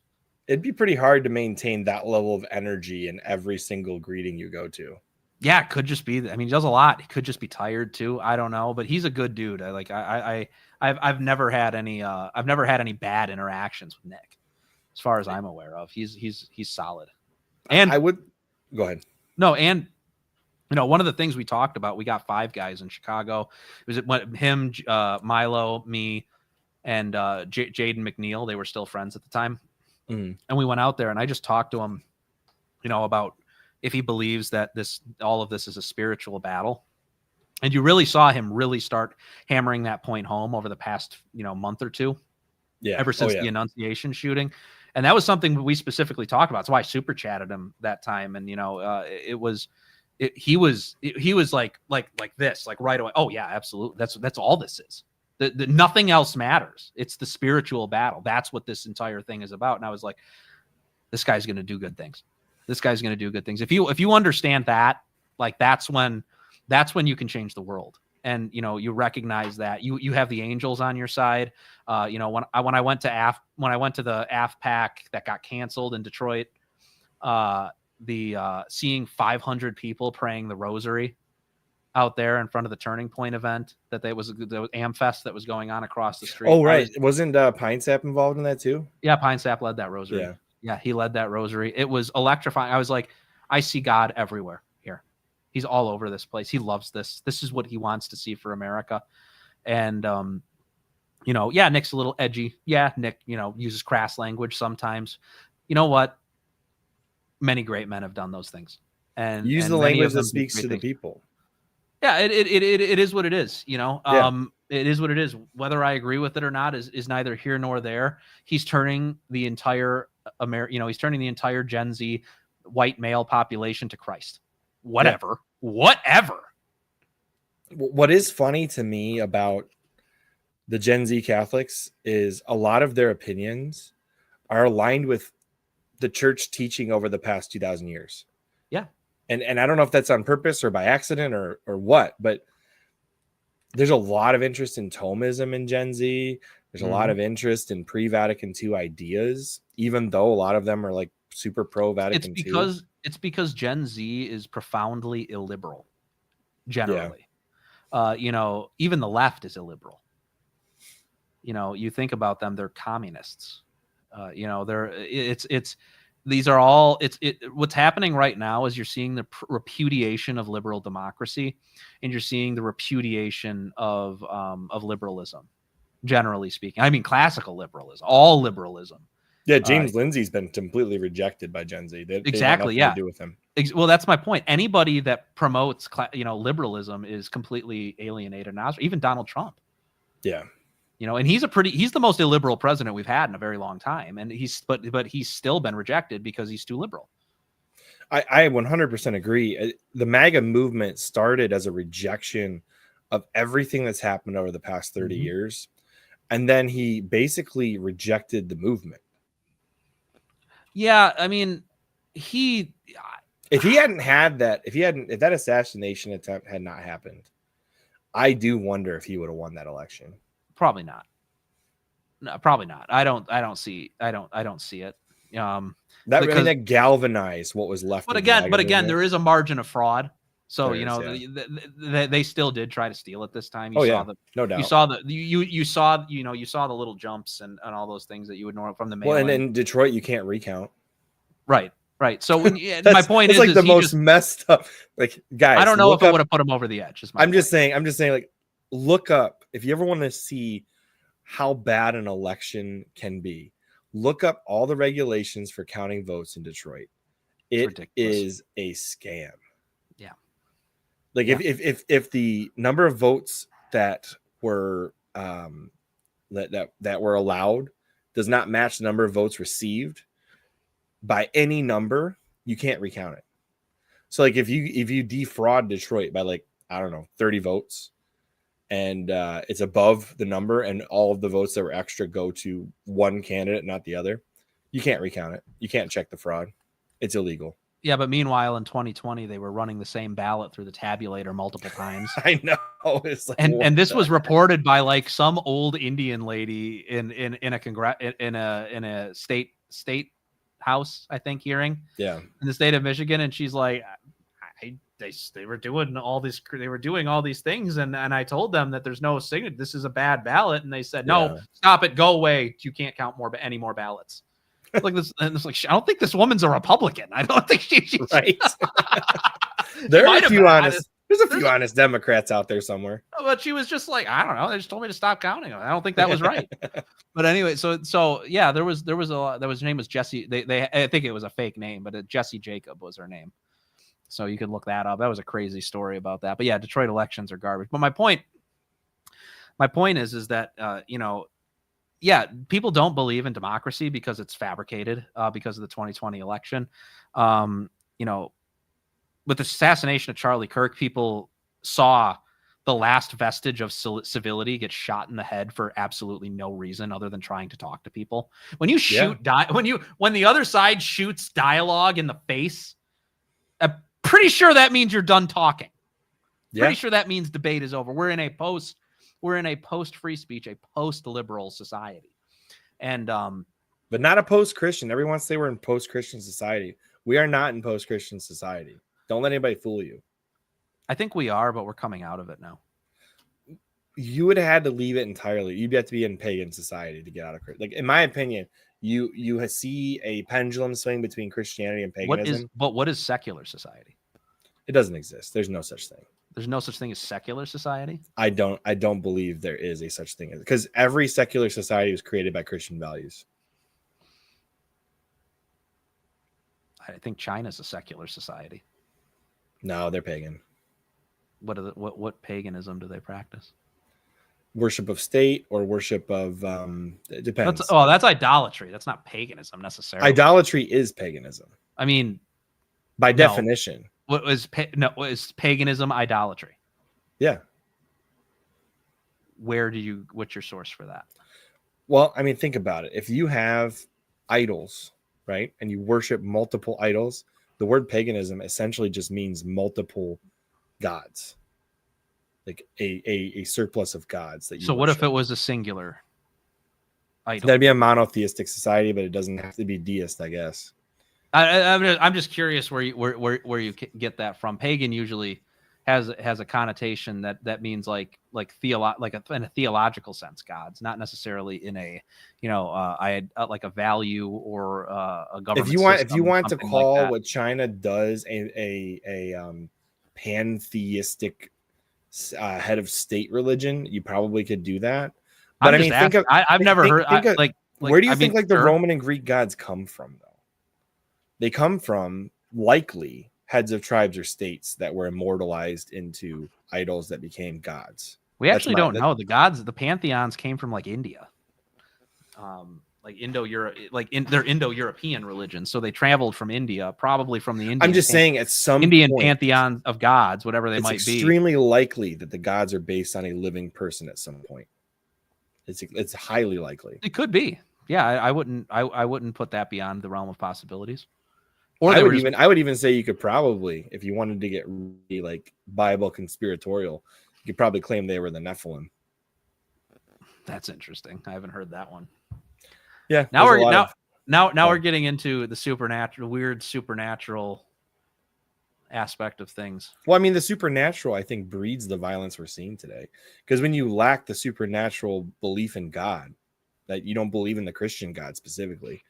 Speaker 1: It'd be pretty hard to maintain that level of energy in every single greeting you go to.
Speaker 2: Yeah, it could just be. I mean, he does a lot. He could just be tired too. I don't know, but he's a good dude. I've never had any bad interactions with Nick, as far as I'm aware of. He's solid. And
Speaker 1: I would go ahead.
Speaker 2: No, and one of the things we talked about, we got 5 guys in Chicago. It was him, Milo, me, and Jaden McNeil. They were still friends at the time.
Speaker 1: Mm-hmm.
Speaker 2: And we went out there and I just talked to him, about if he believes that all of this is a spiritual battle. And you really saw him really start hammering that point home over the past, month or two.
Speaker 1: Yeah.
Speaker 2: Ever since the Annunciation shooting. And that was something we specifically talked about. That's why I super chatted him that time. And, he was like this, like right away. Oh yeah, absolutely. That's all this is. Nothing else matters. It's the spiritual battle. That's what this entire thing is about. And I was like, this guy's going to do good things. This guy's going to do good things. If you understand that, like, that's when you can change the world. And, you recognize that you have the angels on your side. When I went to the AFPAC that got canceled in Detroit, seeing 500 people praying the rosary out there in front of the Turning Point event, that was AmFest that was going on across the street.
Speaker 1: Oh, right. Wasn't Pine Sap involved in that too?
Speaker 2: Yeah, Pine Sap led that rosary. Yeah, he led that rosary. It was electrifying. I was like, I see God everywhere here. He's all over this place. He loves this. This is what he wants to see for America. And, yeah, Nick's a little edgy. Yeah, Nick, uses crass language sometimes. You know what? Many great men have done those things. And
Speaker 1: use the language that speaks to the people.
Speaker 2: Yeah, it is what it is. It is what it is. Whether I agree with it or not is neither here nor there. He's turning the entire he's turning the entire Gen Z white male population to Christ. Whatever. What
Speaker 1: is funny to me about the Gen Z Catholics is a lot of their opinions are aligned with the church teaching over the past 2,000 years.
Speaker 2: Yeah.
Speaker 1: And I don't know if that's on purpose or by accident or what, but there's a lot of interest in Thomism in Gen Z. There's a lot of interest in pre-Vatican II ideas, even though a lot of them are like super pro-Vatican II.
Speaker 2: It's because Gen Z is profoundly illiberal, generally. Yeah. Even the left is illiberal. You think about them, they're communists. these are all what's happening right now is you're seeing the repudiation of liberal democracy, and you're seeing the repudiation of liberalism, generally speaking. I mean, classical liberalism, all liberalism.
Speaker 1: Yeah, James Lindsay's been completely rejected by Gen Z. They
Speaker 2: Exactly.
Speaker 1: want nothing to do with him.
Speaker 2: Well, that's my point. Anybody that promotes, liberalism is completely alienated now. Even Donald Trump.
Speaker 1: Yeah.
Speaker 2: And he's the most illiberal president we've had in a very long time. And but he's still been rejected because he's too liberal.
Speaker 1: I 100% agree. The MAGA movement started as a rejection of everything that's happened over the past 30 years. And then he basically rejected the movement.
Speaker 2: Yeah. I mean, if that assassination attempt had not happened, I do wonder if he would have won that election. Probably not. No, probably not. I don't see it.
Speaker 1: That galvanized what was left.
Speaker 2: But again, there is a margin of fraud. So they still did try to steal it this time.
Speaker 1: No doubt.
Speaker 2: You saw the little jumps and all those things that you would normally from the mail.
Speaker 1: Well, and in Detroit, you can't recount.
Speaker 2: Right. So my point is,
Speaker 1: like the most messed up. Like, guys,
Speaker 2: I don't know if it would have put him over the edge.
Speaker 1: I'm just saying. Like, look up if you ever want to see how bad an election can be. Look up all the regulations for counting votes in Detroit. It is a scam.
Speaker 2: Yeah.
Speaker 1: Like if the number of votes that were that were allowed does not match the number of votes received by any number, you can't recount it. So like if you defraud Detroit by, like, I don't know, 30 votes, and it's above the number, and all of the votes that were extra go to one candidate, not the other, you can't recount it. You can't check the fraud. It's illegal.
Speaker 2: Yeah, but meanwhile, in 2020, they were running the same ballot through the tabulator multiple times.
Speaker 1: I know. It's like,
Speaker 2: and this was reported by, like, some old Indian lady in a state house, I think, hearing.
Speaker 1: Yeah.
Speaker 2: In the state of Michigan, and she's like, they were doing all these things, and I told them that there's no signature. This is a bad ballot, and they said, no, stop it, go away. You can't count any more ballots. Like this, and it's like, I don't think this woman's a Republican. I don't think she's
Speaker 1: right. There's a few honest Democrats out there somewhere.
Speaker 2: But she was just like, I don't know. They just told me to stop counting them. I don't think that was right. But anyway, so yeah, there was a lot. Her name was Jesse. I think it was a fake name, but Jesse Jacob was her name. So you could look that up. That was a crazy story about that. But yeah, Detroit elections are garbage. But my point is that people don't believe in democracy because it's fabricated because of the 2020 election. With the assassination of Charlie Kirk, people saw the last vestige of civility get shot in the head for absolutely no reason other than trying to talk to people. When you shoot, when the other side shoots dialogue in the face, I'm pretty sure that means you're done talking. Pretty sure that means debate is over. We're in a post free speech, a post liberal society. And
Speaker 1: but not a post Christian. Everyone wants to say we're in post Christian society. We are not in post Christian society. Don't let anybody fool you.
Speaker 2: I think we are, but we're coming out of it now.
Speaker 1: You would have had to leave it entirely. You'd have to be in pagan society to get out of it. Like, in my opinion, you see a pendulum swing between Christianity and paganism.
Speaker 2: What is secular society?
Speaker 1: It doesn't exist. There's no such thing.
Speaker 2: There's no such thing as secular society?
Speaker 1: I don't believe there is a such thing, because every secular society was created by Christian values.
Speaker 2: I think China's a secular society.
Speaker 1: No, they're pagan.
Speaker 2: What paganism do they practice?
Speaker 1: Worship of state or worship of it depends.
Speaker 2: That's idolatry. That's not paganism necessarily.
Speaker 1: Idolatry is paganism.
Speaker 2: I mean,
Speaker 1: by definition.
Speaker 2: What is paganism idolatry?
Speaker 1: Yeah.
Speaker 2: What's your source for that?
Speaker 1: Well, I mean, think about it. If you have idols, right, and you worship multiple idols, the word paganism essentially just means multiple gods, like a surplus of gods that you.
Speaker 2: So what if it was a singular idol?
Speaker 1: That'd be a monotheistic society, but it doesn't have to be deist, I guess.
Speaker 2: I'm just curious where you get that from. Pagan usually has a connotation that means like in a theological sense, gods, not necessarily in a, I had like a value or a government.
Speaker 1: If you want to call
Speaker 2: like
Speaker 1: what China does a pantheistic head of state religion, you probably could do that. But I mean,
Speaker 2: I've never heard
Speaker 1: where do you think like the
Speaker 2: sure.
Speaker 1: Roman and Greek gods come from though? They come from likely heads of tribes or states that were immortalized into idols that became gods.
Speaker 2: We actually don't know. The pantheons came from like India. Like they're Indo-European religions. So they traveled from India, probably from the Indian.
Speaker 1: I'm just saying at some
Speaker 2: Indian
Speaker 1: point,
Speaker 2: pantheon of gods, whatever they might be.
Speaker 1: It's extremely likely that the gods are based on a living person at some point. It's highly likely.
Speaker 2: It could be. Yeah, I wouldn't put that beyond the realm of possibilities. Or
Speaker 1: I would even say you could probably, if you wanted to get really like Bible conspiratorial, you could probably claim they were the Nephilim.
Speaker 2: That's interesting. I haven't heard that one.
Speaker 1: Yeah.
Speaker 2: Now we're getting into the supernatural aspect of things.
Speaker 1: Well, I mean, the supernatural, I think, breeds the violence we're seeing today. Because when you lack the supernatural belief in God, that you don't believe in the Christian God specifically,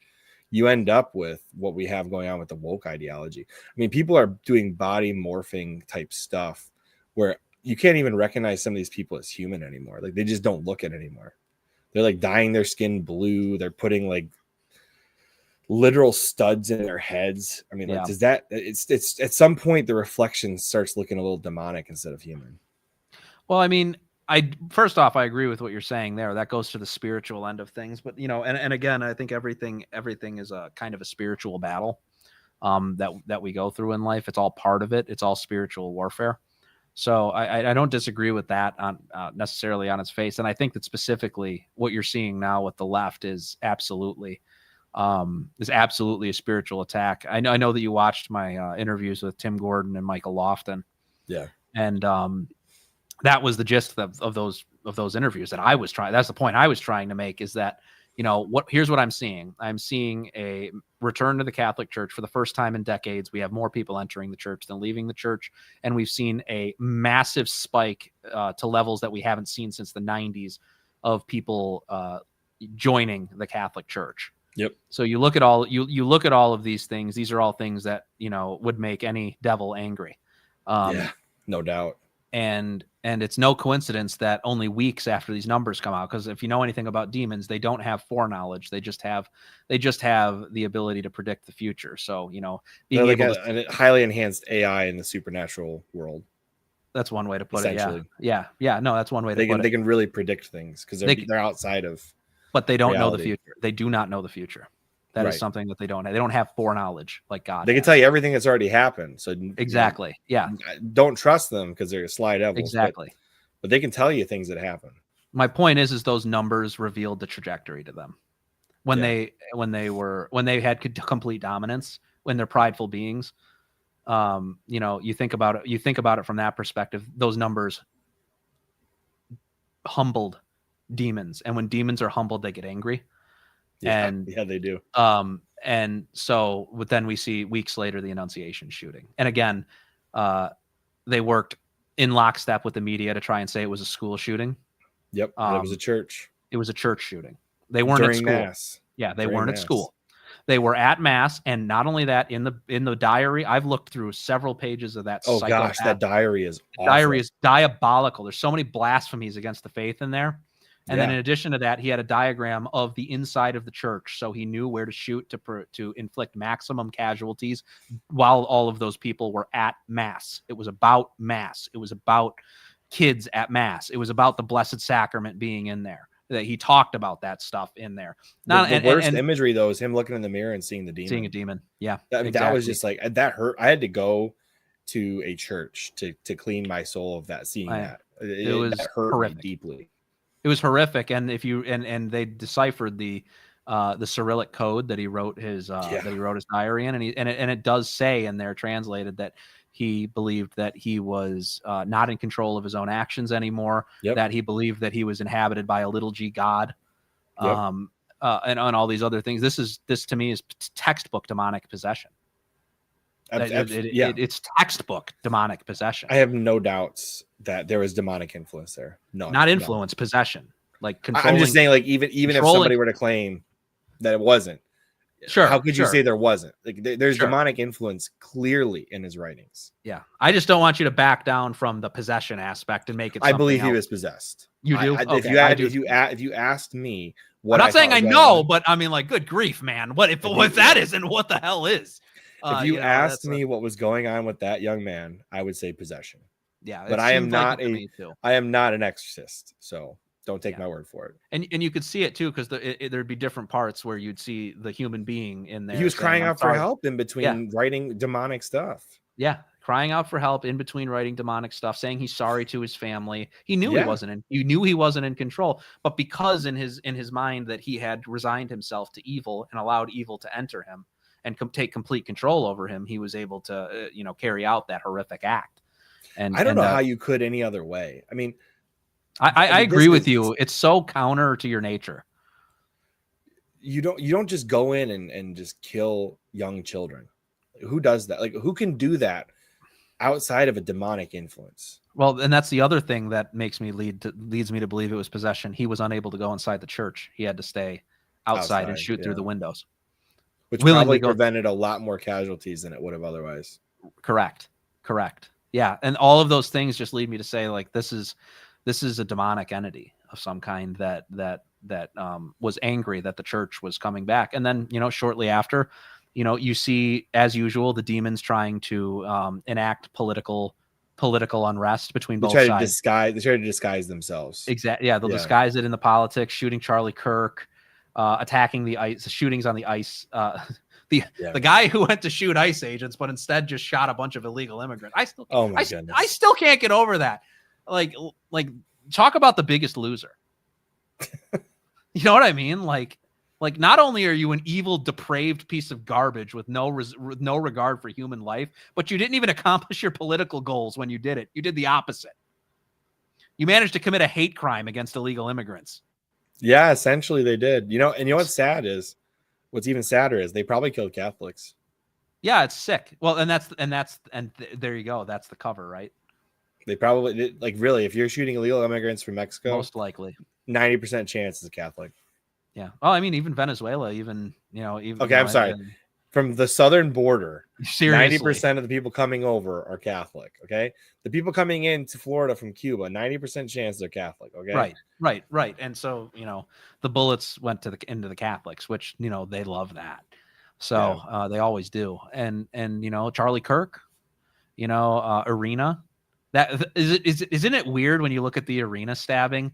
Speaker 1: you end up with what we have going on with the woke ideology. I mean, people are doing body morphing type stuff where you can't even recognize some of these people as human anymore. Like, they just don't look it anymore. They're like dyeing their skin blue. They're putting like literal studs in their heads. I mean, like, does that, it's at some point the reflection starts looking a little demonic instead of human.
Speaker 2: Well, I mean, first off, I agree with what you're saying there. That goes to the spiritual end of things, but and again, I think everything is a kind of a spiritual battle that we go through in life. It's all part of it. It's all spiritual warfare. So I don't disagree with that on necessarily on its face. And I think that specifically what you're seeing now with the left is absolutely a spiritual attack. I know that you watched my interviews with Tim Gordon and Michael Lofton.
Speaker 1: Yeah.
Speaker 2: And that was the gist of those interviews that I was trying. That's the point I was trying to make, is that, here's what I'm seeing. I'm seeing a return to the Catholic Church for the first time in decades. We have more people entering the church than leaving the church. And we've seen a massive spike to levels that we haven't seen since the 90s of people joining the Catholic Church.
Speaker 1: Yep.
Speaker 2: So you look at all of these things. These are all things that, would make any devil angry.
Speaker 1: Yeah, no doubt.
Speaker 2: And it's no coincidence that only weeks after these numbers come out, because if you know anything about demons, they don't have foreknowledge. They just have the ability to predict the future. So, being
Speaker 1: like
Speaker 2: able
Speaker 1: a highly enhanced AI in the supernatural world.
Speaker 2: That's one way to put it. Yeah. No, that's one way
Speaker 1: they can really predict things because they're outside of.
Speaker 2: But they don't
Speaker 1: reality.
Speaker 2: know the future. They do not know the future. That is something that they don't have. They don't have foreknowledge like God.
Speaker 1: They can tell you everything that's already happened. So
Speaker 2: exactly. Yeah.
Speaker 1: Don't trust them because they're sly devils.
Speaker 2: Exactly.
Speaker 1: But they can tell you things that happen.
Speaker 2: My point is those numbers revealed the trajectory to them when they had complete dominance, when they're prideful beings. You think about it from that perspective. Those numbers humbled demons, and when demons are humbled, they get angry.
Speaker 1: Yeah, they do.
Speaker 2: And so, but then we see weeks later the Annunciation shooting, and again, they worked in lockstep with the media to try and say it was a school shooting.
Speaker 1: Yep, it was a church.
Speaker 2: It was a church shooting. They weren't
Speaker 1: during
Speaker 2: at school.
Speaker 1: Mass.
Speaker 2: Yeah, they weren't at school. They were at Mass, and not only that, in the diary, I've looked through several pages of that.
Speaker 1: Oh gosh, that diary is awful.
Speaker 2: Diary is diabolical. There's so many blasphemies against the faith in there. And then in addition to that, he had a diagram of the inside of the church. So he knew where to shoot to inflict maximum casualties while all of those people were at Mass. It was about Mass. It was about kids at Mass. It was about the Blessed Sacrament being in there. That he talked about that stuff in there.
Speaker 1: The worst imagery, though, is him looking in the mirror and seeing the demon.
Speaker 2: Seeing a demon. Yeah.
Speaker 1: That was just like, that hurt. I had to go to a church to clean my soul of that, seeing that. It was that hurt horrific. Me deeply.
Speaker 2: It was horrific, and if you and they deciphered the Cyrillic code that he wrote his diary in, and it does say in there, translated, that he believed that he was not in control of his own actions anymore.
Speaker 1: Yep.
Speaker 2: That he believed that he was inhabited by a little g god,
Speaker 1: yep.
Speaker 2: And on all these other things. This to me is textbook demonic possession. It's textbook demonic possession.
Speaker 1: I have no doubts that there was demonic influence there. No,
Speaker 2: not influence, possession. Like controlling.
Speaker 1: I'm just saying, like even if somebody were to claim that it wasn't,
Speaker 2: sure,
Speaker 1: how could you say there wasn't? Like there's
Speaker 2: Sure.
Speaker 1: demonic influence clearly in his writings.
Speaker 2: Yeah, I just don't want you to back down from the possession aspect and make it.
Speaker 1: I believe
Speaker 2: else.
Speaker 1: he was possessed.
Speaker 2: You do?
Speaker 1: If you asked me, what
Speaker 2: I'm not saying I
Speaker 1: thought was
Speaker 2: know,
Speaker 1: going on,
Speaker 2: but I mean, like, good grief, man! What if that isn't what the hell is?
Speaker 1: if you asked me what was going on with that young man, I would say possession.
Speaker 2: Yeah,
Speaker 1: but I am not an exorcist, so don't take my word for it.
Speaker 2: And you could see it too, because there'd be different parts where you'd see the human being in there.
Speaker 1: He was crying out for help in between writing demonic stuff.
Speaker 2: Yeah, crying out for help in between writing demonic stuff, saying he's sorry to his family. He knew he wasn't in control, but because in his mind that he had resigned himself to evil and allowed evil to enter him and take complete control over him, he was able to carry out that horrific act. And
Speaker 1: I don't know how you could any other way. I mean,
Speaker 2: I agree with you. It's so counter to your nature.
Speaker 1: You don't just go in and just kill young children. Who does that? Like, who can do that outside of a demonic influence?
Speaker 2: Well, and that's the other thing that leads me to believe it was possession. He was unable to go inside the church. He had to stay outside and shoot through the windows,
Speaker 1: which probably prevented a lot more casualties than it would have otherwise.
Speaker 2: Correct. Yeah, and all of those things just lead me to say, like, this is a demonic entity of some kind that was angry that the church was coming back. And then, shortly after, you see, as usual, the demons trying to enact political unrest between both sides. They
Speaker 1: try to disguise themselves.
Speaker 2: Exactly. Yeah, they'll disguise it in the politics, shooting Charlie Kirk, attacking the ice, shootings on the ice. The guy who went to shoot ICE agents, but instead just shot a bunch of illegal immigrants. I still can't get over that. Like talk about the biggest loser. You know what I mean? Like not only are you an evil, depraved piece of garbage with no regard for human life, but you didn't even accomplish your political goals when you did it. You did the opposite. You managed to commit a hate crime against illegal immigrants.
Speaker 1: Yeah, essentially they did. What's even sadder is they probably killed Catholics.
Speaker 2: Yeah, it's sick. Well, and there you go. That's the cover, right?
Speaker 1: They probably did. Like, really, if you're shooting illegal immigrants from Mexico,
Speaker 2: most likely
Speaker 1: 90% chance is a Catholic.
Speaker 2: Yeah. Oh, I mean, even Venezuela,
Speaker 1: I'm sorry. From the southern border, 90% of the people coming over are Catholic. Okay. The people coming into Florida from Cuba, 90% chance they're Catholic. Okay.
Speaker 2: Right. And so, the bullets went into the Catholics, which, they love that. So they always do. And Charlie Kirk, Arena, isn't it weird when you look at the Arena stabbing?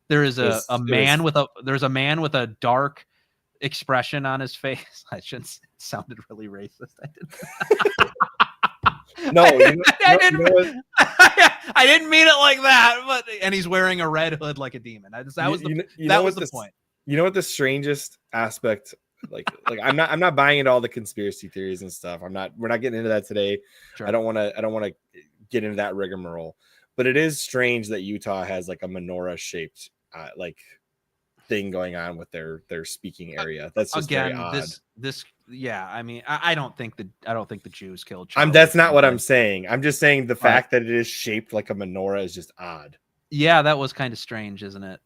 Speaker 2: There is a man with a dark expression on his face. I shouldn't. It sounded really racist. I didn't.
Speaker 1: No,
Speaker 2: I didn't mean it like that. And he's wearing a red hood like a demon. That was the point.
Speaker 1: You know what the strangest aspect? Like I'm not buying into all the conspiracy theories and stuff. We're not getting into that today. Sure. I don't want to get into that rigmarole. But it is strange that Utah has like a menorah shaped thing going on with their speaking area. That's just very odd.
Speaker 2: I mean, I don't think the Jews killed Charlie.
Speaker 1: That's not what I'm saying. I'm just saying the fact that it is shaped like a menorah is just odd.
Speaker 2: Yeah, that was kind of strange, isn't it?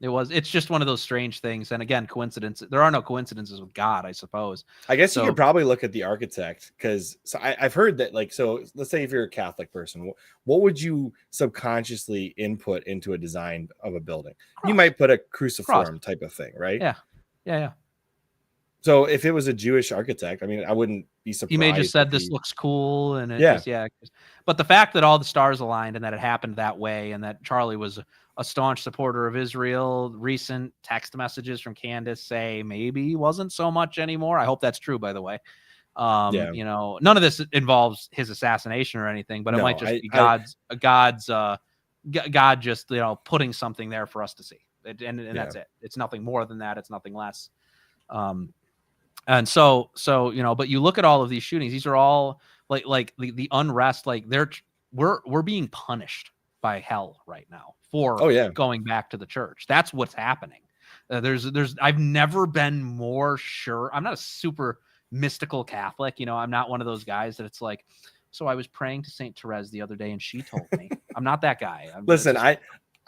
Speaker 2: It's just one of those strange things. And again, coincidence. There are no coincidences with God, I suppose.
Speaker 1: I guess you could probably look at the architect because I've heard that let's say if you're a Catholic person, what would you subconsciously input into a design of a building? Cross. You might put a cruciform type of thing, right?
Speaker 2: Yeah.
Speaker 1: So if it was a Jewish architect, I mean, I wouldn't be surprised.
Speaker 2: He may just said this looks cool, and But the fact that all the stars aligned and that it happened that way, and that Charlie was a staunch supporter of Israel. Recent text messages from Candace say maybe he wasn't so much anymore. I hope that's true, by the way. None of this involves his assassination or anything, but it might just be God just putting something there for us to see, and that's it. It's nothing more than that. It's nothing less. And so but you look at all of these shootings; these are all like the unrest. Like we're being punished by hell right now for going back to the church. That's what's happening. I've never been more sure. I'm not a super mystical Catholic. You know, I'm not one of those guys that it's like, so I was praying to Saint Therese the other day and she told me. I'm not that guy.
Speaker 1: Listen,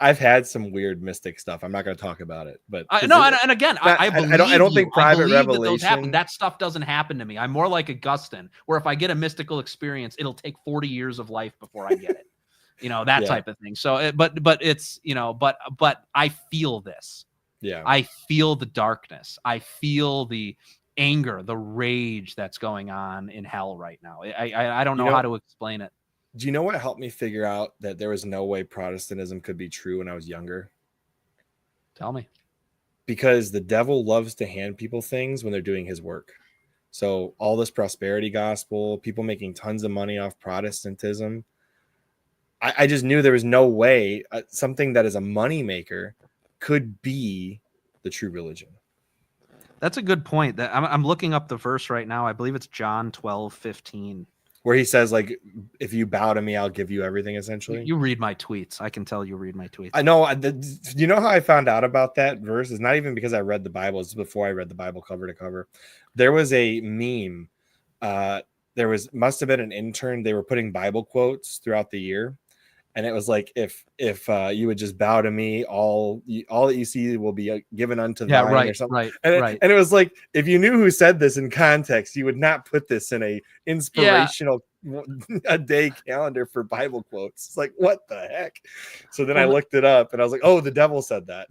Speaker 1: I've had some weird mystic stuff. I'm not going to talk about it, but
Speaker 2: no, and again, I believe
Speaker 1: I don't think private revelation.
Speaker 2: That those happen. That stuff doesn't happen to me. I'm more like Augustine, where if I get a mystical experience, it'll take 40 years of life before I get it. You know, that type of thing. So, but it's, you know, but I feel this.
Speaker 1: Yeah,
Speaker 2: I feel the darkness. I feel the anger, the rage that's going on in hell right now. I don't know how to explain it.
Speaker 1: Do you know what helped me figure out that there was no way Protestantism could be true when I was younger?
Speaker 2: Tell me.
Speaker 1: Because the devil loves to hand people things when they're doing his work. So all this prosperity gospel, people making tons of money off Protestantism. I just knew there was no way something that is a moneymaker could be the true religion.
Speaker 2: That's a good point. That I'm looking up the verse right now. I believe it's John 12:15.
Speaker 1: Where he says, like, if you bow to me, I'll give you everything, essentially.
Speaker 2: You read my tweets. I can tell you read my tweets.
Speaker 1: I know. You know how I found out about that verse? It's not even because I read the Bible. It's before I read the Bible cover to cover. There was a meme. Must have been an intern. They were putting Bible quotes throughout the year. And it was like, if you would just bow to me, all that you see will be given unto thine, or something.
Speaker 2: Right.
Speaker 1: And it was like, if you knew who said this in context, you would not put this in a inspirational a day calendar for Bible quotes. It's like, what the heck? So then I looked it up, and I was like, oh, the devil said that.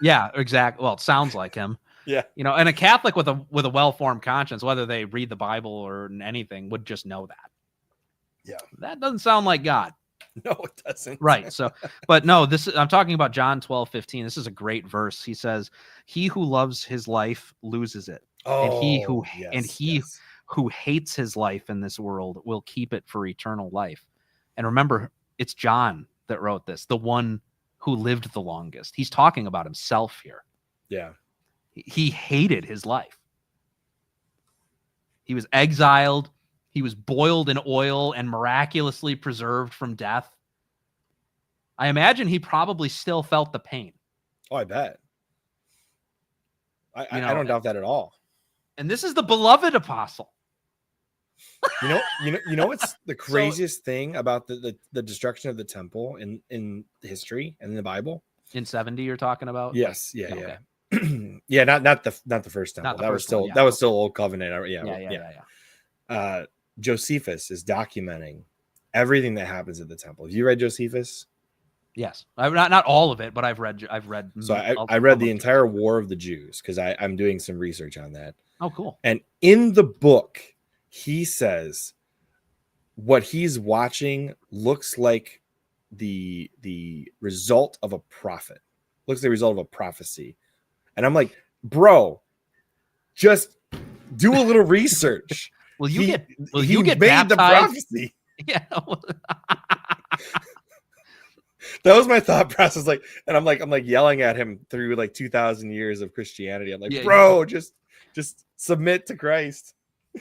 Speaker 2: Yeah, exactly. Well, it sounds like him.
Speaker 1: Yeah,
Speaker 2: you know, and a Catholic with a well-formed conscience, whether they read the Bible or anything, would just know that.
Speaker 1: Yeah,
Speaker 2: that doesn't sound like God.
Speaker 1: No, it doesn't.
Speaker 2: Right. So, but no, I'm talking about John 12:15. This is a great verse. He says, "He who loves his life loses it, and he who hates his life in this world will keep it for eternal life." And remember, it's John that wrote this, the one who lived the longest. He's talking about himself here.
Speaker 1: Yeah.
Speaker 2: He hated his life. He was exiled. He was boiled in oil and miraculously preserved from death. I imagine he probably still felt the pain.
Speaker 1: Oh, I bet. I don't doubt that at all.
Speaker 2: And this is the beloved apostle.
Speaker 1: You know what's the craziest thing about the destruction of the temple in history and in the Bible?
Speaker 2: In 70, you're talking about?
Speaker 1: Yes. Yeah. Okay. Yeah. Yeah. Not the first temple. That was still old covenant. Yeah. Josephus is documenting everything that happens at the temple. Have you read Josephus?
Speaker 2: Yes, I've not all of it, but I've read.
Speaker 1: So I read the entire War of the Jews because I'm doing some research on that.
Speaker 2: Oh, cool!
Speaker 1: And in the book, he says what he's watching looks like the result of a prophet. Looks like the result of a prophecy, and I'm like, bro, just do a little research.
Speaker 2: Will you get
Speaker 1: made
Speaker 2: baptized?
Speaker 1: The prophecy.
Speaker 2: Yeah.
Speaker 1: That was my thought process. Like, and I'm like yelling at him through like 2,000 years of Christianity. I'm like, bro, just submit to Christ.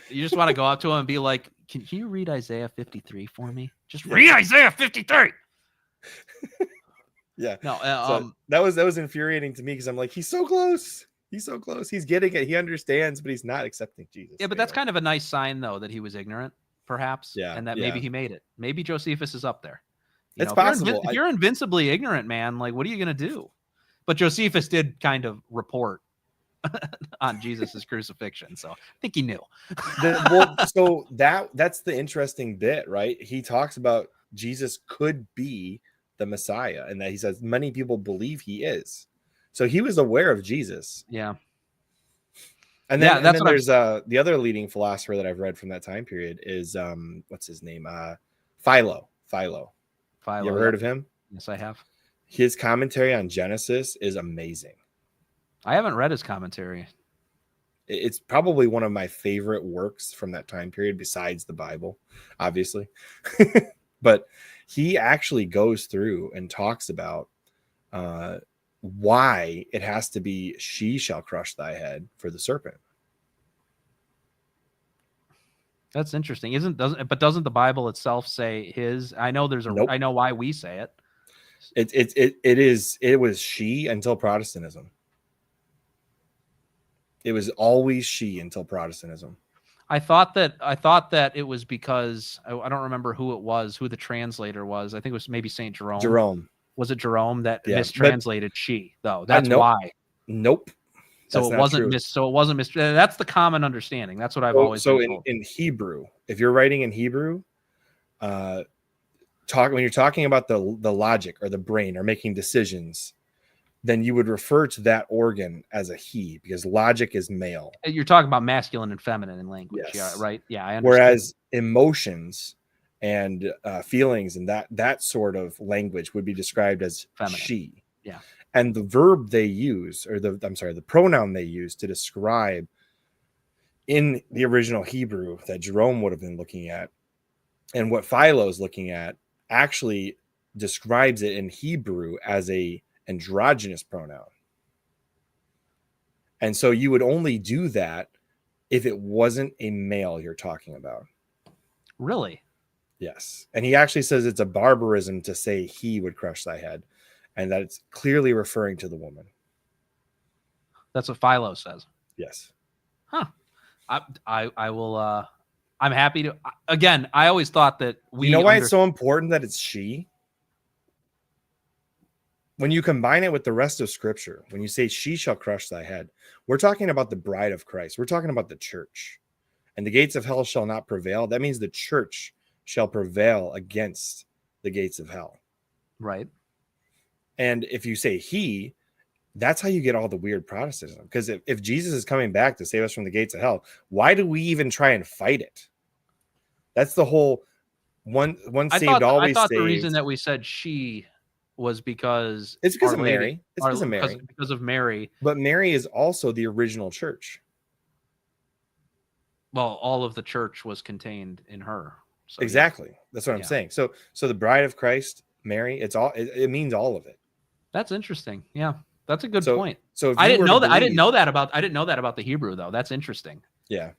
Speaker 2: You just want to go up to him and be like, can you read Isaiah 53 for me? Just read Isaiah 53.
Speaker 1: Yeah.
Speaker 2: No,
Speaker 1: so that was infuriating to me because I'm like, he's so close. He's so close. He's getting it. He understands, but he's not accepting Jesus.
Speaker 2: Yeah, but that's kind of a nice sign, though, that he was ignorant, perhaps.
Speaker 1: Yeah.
Speaker 2: And that maybe he made it. Maybe Josephus is up there.
Speaker 1: It's possible.
Speaker 2: If you're invincibly ignorant, man, like, what are you going to do? But Josephus did kind of report on Jesus's crucifixion. So I think he knew.
Speaker 1: So that's the interesting bit, right? He talks about Jesus could be the Messiah and that he says many people believe he is. So he was aware of Jesus.
Speaker 2: Yeah.
Speaker 1: And then, there's the other leading philosopher that I've read from that time period is what's his name? Philo. You ever heard of him?
Speaker 2: Yes, I have.
Speaker 1: His commentary on Genesis is amazing.
Speaker 2: I haven't read his commentary.
Speaker 1: It's probably one of my favorite works from that time period, besides the Bible, obviously. But he actually goes through and talks about why it has to be she shall crush thy head for the serpent.
Speaker 2: That's interesting. Doesn't the Bible itself say his? I know
Speaker 1: Nope.
Speaker 2: I know why we say it.
Speaker 1: It was she until Protestantism. It was always she until Protestantism.
Speaker 2: I thought that it was because I don't remember who the translator was. I think it was maybe Saint Jerome.
Speaker 1: Jerome.
Speaker 2: Was it Jerome that
Speaker 1: Yeah,
Speaker 2: mistranslated she though? That's
Speaker 1: nope.
Speaker 2: why.
Speaker 1: Nope.
Speaker 2: So
Speaker 1: That's
Speaker 2: it
Speaker 1: not
Speaker 2: wasn't
Speaker 1: true.
Speaker 2: That's the common understanding. That's what I've always been told.
Speaker 1: In Hebrew, if you're writing in Hebrew, when you're talking about the logic or the brain or making decisions, then you would refer to that organ as a he, because logic is male.
Speaker 2: You're talking about masculine and feminine in language.
Speaker 1: Yes.
Speaker 2: Yeah, right. Yeah, I understand.
Speaker 1: Whereas emotions and feelings and that sort of language would be described as
Speaker 2: feminine.
Speaker 1: She.
Speaker 2: Yeah.
Speaker 1: And the verb they use, or the pronoun they use to describe in the original Hebrew that Jerome would have been looking at, and what Philo is looking at, actually describes it in Hebrew as a androgynous pronoun. And so you would only do that if it wasn't a male you're talking about.
Speaker 2: Really?
Speaker 1: Yes. And he actually says it's a barbarism to say he would crush thy head, and that it's clearly referring to the woman.
Speaker 2: That's what Philo says.
Speaker 1: Yes.
Speaker 2: Huh. I will I'm happy to, again, I always thought that
Speaker 1: you know why it's so important that it's she? When you combine it with the rest of scripture, when you say she shall crush thy head, we're talking about the bride of Christ. We're talking about the church. And the gates of hell shall not prevail. That means the church shall prevail against the gates of hell.
Speaker 2: Right.
Speaker 1: And if you say he, that's how you get all the weird Protestantism. Because if Jesus is coming back to save us from the gates of hell, why do we even try and fight it? That's the whole one saved, always saved. I thought
Speaker 2: the reason that we said she was because
Speaker 1: it's because of Mary. It's because of Mary.
Speaker 2: Because of Mary.
Speaker 1: But Mary is also the original church.
Speaker 2: Well, all of the church was contained in her. So,
Speaker 1: exactly. Yeah. That's what I'm saying. So the bride of Christ, Mary, it means all of it.
Speaker 2: That's interesting. Yeah. That's a good point.
Speaker 1: So
Speaker 2: I didn't know that. I didn't know that about the Hebrew though. That's interesting.
Speaker 1: Yeah.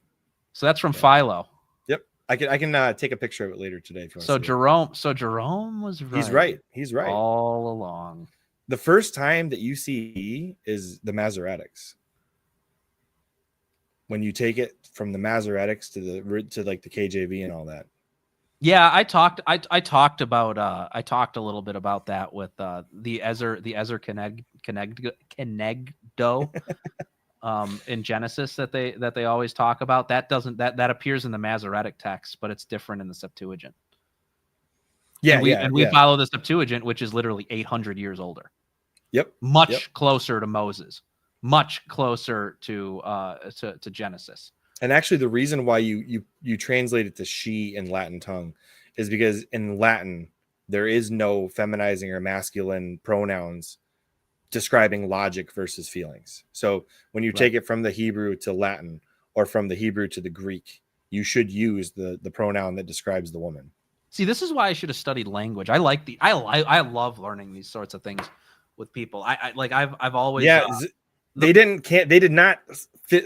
Speaker 2: So that's from Philo.
Speaker 1: Yep. I can take a picture of it later today if you want
Speaker 2: to see it. Jerome was right.
Speaker 1: He's right.
Speaker 2: All along.
Speaker 1: The first time that you see is the Masoretics. When you take it from the Masoretics to like the KJV and all that.
Speaker 2: Yeah, I talked about I talked a little bit about that with the Ezer Kenegdo in Genesis that they always talk about. That appears in the Masoretic text, but it's different in the Septuagint.
Speaker 1: Yeah,
Speaker 2: and we follow the Septuagint, which is literally 800 years older.
Speaker 1: Yep.
Speaker 2: Much closer to Moses, much closer to Genesis.
Speaker 1: And actually, the reason why you translate it to she in Latin tongue is because in Latin, there is no feminizing or masculine pronouns describing logic versus feelings. So when you take it from the Hebrew to Latin or from the Hebrew to the Greek, you should use the pronoun that describes the woman.
Speaker 2: See, this is why I should have studied language. I love learning these sorts of things with people. I've always
Speaker 1: they did not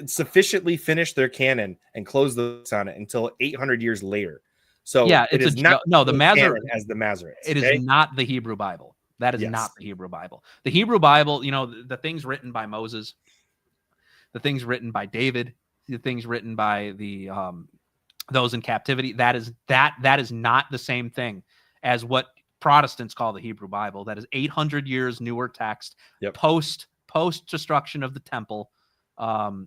Speaker 1: sufficiently finish their canon and close the books on it until 800 years later. So it is not
Speaker 2: the Masoretes
Speaker 1: as the Masoretes.
Speaker 2: It is not the Hebrew Bible. That is not the Hebrew Bible. The Hebrew Bible, the things written by Moses, the things written by David, the things written by the those in captivity, that is not the same thing as what Protestants call the Hebrew Bible. That is 800 years newer text, post destruction of the temple. It's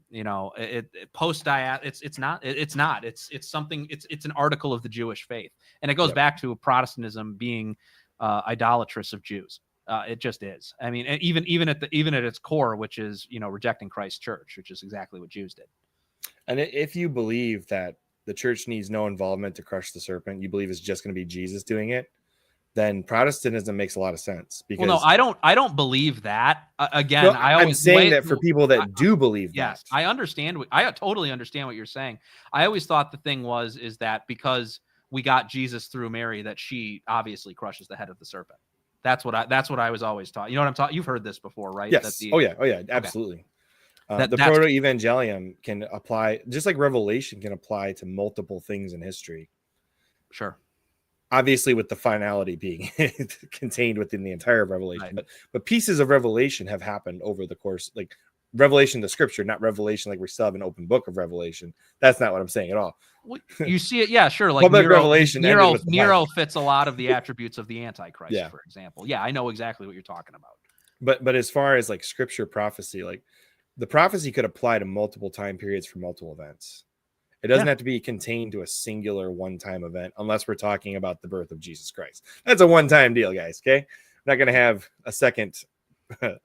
Speaker 2: something, it's an article of the Jewish faith, and it goes back to Protestantism being idolatrous of Jews. It just is. I mean, even at its core, which is rejecting Christ's church, which is exactly what Jews did.
Speaker 1: And if you believe that the church needs no involvement to crush the serpent, you believe it's just going to be Jesus doing it, then Protestantism makes a lot of because
Speaker 2: I don't believe that. Again,
Speaker 1: no, I'm saying that for people that do believe
Speaker 2: yes,
Speaker 1: that.
Speaker 2: I understand. I totally understand what you're saying. I always thought the thing is that because we got Jesus through Mary, that she obviously crushes the head of the serpent. That's what I was always taught. You know what I'm talking? You've heard this before, right?
Speaker 1: Yes. Oh yeah, absolutely. Okay. The proto-evangelium can apply, just like Revelation can apply to multiple things in history.
Speaker 2: Sure.
Speaker 1: Obviously, with the finality being contained within the entire Revelation, but pieces of Revelation have happened over the course, like Revelation, the scripture, not Revelation like we still have an open book of Revelation. That's not what I'm saying at all.
Speaker 2: You see it, yeah, sure. Like
Speaker 1: Public revelation ended with the
Speaker 2: Nero
Speaker 1: Bible.
Speaker 2: fits a lot of the attributes of the Antichrist,
Speaker 1: Yeah.
Speaker 2: for example. Yeah, I know exactly what you're talking about.
Speaker 1: But as far as like scripture prophecy, like the prophecy could apply to multiple time periods for multiple events. It doesn't have to be contained to a singular one-time event, unless we're talking about the birth of Jesus Christ. That's a one-time deal, guys. Okay, we're not going to have a second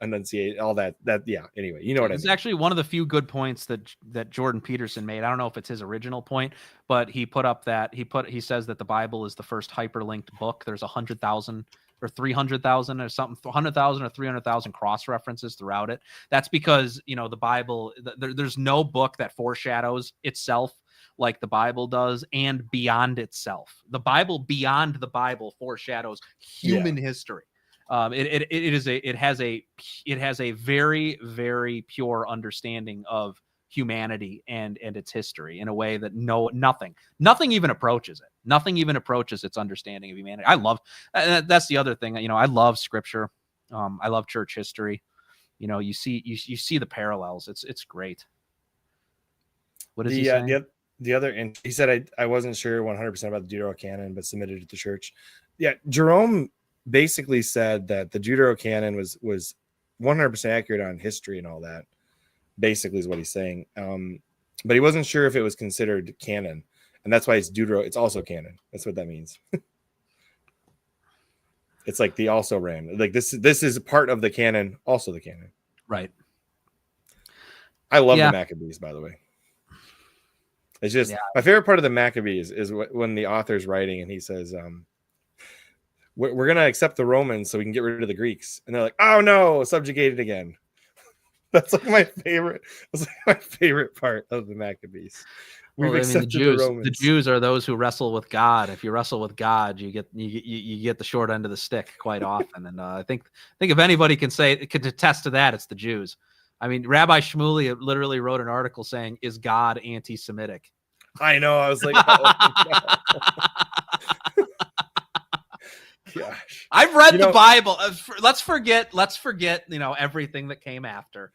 Speaker 1: enunciate all that. Yeah. Anyway, you know what I mean.
Speaker 2: It's actually one of the few good points that Jordan Peterson made. I don't know if it's his original point, but he put up that he says that the Bible is the first hyperlinked book. There's 100,000 or 300,000 or something, 100,000 or 300,000 cross references throughout it. That's because, the Bible, there's no book that foreshadows itself like the Bible does, and beyond itself. The Bible beyond the Bible foreshadows human history. It has a very, very pure understanding of humanity and its history in a way that nothing even approaches it. Nothing even approaches its understanding of humanity. I love that's the other thing. I love scripture. I love church history. You see the parallels. It's great. What is he saying?
Speaker 1: The other, and he said I wasn't sure 100% about the Deuterocanon, but submitted it to the church. Yeah, Jerome basically said that the Deuterocanon was 100% accurate on history and all that. Basically, is what he's saying. But he wasn't sure if it was considered canon, and that's why it's It's also canon. That's what that means. It's like the also ran. Like this is part of the canon, also the canon.
Speaker 2: Right.
Speaker 1: I love the Maccabees, by the way. It's just my favorite part of the Maccabees is when the author's writing and he says, we're going to accept the Romans so we can get rid of the Greeks. And they're like, oh no, subjugated again. That's like my favorite. That's like my favorite part of the Maccabees.
Speaker 2: The Jews are those who wrestle with God. If you wrestle with God, you get the short end of the stick quite often. And I think if anybody can attest to that, it's the Jews. I mean, Rabbi Shmuley literally wrote an article saying, "Is God anti-Semitic?"
Speaker 1: I know. I was like, oh, no. Gosh.
Speaker 2: I've read the Bible. Let's forget, everything that came after.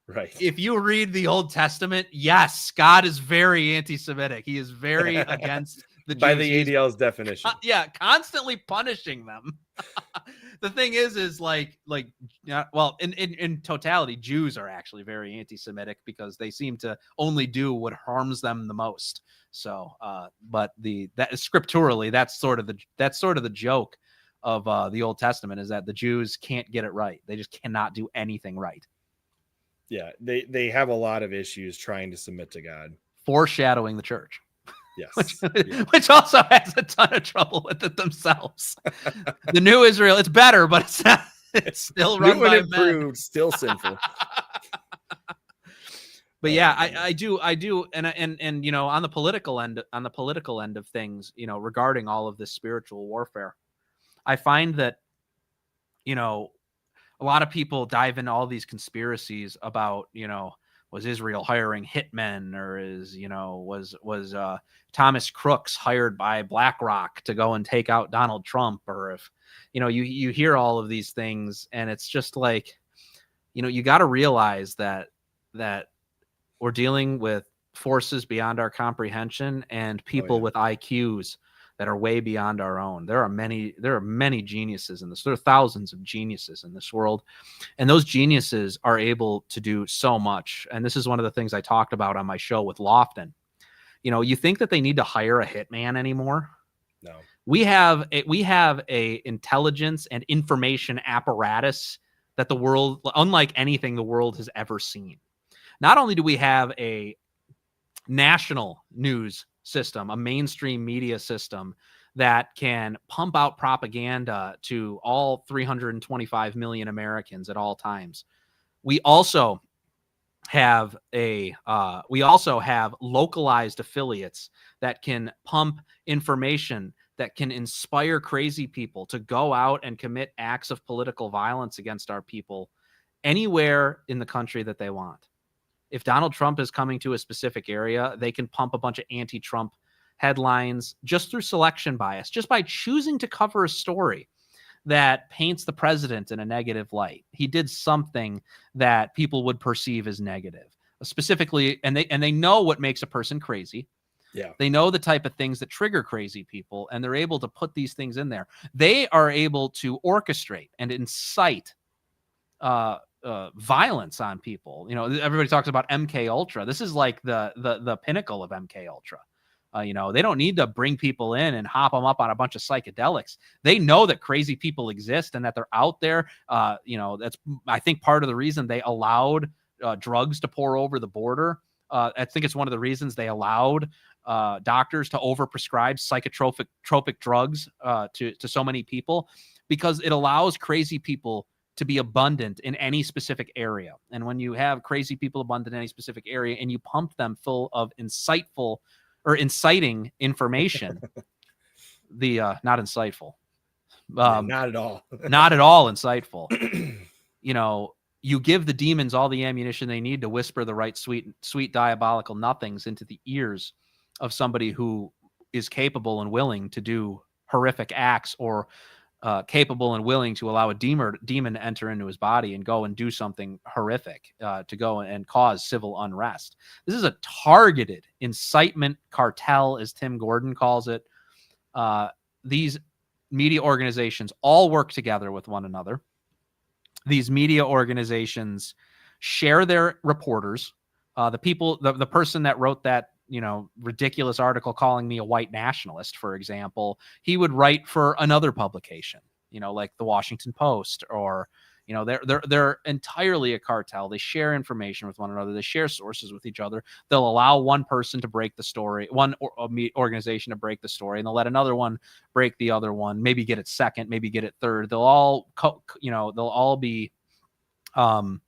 Speaker 1: Right.
Speaker 2: If you read the Old Testament, yes, God is very anti-Semitic. He is very against the Jews.
Speaker 1: By the ADL's definition.
Speaker 2: Constantly punishing them. The thing is in totality, Jews are actually very anti-Semitic because they seem to only do what harms them the most. So, but that scripturally, that's sort of the joke of the Old Testament, is that the Jews can't get it right. They just cannot do anything right.
Speaker 1: Yeah, they have a lot of issues trying to submit to God.
Speaker 2: Foreshadowing the church.
Speaker 1: Yes.
Speaker 2: Which also has a ton of trouble with it themselves. The new Israel, it's better, but it's still run by men.
Speaker 1: Still sinful.
Speaker 2: But yeah, I do, and on the political end of things, regarding all of this spiritual warfare, I find that a lot of people dive into all these conspiracies about was Israel hiring hitmen, or was Thomas Crooks hired by BlackRock to go and take out Donald Trump, or if you hear all of these things, and it's just like you got to realize that we're dealing with forces beyond our comprehension and people with IQs that are way beyond our own. There are many geniuses in this. There are thousands of geniuses in this world, and those geniuses are able to do so much. And this is one of the things I talked about on my show with Lofton. You think that they need to hire a hitman anymore?
Speaker 1: No.
Speaker 2: We have a intelligence and information apparatus that the world, unlike anything the world has ever seen. Not only do we have a national news system, a mainstream media system that can pump out propaganda to all 325 million Americans at all times, we also have localized affiliates that can pump information that can inspire crazy people to go out and commit acts of political violence against our people anywhere in the country that they want. If Donald Trump is coming to a specific area, they can pump a bunch of anti-Trump headlines just through selection bias, just by choosing to cover a story that paints the president in a negative light. He did something that people would perceive as negative, specifically, and they know what makes a person crazy.
Speaker 1: Yeah.
Speaker 2: They know the type of things that trigger crazy people, and they're able to put these things in there. They are able to orchestrate and incite violence on people. You know, everybody talks about MK Ultra. This is like the pinnacle of MK Ultra. You know, they don't need to bring people in and hop them up on a bunch of psychedelics. They know that crazy people exist and that they're out there. You know, that's, I think, part of the reason they allowed drugs to pour over the border. I think it's one of the reasons they allowed doctors to overprescribe psychotropic drugs to so many people, because it allows crazy people to be abundant in any specific area. And when you have crazy people abundant in any specific area and you pump them full of insightful or inciting information, not insightful,
Speaker 1: Not at all.
Speaker 2: not at all insightful, you know, you give the demons all the ammunition they need to whisper the right sweet diabolical nothings into the ears of somebody who is capable and willing to do horrific acts, or capable and willing to allow a demon to enter into his body and go and do something horrific, to go and cause civil unrest. This is a targeted incitement cartel, as Tim Gordon calls it. These media organizations all work together with one another. These media organizations share their reporters. The person that wrote that, you know, ridiculous article calling me a white nationalist, for example, he would write for another publication, you know, like the Washington Post, or, you know, they're entirely a cartel. They share information with one another. They share sources with each other. They'll allow one person to break the story, one organization to break the story, and they'll let another one break the other one, maybe get it second, maybe get it third. They'll all, they'll all be in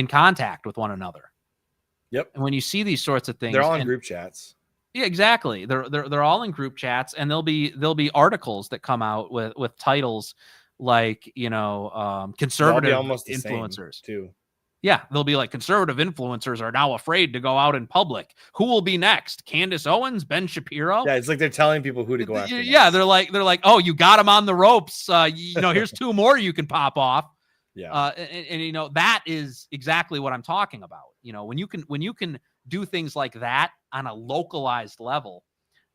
Speaker 2: contact with one another.
Speaker 1: Yep.
Speaker 2: And when you see these sorts of things,
Speaker 1: they're all in group chats.
Speaker 2: Yeah, exactly. They're all in group chats, and there'll be articles that come out with titles like, you know, conservative influencers
Speaker 1: too.
Speaker 2: Yeah, they'll be like, conservative influencers are now afraid to go out in public. Who will be next? Candace Owens, Ben Shapiro?
Speaker 1: Yeah, it's like they're telling people who to go after.
Speaker 2: Yeah,
Speaker 1: next.
Speaker 2: they're like, oh, you got him on the ropes. You know, here's two more you can pop off.
Speaker 1: Yeah.
Speaker 2: And you know, that is exactly what I'm talking about. You know, when you can do things like that on a localized level,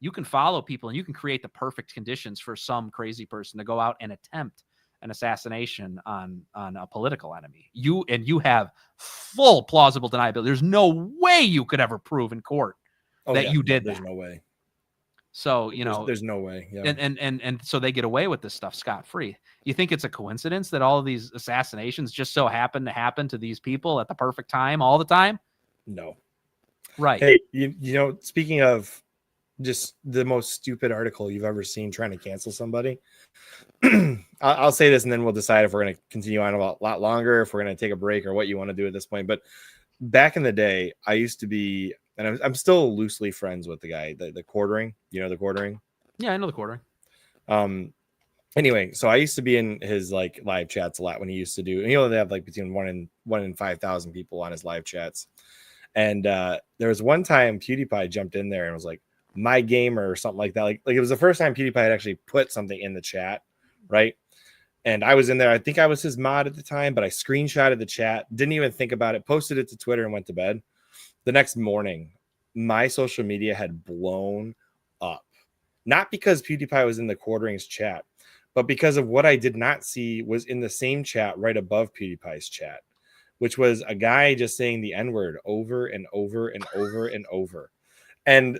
Speaker 2: you can follow people and you can create the perfect conditions for some crazy person to go out and attempt an assassination on a political enemy. You have full plausible deniability. There's no way you could ever prove in court that you did
Speaker 1: that.
Speaker 2: There's
Speaker 1: no way.
Speaker 2: So, you know,
Speaker 1: there's no way. Yeah.
Speaker 2: And so they get away with this stuff scot-free. You think it's a coincidence that all of these assassinations just so happen to happen to these people at the perfect time all the time?
Speaker 1: No.
Speaker 2: Right.
Speaker 1: Hey, you know, speaking of just the most stupid article you've ever seen trying to cancel somebody, I'll say this and then we'll decide if we're going to continue on a lot longer, if we're going to take a break, or what you want to do at this point. But back in the day, I used to be, and I'm still loosely friends with the guy, the quartering. You know the quartering?
Speaker 2: Yeah, I know the quartering.
Speaker 1: Anyway, so I used to be in his like live chats a lot when he used to do, you know, they have like between 1 and 5,000 people on his live chats. And there was one time PewDiePie jumped in there and was like, "My gamer," or something like that. Like it was the first time PewDiePie had actually put something in the chat, right? And I was in there. I think I was his mod at the time, but I screenshotted the chat, didn't even think about it, posted it to Twitter, and went to bed. The next morning, my social media had blown up. Not because PewDiePie was in the quarterings chat, but because of what I did not see was in the same chat right above PewDiePie's chat, which was a guy just saying the N-word over and over and over and over. And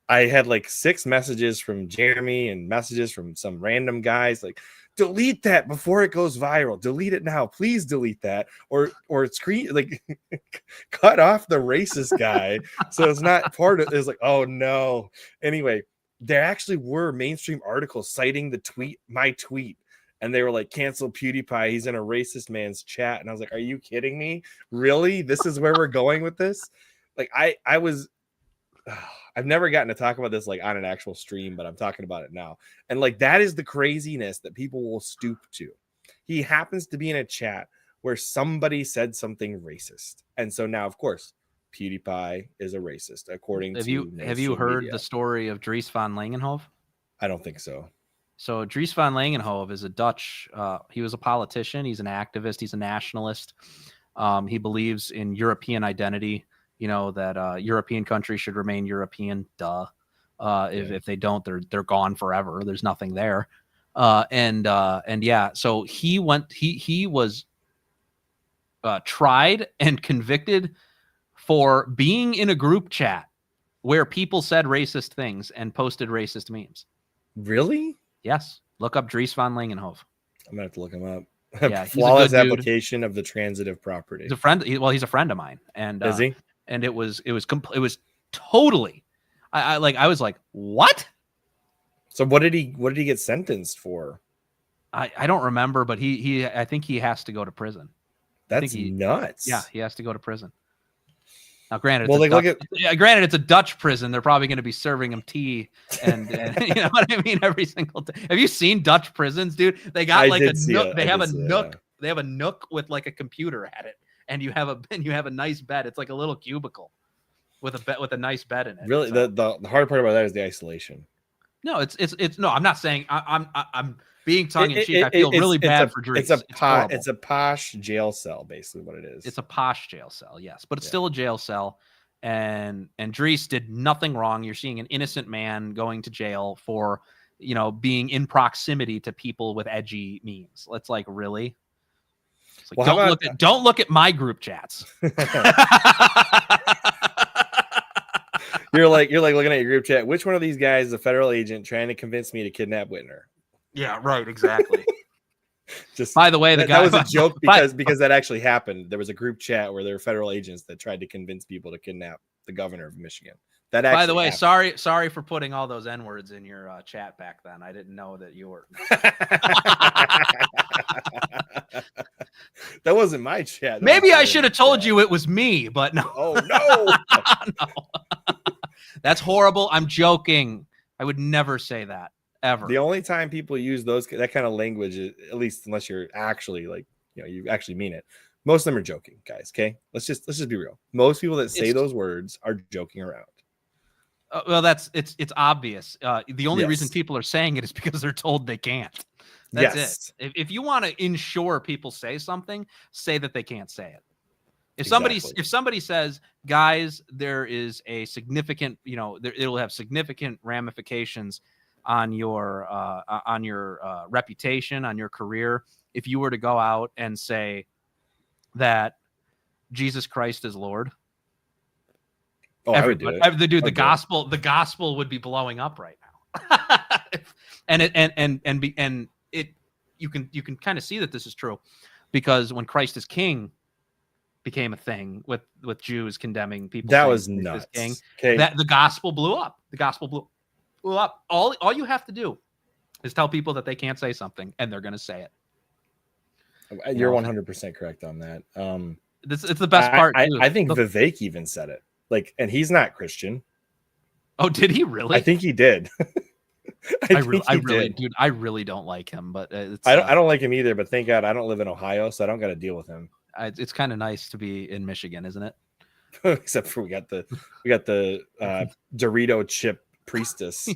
Speaker 1: I had like 6 messages from Jeremy and messages from some random guys like, delete that before it goes viral. Delete it now. Please delete that. Or screen, like, cut off the racist guy. So it's not part of it. It's like, oh no. Anyway, there actually were mainstream articles citing the tweet, my tweet. And they were like, cancel PewDiePie. He's in a racist man's chat. And I was like, are you kidding me? Really? This is where we're going with this? Like, I was, I've never gotten to talk about this like on an actual stream, but I'm talking about it now. And like, that is the craziness that people will stoop to. He happens to be in a chat where somebody said something racist. And so now, of course, PewDiePie is a racist, according to
Speaker 2: Have you heard
Speaker 1: media.
Speaker 2: the story of Dries van Langenhoven?
Speaker 1: I don't think so.
Speaker 2: So Dries van Langenhove is a Dutch. He was a politician. He's an activist. He's a nationalist. He believes in European identity. You know that European countries should remain European. Duh. If they don't, they're gone forever. There's nothing there. And yeah, so he was tried and convicted for being in a group chat where people said racist things and posted racist memes.
Speaker 1: Really?
Speaker 2: Yes. Look up Dries van Langenhove.
Speaker 1: I'm gonna have to look him up.
Speaker 2: Yeah,
Speaker 1: Flawless application of the transitive property.
Speaker 2: He's a friend. He's a friend of mine, and
Speaker 1: is he?
Speaker 2: And it was totally. I was like, what?
Speaker 1: So what did he get sentenced for?
Speaker 2: I don't remember, but I think he has to go to prison.
Speaker 1: That's nuts.
Speaker 2: Yeah, he has to go to prison. Now, granted, granted, it's a Dutch prison. They're probably going to be serving him tea, and you know what I mean, every single day. Have you seen Dutch prisons, dude? They got like a nook. They have a nook. They have a nook with like a computer at it, and you have a nice bed. It's like a little cubicle with a nice bed in it.
Speaker 1: Really,
Speaker 2: so.
Speaker 1: the hard part about that is the isolation.
Speaker 2: No, it's no. I'm not saying I'm being tongue in cheek. I feel really bad for Dries.
Speaker 1: It's a posh jail cell, basically what it is.
Speaker 2: It's a posh jail cell, yes, but it's still a jail cell. And Dries did nothing wrong. You're seeing an innocent man going to jail for, you know, being in proximity to people with edgy memes. It's like, really? It's like, don't look at my group chats.
Speaker 1: You're like looking at your group chat. Which one of these guys is a federal agent trying to convince me to kidnap Whitner?
Speaker 2: Yeah, right. Exactly.
Speaker 1: Just
Speaker 2: by the way,
Speaker 1: that was a joke because that actually happened. There was a group chat where there were federal agents that tried to convince people to kidnap the governor of Michigan. That actually
Speaker 2: by the way,
Speaker 1: happened.
Speaker 2: sorry for putting all those N-words in your chat back then. I didn't know that you were.
Speaker 1: That wasn't my chat.
Speaker 2: Maybe I should have told you it was me, but no.
Speaker 1: Oh no.
Speaker 2: No. That's horrible. I'm joking. I would never say that ever.
Speaker 1: The only time people use that kind of language, at least unless you're actually like, you know, you actually mean it. Most of them are joking, guys. Okay, let's just be real. Most people that say those words are joking around.
Speaker 2: Well, it's obvious. The only reason people are saying it is because they're told they can't. That's it. If you want to ensure people say something, say that they can't say it. If somebody says, guys, there is a significant, you know, it'll have significant ramifications on your reputation, on your career. If you were to go out and say that Jesus Christ is Lord,
Speaker 1: I would do it.
Speaker 2: The gospel would be blowing up right now. and you can kind of see that this is true, because when Christ is King became a thing with Jews condemning people,
Speaker 1: that was nuts.
Speaker 2: King, that the gospel blew up. The gospel blew up. All you have to do is tell people that they can't say something, and they're going to say it.
Speaker 1: You're 100% correct on that.
Speaker 2: It's the best part.
Speaker 1: I think Vivek even said it. Like, and he's not Christian.
Speaker 2: Oh, did he really?
Speaker 1: I think he did.
Speaker 2: I really don't like him, but
Speaker 1: I don't like him either. But thank God I don't live in Ohio, so I don't got to deal with him.
Speaker 2: It's kind of nice to be in Michigan, isn't it?
Speaker 1: Except for we got the Dorito chip priestess.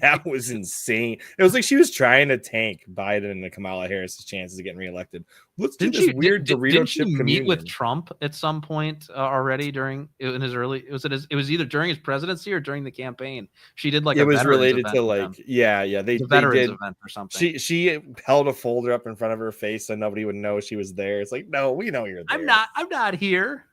Speaker 1: That was insane. It was like she was trying to tank Biden and Kamala Harris's chances of getting reelected. Let's do this weird Dorito chip communion.
Speaker 2: Meet with Trump at some point already in his early? It was either during his presidency or during the campaign. She did like
Speaker 1: it was related to like they did
Speaker 2: event or something.
Speaker 1: She held a folder up in front of her face so nobody would know she was there. It's like, no, we know you're there.
Speaker 2: I'm not here.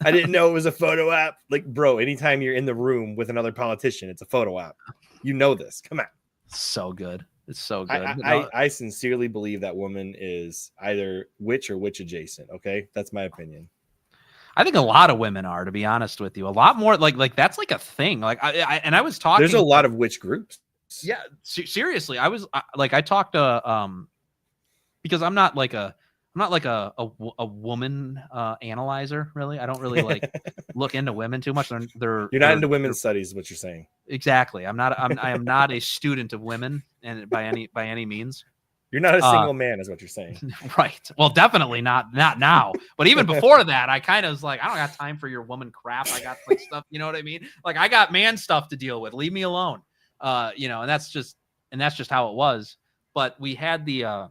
Speaker 1: I didn't know it was a photo app. Like, bro, anytime you're in the room with another politician, it's a photo app. You know this. Come on.
Speaker 2: So good. It's so good.
Speaker 1: I sincerely believe that woman is either witch or witch adjacent. Okay, that's my opinion.
Speaker 2: I think a lot of women are, to be honest with you. A lot more like that's like a thing. Like I was talking.
Speaker 1: There's a lot of witch groups.
Speaker 2: Yeah, seriously. I talked to because I'm not like a woman analyzer, really. I don't really like look into women too much. You're
Speaker 1: not into women's studies, is what you're saying.
Speaker 2: Exactly. I am not a student of women, and by any means.
Speaker 1: You're not a single man, is what you're saying.
Speaker 2: Right. Well, definitely not now. But even before that, I kind of was like, I don't got time for your woman crap. I got like stuff, you know what I mean? Like I got man stuff to deal with. Leave me alone. And that's just and that's just how it was. But we had the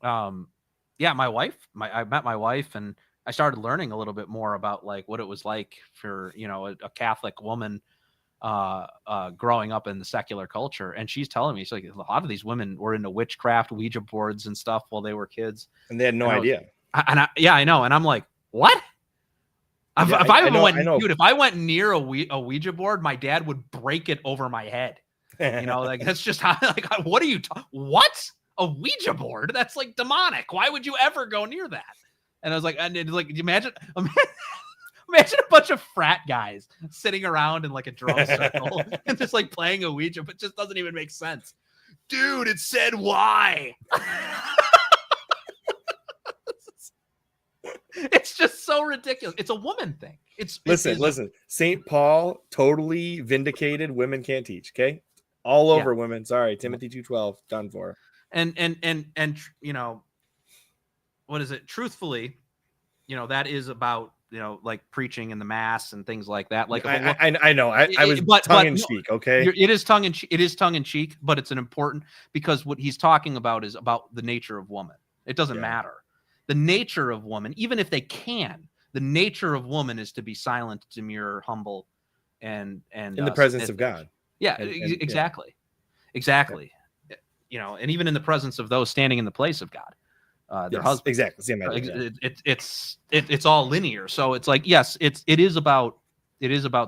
Speaker 2: my wife, I met my wife, and I started learning a little bit more about like what it was like for, you know, a Catholic woman growing up in the secular culture. And she's telling me, she's like, a lot of these women were into witchcraft, Ouija boards and stuff while they were kids.
Speaker 1: And they had no idea.
Speaker 2: I know. And I'm like, what? If I went near a Ouija board, my dad would break it over my head. You know, like that's just how, like, what are you, what? A Ouija board? That's like demonic. Why would you ever go near that? And I was like, imagine a bunch of frat guys sitting around in like a drum circle and just like playing a Ouija, but just doesn't even make sense. Dude, it said why? It's just so ridiculous. It's a woman thing.
Speaker 1: Listen. St. Paul totally vindicated. Women can't teach. Okay, all over women. Sorry, Timothy 2:12 done for.
Speaker 2: And you know, what is it? Truthfully, you know, that is about, you know, like preaching in the mass and things like that. Like
Speaker 1: I know. I was tongue in cheek. Okay,
Speaker 2: it is tongue in cheek. It is tongue in cheek, but it's an important, because what he's talking about is about the nature of woman. It doesn't matter. The nature of woman, even if they can, the nature of woman is to be silent, demure, humble, and in the presence
Speaker 1: of God.
Speaker 2: Yeah, exactly. Exactly. You know, and even in the presence of those standing in the place of God, their husband.
Speaker 1: Exactly. Same idea.
Speaker 2: It's all linear. So it's like, yes, it is about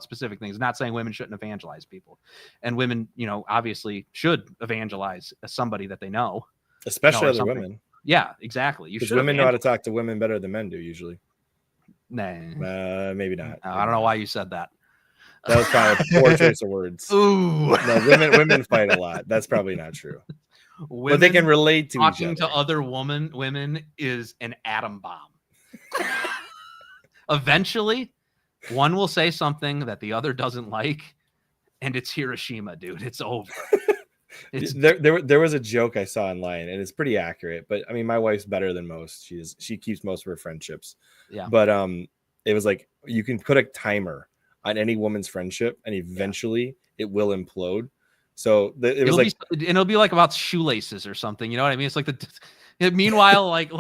Speaker 2: specific things. Not saying women shouldn't evangelize people, and women, you know, obviously should evangelize somebody that they know,
Speaker 1: especially other women.
Speaker 2: Yeah, exactly. You should.
Speaker 1: Women know how to talk to women better than men do usually.
Speaker 2: Nah,
Speaker 1: maybe not.
Speaker 2: I don't know why you said that.
Speaker 1: That was probably a poor choice of words.
Speaker 2: Ooh,
Speaker 1: no, women fight a lot. That's probably not true. But they can relate to
Speaker 2: talking
Speaker 1: each other.
Speaker 2: to other women is an atom bomb. Eventually, one will say something that the other doesn't like, and it's Hiroshima, dude. It's over.
Speaker 1: There was a joke I saw online, and it's pretty accurate. But I mean, my wife's better than most. She keeps most of her friendships.
Speaker 2: Yeah.
Speaker 1: But it was like you can put a timer on any woman's friendship, and eventually it will implode. So it'll be like about shoelaces or something. You know what I mean? It's like meanwhile, like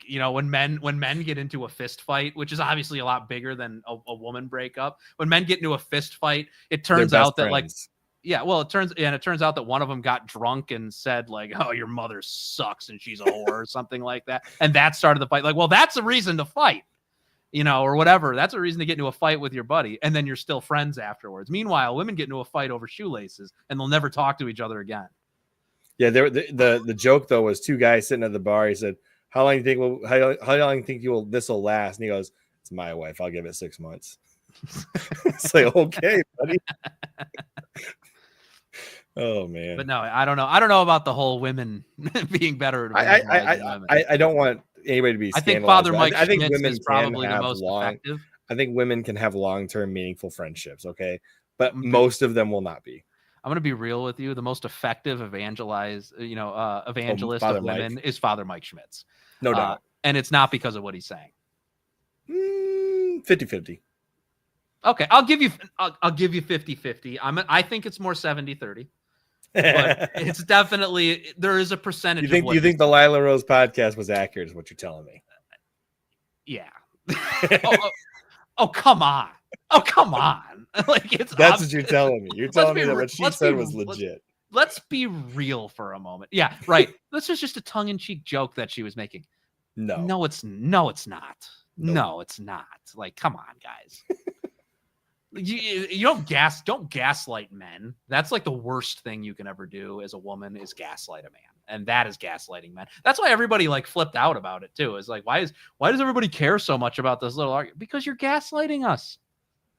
Speaker 1: you know, when men get into a fist fight, which is obviously a lot bigger than a woman breakup. When men get into a fist fight, it turns out that friends. It turns out that one of them got drunk and said like, "Oh, your mother sucks and she's a whore," or something like that, and that started the fight. Like, well, that's a reason to fight, you know, or whatever. That's a reason to get into a fight with your buddy, and then you're still friends afterwards. Meanwhile, women get into a fight over shoelaces, and they'll never talk to each other again. Yeah, the joke though was two guys sitting at the bar. He said, "How long do you think this will last?" And he goes, "It's my wife. I'll give it 6 months." It's like, okay, buddy. Oh man.
Speaker 2: But no, I don't know. I don't know about the whole women being better.
Speaker 1: I don't want anybody to be.
Speaker 2: I think Father Mike Schmitz is probably the most effective.
Speaker 1: I think women can have long-term meaningful friendships. Okay, but most of them will not be.
Speaker 2: I'm going to be real with you. The most effective evangelist of women is Father Mike Schmitz.
Speaker 1: No doubt.
Speaker 2: And it's not because of what he's saying.
Speaker 1: 50-50.
Speaker 2: Okay, I'll give you 50-50. I think it's more 70-30. But it's definitely, there is a percentage.
Speaker 1: You think the Lila Rose podcast was accurate is what you're telling me?
Speaker 2: Yeah. Oh, come on. Oh, come on. Like
Speaker 1: that's what you're telling me. You're telling me that what she said was legit.
Speaker 2: Let's be real for a moment. Yeah, right. This is just a tongue-in-cheek joke that she was making. No, it's not. Nope. No, it's not. Like, come on, guys. You don't gaslight men. That's like the worst thing you can ever do as a woman is gaslight a man. And that is gaslighting men. That's why everybody like flipped out about it too. Is like, why does everybody care so much about this little argument? Because you're gaslighting us.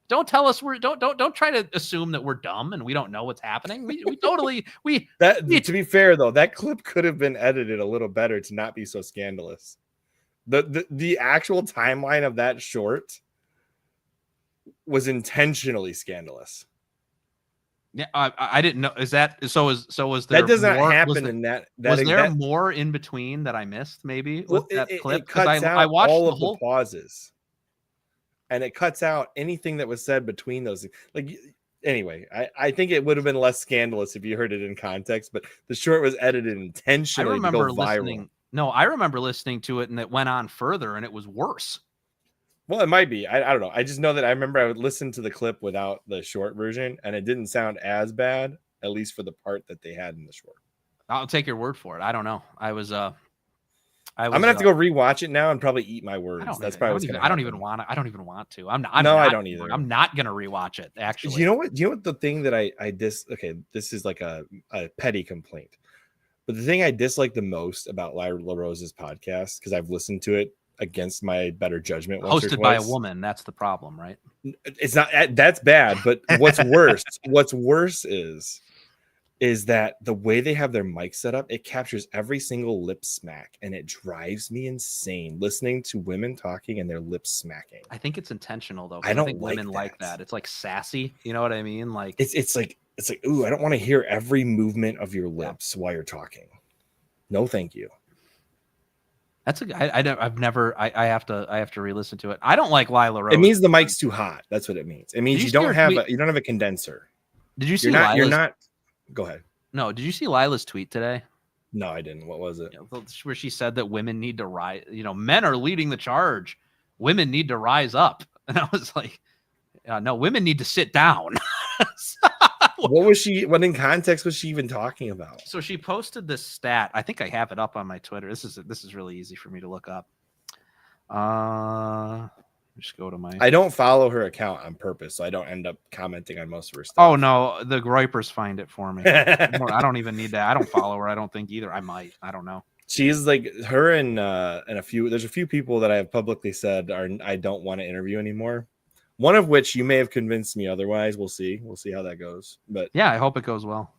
Speaker 2: Don't tell us don't try to assume that we're dumb and we don't know what's happening. To
Speaker 1: be fair though, that clip could have been edited a little better to not be so scandalous. The actual timeline of that short was intentionally scandalous.
Speaker 2: Yeah, I didn't know. Is that so? Was there?
Speaker 1: That does not happen in that.
Speaker 2: Was there more in between that I missed? Maybe with that clip.
Speaker 1: It cuts out I watched all of the pauses, and it cuts out anything that was said between those. Like anyway, I think it would have been less scandalous if you heard it in context, but the short was edited
Speaker 2: I
Speaker 1: intentionally to
Speaker 2: remember
Speaker 1: go viral.
Speaker 2: listening. No, I remember listening to it, and it went on further, and it was worse.
Speaker 1: Well, it might be. I don't know. I just know that I remember I would listen to the clip without the short version, and it didn't sound as bad, at least for the part that they had in the short.
Speaker 2: I'll take your word for it. I don't know. I was
Speaker 1: I'm gonna have to go rewatch it now and probably eat my words. That's probably what's gonna happen.
Speaker 2: I don't even want to. I don't even want to. I don't either. I'm not gonna rewatch it. Actually,
Speaker 1: you know what? The thing that I okay, this is like a petty complaint, but the thing I dislike the most about Lyra LaRose's podcast, because I've listened to it against my better judgment,
Speaker 2: hosted by a woman. That's the problem, right?
Speaker 1: It's not. That's bad. But what's worse? What's worse is that the way they have their mic set up, it captures every single lip smack, and it drives me insane listening to women talking and their lips smacking.
Speaker 2: I think it's intentional though.
Speaker 1: I don't
Speaker 2: think
Speaker 1: like
Speaker 2: women like that. It's like sassy. You know what I mean? Like
Speaker 1: it's like ooh, I don't want to hear every movement of your lips while you're talking. No, thank you.
Speaker 2: That's I've never. I have to re-listen to it. I don't like Lila Rose.
Speaker 1: It means the mic's too hot. That's what it means. It means you don't have a condenser.
Speaker 2: Did you see?
Speaker 1: You're not. Go ahead.
Speaker 2: No, did you see Lila's tweet today?
Speaker 1: No, I didn't. What was it?
Speaker 2: Where she said that women need to rise. Men are leading the charge. Women need to rise up. And I was like, no, women need to sit down.
Speaker 1: What in context was she even talking about?
Speaker 2: So she posted this stat. I think I have it up on my Twitter. This is really easy for me to look up. Just go to my.
Speaker 1: I don't follow her account on purpose, so I don't end up commenting on most of her stuff.
Speaker 2: Oh no, the gripers find it for me. I don't even need that. I don't follow her. I don't think either. I might. I don't know.
Speaker 1: She's like her and a few. There's a few people that I have publicly said I don't want to interview anymore. One of which you may have convinced me otherwise. We'll see. We'll see how that goes. But
Speaker 2: yeah, I hope it goes well.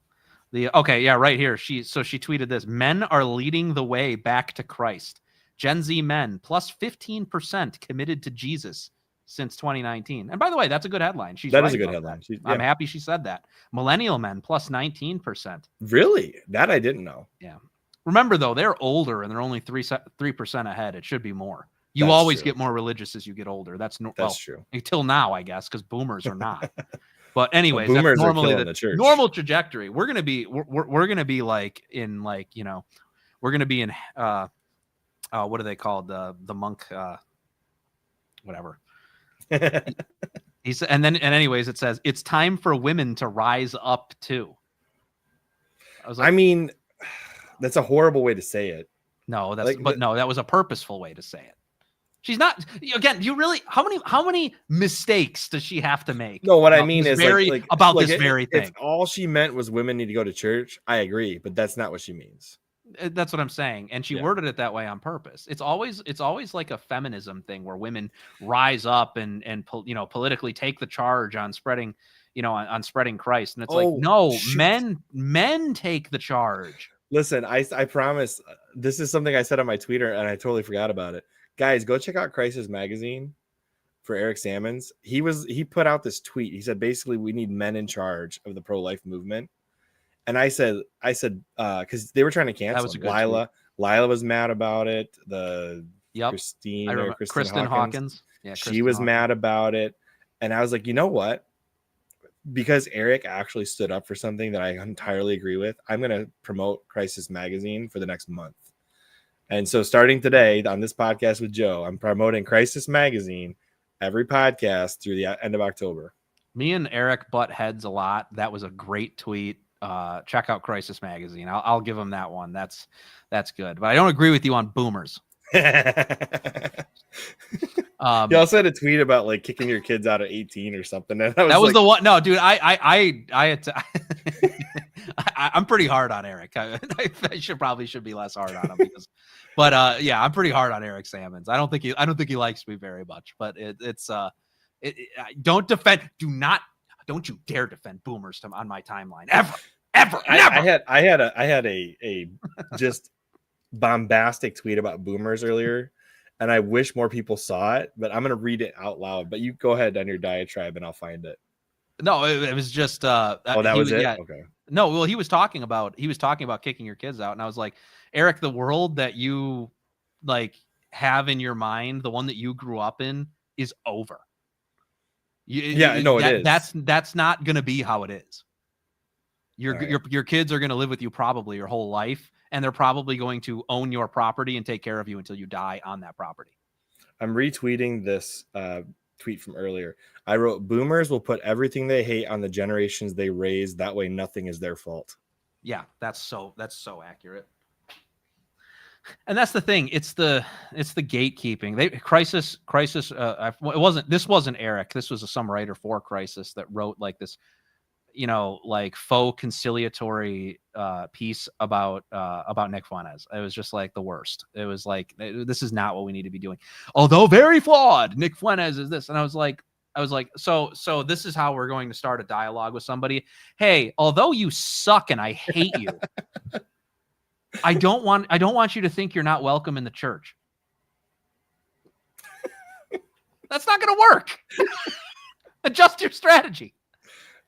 Speaker 2: Right here. She tweeted this: men are leading the way back to Christ. Gen Z men plus 15% committed to Jesus since 2019. And by the way, that's a good headline. That is a good headline. I'm happy she said that. Millennial men plus 19%.
Speaker 1: Really? That I didn't know.
Speaker 2: Yeah. Remember though, they're older and they're only 3% ahead. It should be more. You always get more religious as you get older. That's true. Until now, I guess, because boomers are not. But anyways,
Speaker 1: boomers
Speaker 2: that's normally
Speaker 1: the
Speaker 2: normal trajectory. We're gonna be like in we're gonna be in what are they called? The monk, whatever. He said, and anyways, it says it's time for women to rise up too.
Speaker 1: I mean, that's a horrible way to say it.
Speaker 2: No, that was a purposeful way to say it. She's not. Again, do you really? How many mistakes does she have to make?
Speaker 1: No, what I mean is
Speaker 2: about this very thing.
Speaker 1: If all she meant was women need to go to church, I agree, but that's not what she means.
Speaker 2: That's what I'm saying, and she worded it that way on purpose. It's always like a feminism thing where women rise up and politically take the charge on spreading on spreading Christ, and it's no, men take the charge.
Speaker 1: Listen, I promise this is something I said on my Twitter and I totally forgot about it. Guys, go check out Crisis Magazine for Eric Sammons. He put out this tweet. He said basically we need men in charge of the pro-life movement. And I said because they were trying to cancel Lila. Lila was mad about it. Kristen Hawkins. Yeah, she was mad about it. And I was like, you know what? Because Eric actually stood up for something that I entirely agree with, I'm going to promote Crisis Magazine for the next month. And so starting today on this podcast with Joe, I'm promoting Crisis Magazine every podcast through the end of October.
Speaker 2: Me and Eric butt heads a lot. That was a great tweet. Check out Crisis Magazine. I'll give him that one. That's good. But I don't agree with you on boomers.
Speaker 1: You also had a tweet about like kicking your kids out at 18 or something. And that was
Speaker 2: the one. No, dude, I had to, I'm pretty hard on Eric. I should be less hard on him but I'm pretty hard on Eric Sammons. I don't think he likes me very much, but don't you dare defend boomers on my timeline ever.
Speaker 1: I had a just bombastic tweet about boomers earlier, and I wish more people saw it, but I'm going to read it out loud. But you go ahead on your diatribe and I'll find it.
Speaker 2: No, it was just
Speaker 1: that was it.
Speaker 2: Yeah.
Speaker 1: Okay.
Speaker 2: No, well, he was talking about kicking your kids out, and I was like, Eric, the world that you like have in your mind, the one that you grew up in, is over.
Speaker 1: It is.
Speaker 2: That's not going to be how it is.
Speaker 1: Right.
Speaker 2: Your kids are going to live with you probably your whole life, and they're probably going to own your property and take care of you until you die on that property.
Speaker 1: I'm retweeting this tweet from earlier. I wrote, boomers will put everything they hate on the generations they raised. That way nothing is their fault.
Speaker 2: Yeah, that's so accurate. And that's the thing. It's the gatekeeping. Crisis. This wasn't Eric. This was some writer for Crisis that wrote like this, like faux conciliatory piece about Nick Fuentes. It was just like the worst. It was like, this is not what we need to be doing. Although very flawed, Nick Fuentes is this. And I was like, so this is how we're going to start a dialogue with somebody. Hey, although you suck and I hate you, I don't want you to think you're not welcome in the church. That's not going to work. Adjust your strategy.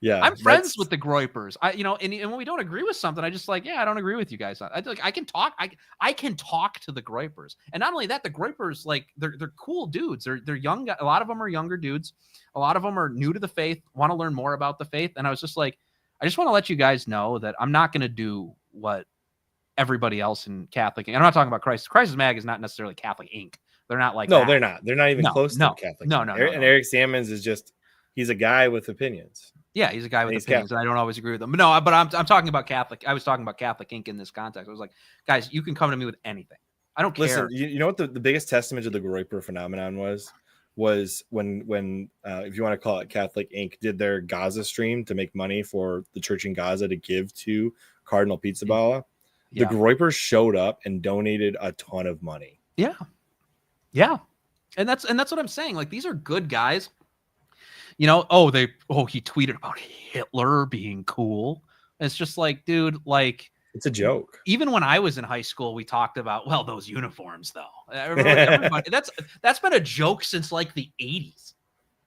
Speaker 1: Yeah,
Speaker 2: I'm friends with the Groypers. And when we don't agree with something, I just like, I don't agree with you guys. I can talk. I can talk to the Groypers, and not only that, the Groypers, like they're cool dudes. They're young. A lot of them are younger dudes. A lot of them are new to the faith, want to learn more about the faith. And I was just like, I just want to let you guys know that I'm not going to do what everybody else in Catholic. And I'm not talking about Crisis. Crisis Mag is not necessarily Catholic Inc. They're not like that.
Speaker 1: They're not. They're not even close to Catholic.
Speaker 2: No.
Speaker 1: And Eric Sammons is just, he's a guy with opinions.
Speaker 2: Yeah, he's a guy with opinions, and I don't always agree with them. But no, but I'm talking about Catholic. I was talking about Catholic Inc. in this context. I was like, guys, you can come to me with anything. I don't care.
Speaker 1: Listen, you know what the biggest testament to the Groyper phenomenon was when if you want to call it Catholic Inc. did their Gaza stream to make money for the church in Gaza to give to Cardinal Pizzaballa. The Groypers showed up and donated a ton of money.
Speaker 2: Yeah. And that's what I'm saying. Like, these are good guys. He tweeted about Hitler being cool. It's just like, dude, like,
Speaker 1: it's a joke.
Speaker 2: Even when I was in high school, we talked about, well, those uniforms though. Everybody, that's been a joke since like the 80s.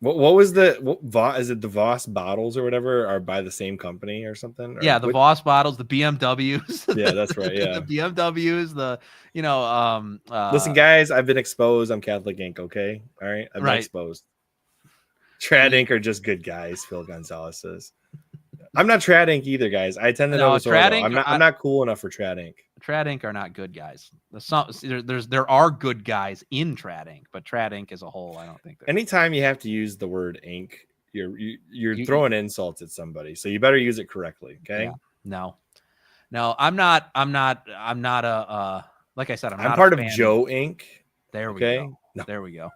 Speaker 1: What was is it the Voss bottles or whatever are by the same company or something?
Speaker 2: Yeah, the Voss bottles, the BMWs.
Speaker 1: Yeah, that's right. Yeah,
Speaker 2: the BMWs.
Speaker 1: Listen, guys, I've been exposed. I'm Catholic Inc. Okay, all right, I've been exposed. Trad Inc. are just good guys. Phil Gonzalez says. I'm not Trad Inc. either, guys. I tend to know I'm not cool enough for Trad Inc.
Speaker 2: Trad Inc. are not good guys. There are good guys in Trad Inc., but Trad Inc. as a whole, I don't think.
Speaker 1: Anytime you have to use the word Inc., you're throwing insults at somebody, so you better use it correctly. Okay?
Speaker 2: Yeah. No, I'm not a like I said, I'm
Speaker 1: part of Joe Inc.
Speaker 2: There we go. No. There we go.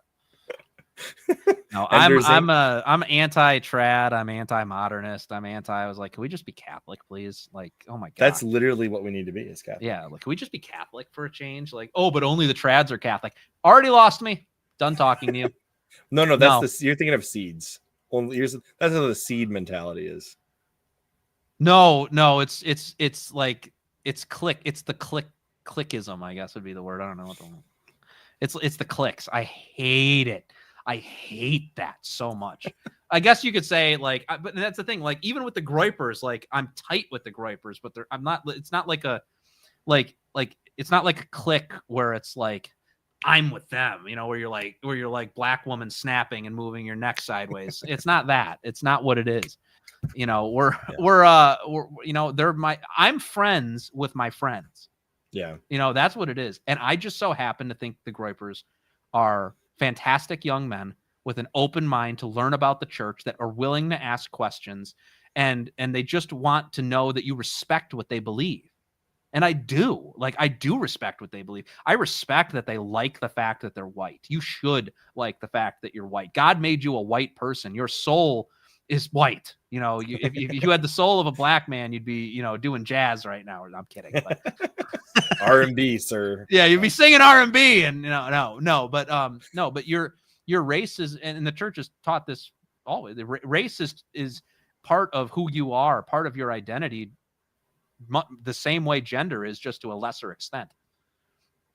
Speaker 2: No, I'm anti-trad. I'm anti-modernist. I was like, can we just be Catholic, please? Like, oh my god,
Speaker 1: that's literally what we need to be as Catholic.
Speaker 2: Yeah, like, can we just be Catholic for a change? Like, oh, but only the trads are Catholic. Already lost me. Done talking to you.
Speaker 1: No, you're thinking of seeds. That's how the seed mentality is.
Speaker 2: No, it's like it's click. It's the clickism, I guess would be the word. I don't know what it's the clicks. I hate it. I hate that so much. I guess you could say, like, but that's the thing. Like, even with the Groypers, like, I'm tight with the Groypers, but I'm not. It's not like a, it's not like a clique where it's like I'm with them. Where you're like black woman snapping and moving your neck sideways. It's not that. It's not what it is. I'm friends with my friends.
Speaker 1: Yeah.
Speaker 2: That's what it is. And I just so happen to think the Groypers are fantastic young men with an open mind to learn about the church, that are willing to ask questions, and they just want to know that you respect what they believe. And I do respect what they believe. I respect that they like the fact that they're white. You should like the fact that you're white. God made you a white person. Your soul is white. If you had the soul of a black man, you'd be, doing jazz right now. I'm kidding. But
Speaker 1: R&B, sir.
Speaker 2: Yeah, you'd be singing R&B, and but your race is, and the church has taught this always. The race is part of who you are, part of your identity. The same way gender is, just to a lesser extent.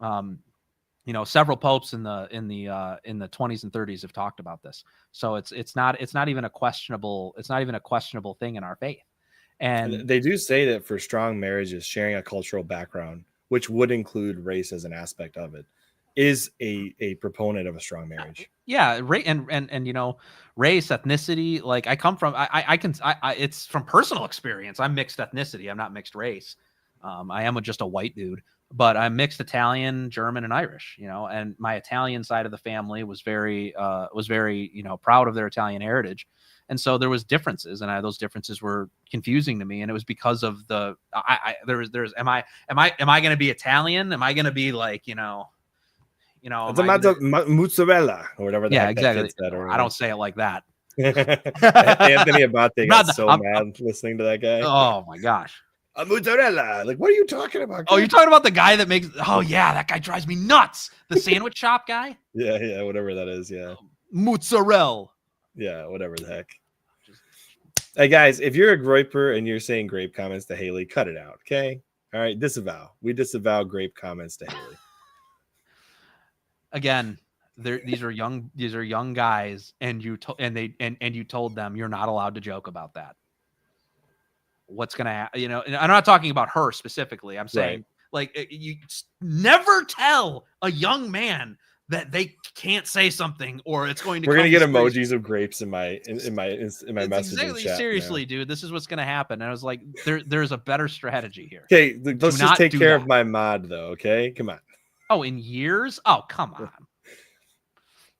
Speaker 2: Several popes in the 20s and 30s have talked about this. So it's not even a questionable thing in our faith. And
Speaker 1: they do say that for strong marriages, sharing a cultural background, which would include race as an aspect of it, is a proponent of a strong marriage.
Speaker 2: Yeah, and you know, race, ethnicity. Like I come from, it's from personal experience. I'm mixed ethnicity. I'm not mixed race. I am just a white dude, but I'm mixed Italian, German, and Irish. You know, and my Italian side of the family was very, you know, proud of their Italian heritage, and so there was differences, and those differences were confusing to me, and it was because of there's am I going to be Italian? Am I going to be like, you know?
Speaker 1: It's a mozzarella or whatever.
Speaker 2: Yeah, exactly.
Speaker 1: Said,
Speaker 2: I don't say it like that.
Speaker 1: Anthony Abate got so mad listening to that guy.
Speaker 2: Oh my gosh,
Speaker 1: a mozzarella! Like, what are you talking about?
Speaker 2: Oh, you're talking about the guy that makes? Oh yeah, that guy drives me nuts. The sandwich shop guy.
Speaker 1: Yeah, whatever that is. Yeah,
Speaker 2: mozzarella.
Speaker 1: Yeah, whatever the heck. Hey guys, if you're a groiper and you're saying grape comments to Haley, cut it out. Okay. All right. Disavow. We disavow grape comments to Haley.
Speaker 2: Again, these are young guys, and you told them you're not allowed to joke about that. What's gonna happen? You know, and I'm not talking about her specifically. I'm saying like you never tell a young man that they can't say something or it's going to.
Speaker 1: We're gonna get emojis of grapes in my messaging
Speaker 2: exactly,
Speaker 1: chat.
Speaker 2: Seriously,
Speaker 1: now.
Speaker 2: Dude, this is what's gonna happen. And I was like, there's a better strategy here.
Speaker 1: Okay, let's just take care of my mod though. Okay, come on.
Speaker 2: Oh, in years? Oh, come on.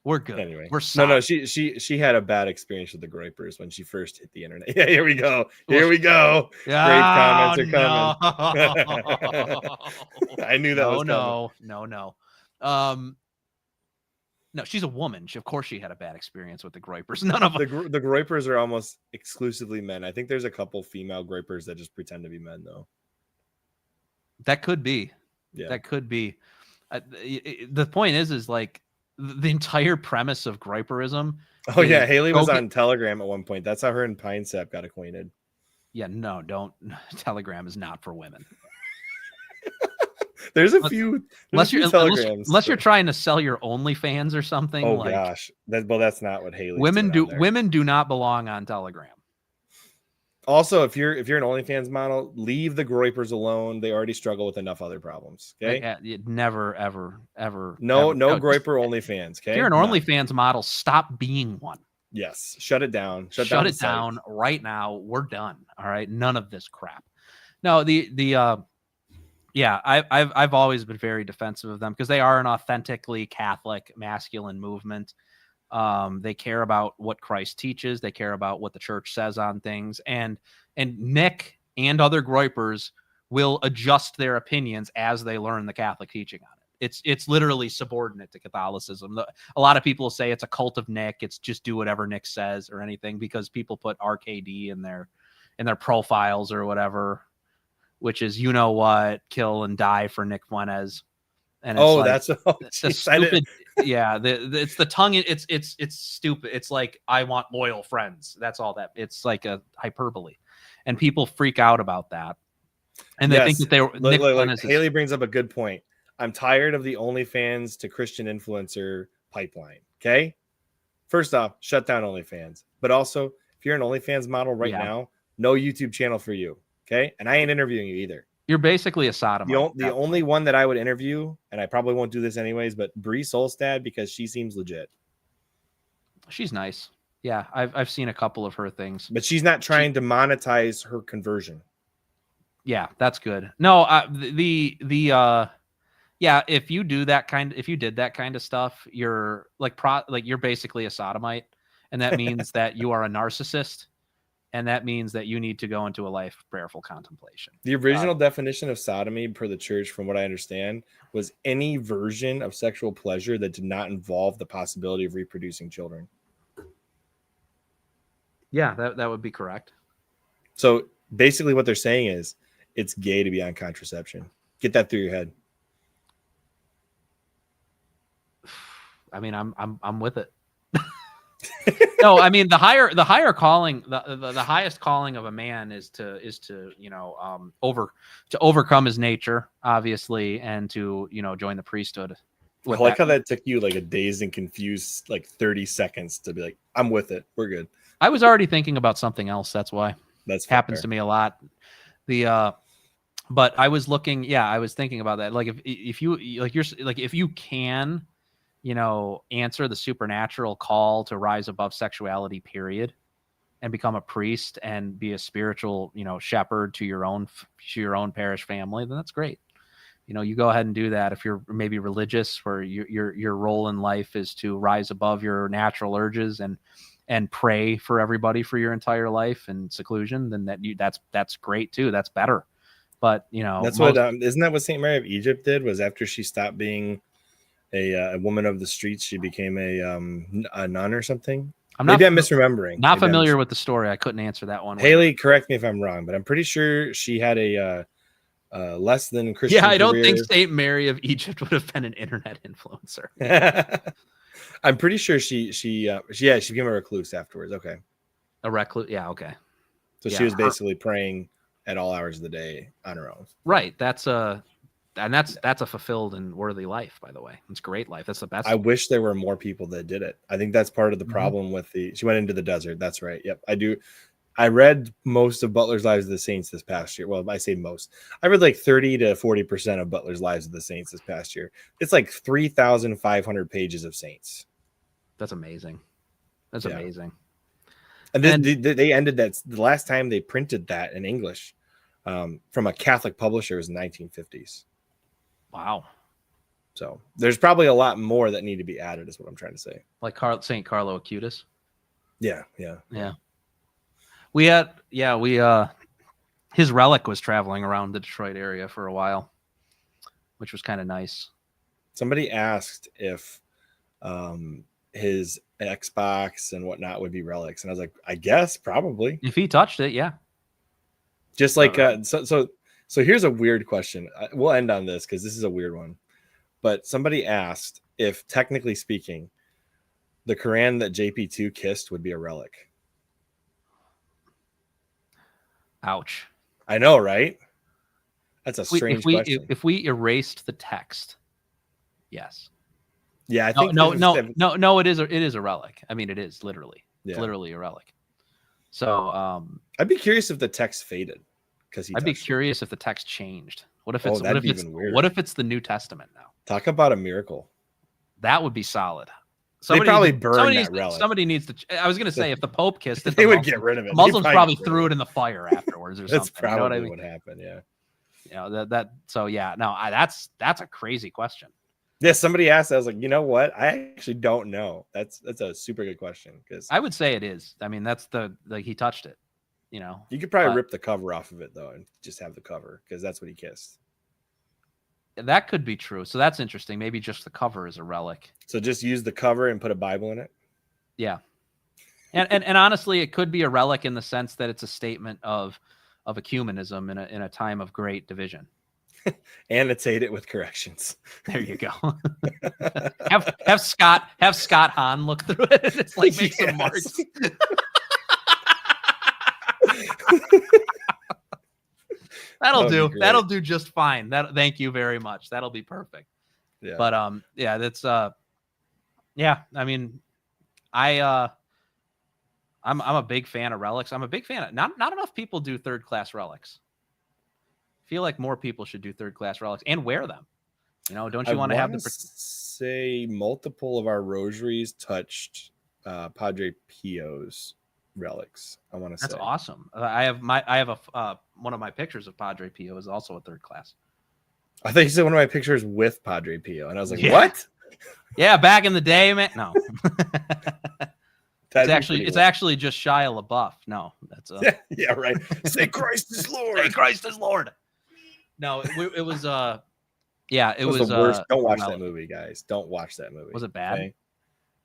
Speaker 2: We're good.
Speaker 1: Anyway,
Speaker 2: we're solid.
Speaker 1: No. She had a bad experience with the groipers when she first hit the internet. Yeah, here we go. Here we go. Grape comments are coming. I knew that was coming.
Speaker 2: No. No, she's a woman. Of course, she had a bad experience with the groipers. None of them.
Speaker 1: The groipers are almost exclusively men. I think there's a couple female groipers that just pretend to be men, though.
Speaker 2: That could be.
Speaker 1: Yeah,
Speaker 2: that could be. The point is like the entire premise of groiperism.
Speaker 1: Oh yeah, Haley was on Telegram at one point. That's how her and Pine Sap got acquainted.
Speaker 2: Yeah, no, don't. Telegram is not for women.
Speaker 1: There's a few telegrams.
Speaker 2: Unless you're trying to sell your OnlyFans or something.
Speaker 1: Oh gosh, that's not what Haley.
Speaker 2: Women do not belong on Telegram.
Speaker 1: Also, if you're an OnlyFans model, leave the groipers alone. They already struggle with enough other problems. Okay,
Speaker 2: never, ever.
Speaker 1: No groiper OnlyFans. Okay,
Speaker 2: if you're an OnlyFans model, stop being one.
Speaker 1: Yes, shut it down.
Speaker 2: Shut it down right now. We're done. All right, none of this crap. No, yeah, I've always been very defensive of them because they are an authentically Catholic masculine movement. They care about what Christ teaches. They care about what the church says on things. And Nick and other groipers will adjust their opinions as they learn the Catholic teaching on it. It's literally subordinate to Catholicism. A lot of people say it's a cult of Nick. It's just do whatever Nick says or anything because people put RKD in their profiles or whatever, which is, you know what, kill and die for Nick Fuentes. And it's that's stupid. Yeah, it's the tongue. It's stupid. It's like I want loyal friends. That's all that. It's like a hyperbole, and people freak out about that. And they think that they were.
Speaker 1: Haley brings up a good point. I'm tired of the OnlyFans to Christian influencer pipeline. Okay, first off, shut down OnlyFans. But also, if you're an OnlyFans model now, no YouTube channel for you. Okay, and I ain't interviewing you either.
Speaker 2: You're basically a sodomite.
Speaker 1: The only one that I would interview, and I probably won't do this anyways, but Bree Solstad, because she seems legit.
Speaker 2: She's nice. Yeah, I've seen a couple of her things.
Speaker 1: But she's not trying to monetize her conversion.
Speaker 2: Yeah, that's good. No, yeah, if you did that kind of stuff, you're you're basically a sodomite, and that means that you are a narcissist. And that means that you need to go into a life of prayerful contemplation.
Speaker 1: The original definition of sodomy per the church, from what I understand, was any version of sexual pleasure that did not involve the possibility of reproducing children.
Speaker 2: Yeah, that would be correct.
Speaker 1: So basically what they're saying is it's gay to be on contraception. Get that through your head.
Speaker 2: I mean, I'm with it. No, I mean the higher calling, the highest calling of a man is to overcome his nature, obviously, and to join the priesthood.
Speaker 1: I like how that took you like a dazed and confused 30 seconds to be like, I'm with it. We're good.
Speaker 2: I was already thinking about something else. That's why.
Speaker 1: That's
Speaker 2: happens to me a lot. But I was looking, yeah, I was thinking about that. Like if you like you're like if you can, answer the supernatural call to rise above sexuality, period, and become a priest and be a spiritual, shepherd to your own parish family, then that's great. You go ahead and do that. If you're maybe religious, where your role in life is to rise above your natural urges and pray for everybody for your entire life in seclusion, then that's great too. That's better. But
Speaker 1: that's what isn't that what Saint Mary of Egypt did? Was after she stopped being a woman of the streets, she became a nun or something. I'm misremembering.
Speaker 2: Not familiar with the story. I couldn't answer that one.
Speaker 1: Haley, correct me if I'm wrong, but I'm pretty sure she had a less than Christian.
Speaker 2: Yeah, I don't think Saint Mary of Egypt would have been an internet influencer.
Speaker 1: I'm pretty sure she became a recluse afterwards. Okay,
Speaker 2: a recluse. Yeah, okay.
Speaker 1: So she was basically praying at all hours of the day on her own.
Speaker 2: Right. That's a fulfilled and worthy life, by the way. It's a great life. That's the best.
Speaker 1: I wish there were more people that did it. I think that's part of the problem with she went into the desert. That's right. Yep. I do. I read most of Butler's Lives of the Saints this past year. Well, I say most. I read like 30 to 40% of Butler's Lives of the Saints this past year. It's like 3,500 pages of saints.
Speaker 2: That's amazing. That's amazing.
Speaker 1: And then they ended that. The last time they printed that in English from a Catholic publisher was in the 1950s.
Speaker 2: Wow.
Speaker 1: So there's probably a lot more that need to be added, is what I'm trying to say.
Speaker 2: Like St. Carlo Acutis.
Speaker 1: Yeah.
Speaker 2: His relic was traveling around the Detroit area for a while, which was kind of nice.
Speaker 1: Somebody asked if his Xbox and whatnot would be relics, and I was like, I guess probably.
Speaker 2: If he touched it, yeah.
Speaker 1: Just like so here's a weird question. We'll end on this because this is a weird one. But somebody asked if, technically speaking, the Quran that JP2 kissed would be a relic.
Speaker 2: Ouch.
Speaker 1: I know, right? That's a strange question.
Speaker 2: If we erased the text, yes.
Speaker 1: Yeah, I think
Speaker 2: no. It is a relic. I mean, it is literally.
Speaker 1: Yeah.
Speaker 2: It's literally a relic. So
Speaker 1: I'd be curious if the text faded, because
Speaker 2: I'd be curious if the text changed. What if it's
Speaker 1: weird.
Speaker 2: What if it's the New Testament now?
Speaker 1: Talk about a miracle.
Speaker 2: That would be solid.
Speaker 1: They probably burned that relic.
Speaker 2: Somebody needs to. I was going to say, if the Pope kissed it,
Speaker 1: they would get rid of it.
Speaker 2: The Muslims probably threw it in the fire afterwards, or something.
Speaker 1: That's probably what happened. Yeah.
Speaker 2: So yeah, no, that's a crazy question.
Speaker 1: Yeah, somebody asked. I was like, you know what? I actually don't know. That's a super good question, because
Speaker 2: I would say it is. I mean, that's he touched it.
Speaker 1: You could probably rip the cover off of it though, and just have the cover, because that's what he kissed.
Speaker 2: That could be true. So that's interesting. Maybe just the cover is a relic.
Speaker 1: So just use the cover and put a Bible in it.
Speaker 2: Yeah. And honestly, it could be a relic in the sense that it's a statement of ecumenism in a time of great division.
Speaker 1: Annotate it with corrections.
Speaker 2: There you go. have Scott Hahn look through it. It's like make some marks. That'll do. That'll do just fine. Thank you very much. That'll be perfect.
Speaker 1: Yeah.
Speaker 2: But yeah, that's yeah. I mean, I'm a big fan of relics. I'm a big fan of not enough people do third class relics. I feel like more people should do third class relics and wear them. Don't you want to have the
Speaker 1: say multiple of our rosaries touched Padre Pio's relics? I want to say
Speaker 2: that's awesome. I have a one of my pictures of Padre Pio is also a third class.
Speaker 1: I think you said one of my pictures with Padre Pio, and I was like, what?
Speaker 2: Yeah, back in the day, man. No. It's actually just Shia LaBeouf. No, that's
Speaker 1: yeah, right. Say Christ is Lord.
Speaker 2: Say Christ is Lord. No, it was yeah, it was
Speaker 1: the worst. Don't watch that movie, guys. Don't watch that movie.
Speaker 2: Was it bad? Okay?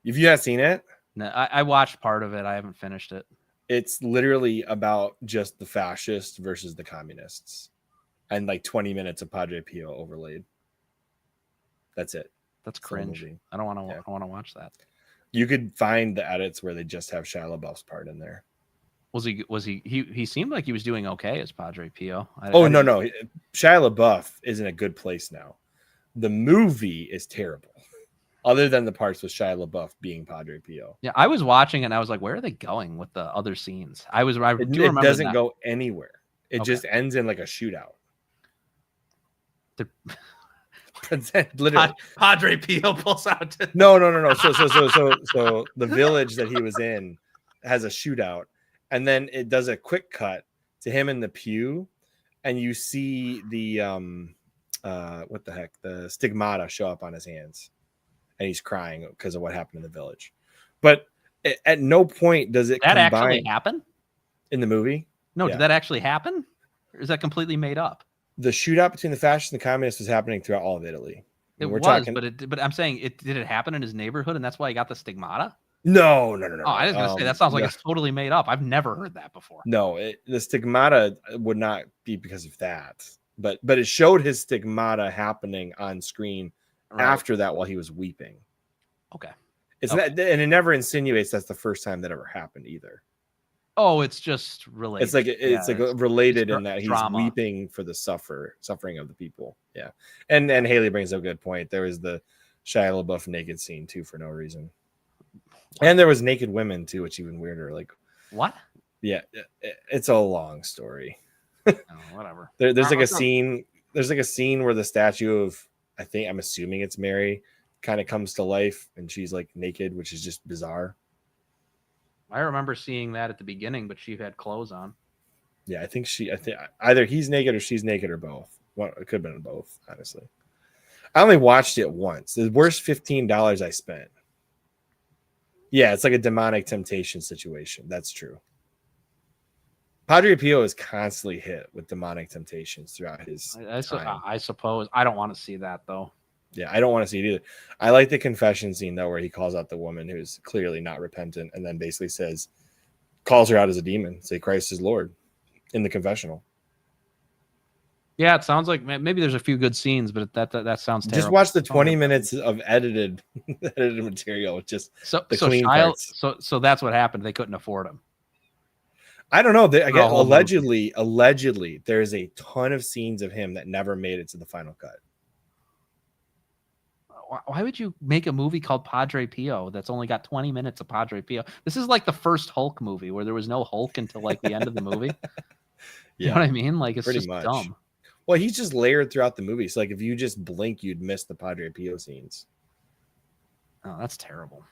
Speaker 1: If you haven't seen it,
Speaker 2: no, I watched part of it. I haven't finished it.
Speaker 1: It's literally about just the fascists versus the communists, and like 20 minutes of Padre Pio overlaid. That's it.
Speaker 2: That's cringe. I don't want to. I want to watch that.
Speaker 1: You could find the edits where they just have Shia LaBeouf's part in there.
Speaker 2: Was he seemed like he was doing okay as Padre Pio.
Speaker 1: No. Shia LaBeouf is in a good place now. The movie is terrible, other than the parts with Shia LaBeouf being Padre Pio.
Speaker 2: Yeah, I was watching it and I was like, where are they going with the other scenes? It doesn't
Speaker 1: go anywhere. It just ends in like a shootout. Literally.
Speaker 2: Padre Pio pulls out.
Speaker 1: No. So the village that he was in has a shootout, and then it does a quick cut to him in the pew, and you see the what the heck, the stigmata show up on his hands, and he's crying because of what happened in the village. But at no point does it
Speaker 2: That
Speaker 1: combine
Speaker 2: actually happen
Speaker 1: in the movie.
Speaker 2: No,
Speaker 1: Yeah.
Speaker 2: did that actually happen? Or is that completely made up?
Speaker 1: The shootout between the fascists and the communists was happening throughout all of Italy.
Speaker 2: It
Speaker 1: We're
Speaker 2: was,
Speaker 1: talking...
Speaker 2: but I'm saying did it happen in his neighborhood and that's why he got the stigmata?
Speaker 1: No.
Speaker 2: Oh, I was gonna say that sounds like it's totally made up. I've never heard that before.
Speaker 1: No, the stigmata would not be because of that, but it showed his stigmata happening on screen after that while he was weeping.
Speaker 2: Okay,
Speaker 1: it's not, and it never insinuates that's the first time that ever happened either.
Speaker 2: Oh, it's just related.
Speaker 1: It's related
Speaker 2: it's
Speaker 1: in that he's
Speaker 2: drama.
Speaker 1: weeping for the suffering of the people. Yeah, and Haley brings up a good point. There was the Shia LaBeouf naked scene too for no reason. And there was naked women too, which even weirder. Like
Speaker 2: what?
Speaker 1: Yeah, it's a long story.
Speaker 2: Whatever.
Speaker 1: There's like a scene. There's like a scene where the statue of, I'm assuming it's Mary, kind of comes to life, and she's like naked, which is just bizarre.
Speaker 2: I remember seeing that at the beginning, but she had clothes on.
Speaker 1: Yeah, I think either he's naked or she's naked or both. Well, it could have been both, honestly. I only watched it once. The worst $15 I spent. Yeah, it's like a demonic temptation situation. That's true. Padre Pio is constantly hit with demonic temptations throughout his time.
Speaker 2: I suppose. I don't want to see that, though.
Speaker 1: Yeah, I don't want to see it either. I like the confession scene, though, where he calls out the woman who's clearly not repentant and then basically calls her out as a demon, say Christ is Lord in the confessional.
Speaker 2: Yeah, it sounds like maybe there's a few good scenes, but that sounds terrible.
Speaker 1: Just watch the 20 minutes of edited material. Just the clean parts.
Speaker 2: So that's what happened. They couldn't afford him.
Speaker 1: I don't know. Again, allegedly, there's a ton of scenes of him that never made it to the final cut.
Speaker 2: Why would you make a movie called Padre Pio that's only got 20 minutes of Padre Pio? This is like the first Hulk movie where there was no Hulk until like the end of the movie. You know what I mean? Like it's pretty just much dumb.
Speaker 1: Well, he's just layered throughout the movie. So like if you just blink, you'd miss the Padre Pio scenes.
Speaker 2: Oh, that's terrible.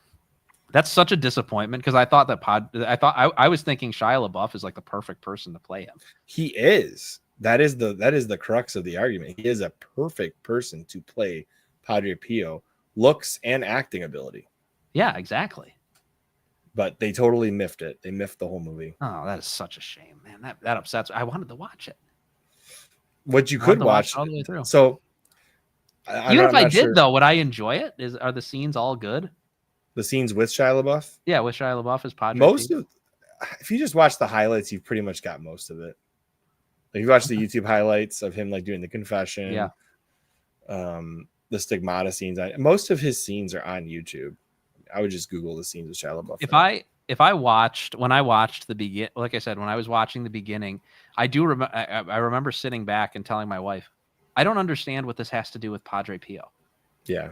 Speaker 2: That's such a disappointment because I thought I was thinking Shia LaBeouf is like the perfect person to play him.
Speaker 1: He is. That is the crux of the argument. He is a perfect person to play Padre Pio, looks and acting ability.
Speaker 2: Yeah, exactly.
Speaker 1: But they totally miffed it. They miffed the whole movie.
Speaker 2: Oh, that is such a shame, man. That upsets me. I wanted to watch it.
Speaker 1: What you could watch
Speaker 2: all the way through.
Speaker 1: So
Speaker 2: even if I did, though, would I enjoy it? Are the scenes all good?
Speaker 1: The scenes with Shia LaBeouf?
Speaker 2: Yeah, with Shia LaBeouf as Padre.
Speaker 1: If you just watch the highlights, you've pretty much got most of it. Like you watch the YouTube highlights of him like doing the confession.
Speaker 2: Yeah.
Speaker 1: The stigmata scenes. Most of his scenes are on YouTube. I would just Google the scenes with Shia LaBeouf.
Speaker 2: If I watched the begin, like I said, when I was watching the beginning, I remember sitting back and telling my wife, I don't understand what this has to do with Padre Pio.
Speaker 1: Yeah.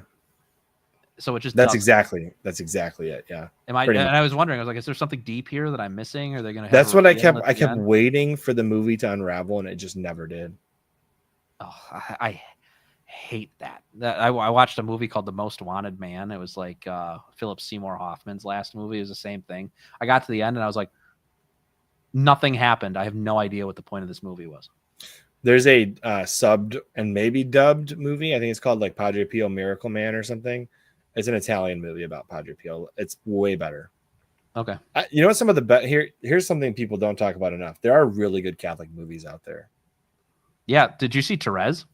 Speaker 2: So it just
Speaker 1: that's exactly it. Yeah.
Speaker 2: And I was wondering, I was like, is there something deep here that I'm missing? Or are they going to?
Speaker 1: That's what I kept waiting for the movie to unravel, and it just never did.
Speaker 2: Oh, I hate that. I watched a movie called The Most Wanted Man. It was like Philip Seymour Hoffman's last movie. It was the same thing. I got to the end and I was like, nothing happened. I have no idea what the point of this movie was.
Speaker 1: There's a subbed and maybe dubbed movie. I think it's called like Padre Pio Miracle Man or something. It's an Italian movie about Padre Pio. It's way better.
Speaker 2: Okay.
Speaker 1: You know what? Some of the here's something people don't talk about enough. There are really good Catholic movies out there.
Speaker 2: Yeah. Did you see Therese?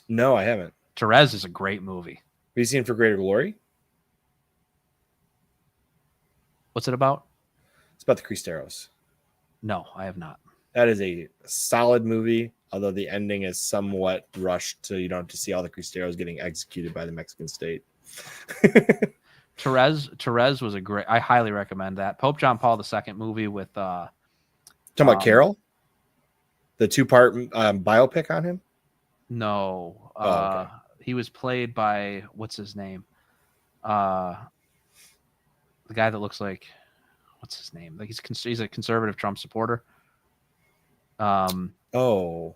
Speaker 1: No, I haven't.
Speaker 2: Therese is a great movie.
Speaker 1: Have you seen For Greater Glory?
Speaker 2: What's it about?
Speaker 1: It's about the Cristeros.
Speaker 2: No, I have not.
Speaker 1: That is a solid movie, although the ending is somewhat rushed, so you don't have to see all the Cristeros getting executed by the Mexican state.
Speaker 2: Therese was a great. I highly recommend that. Pope John Paul II movie with.
Speaker 1: Talking about Carol, the 2-part biopic on him.
Speaker 2: No,
Speaker 1: okay.
Speaker 2: He was played by what's his name? The guy that looks like what's his name? Like he's a conservative Trump supporter.
Speaker 1: Oh,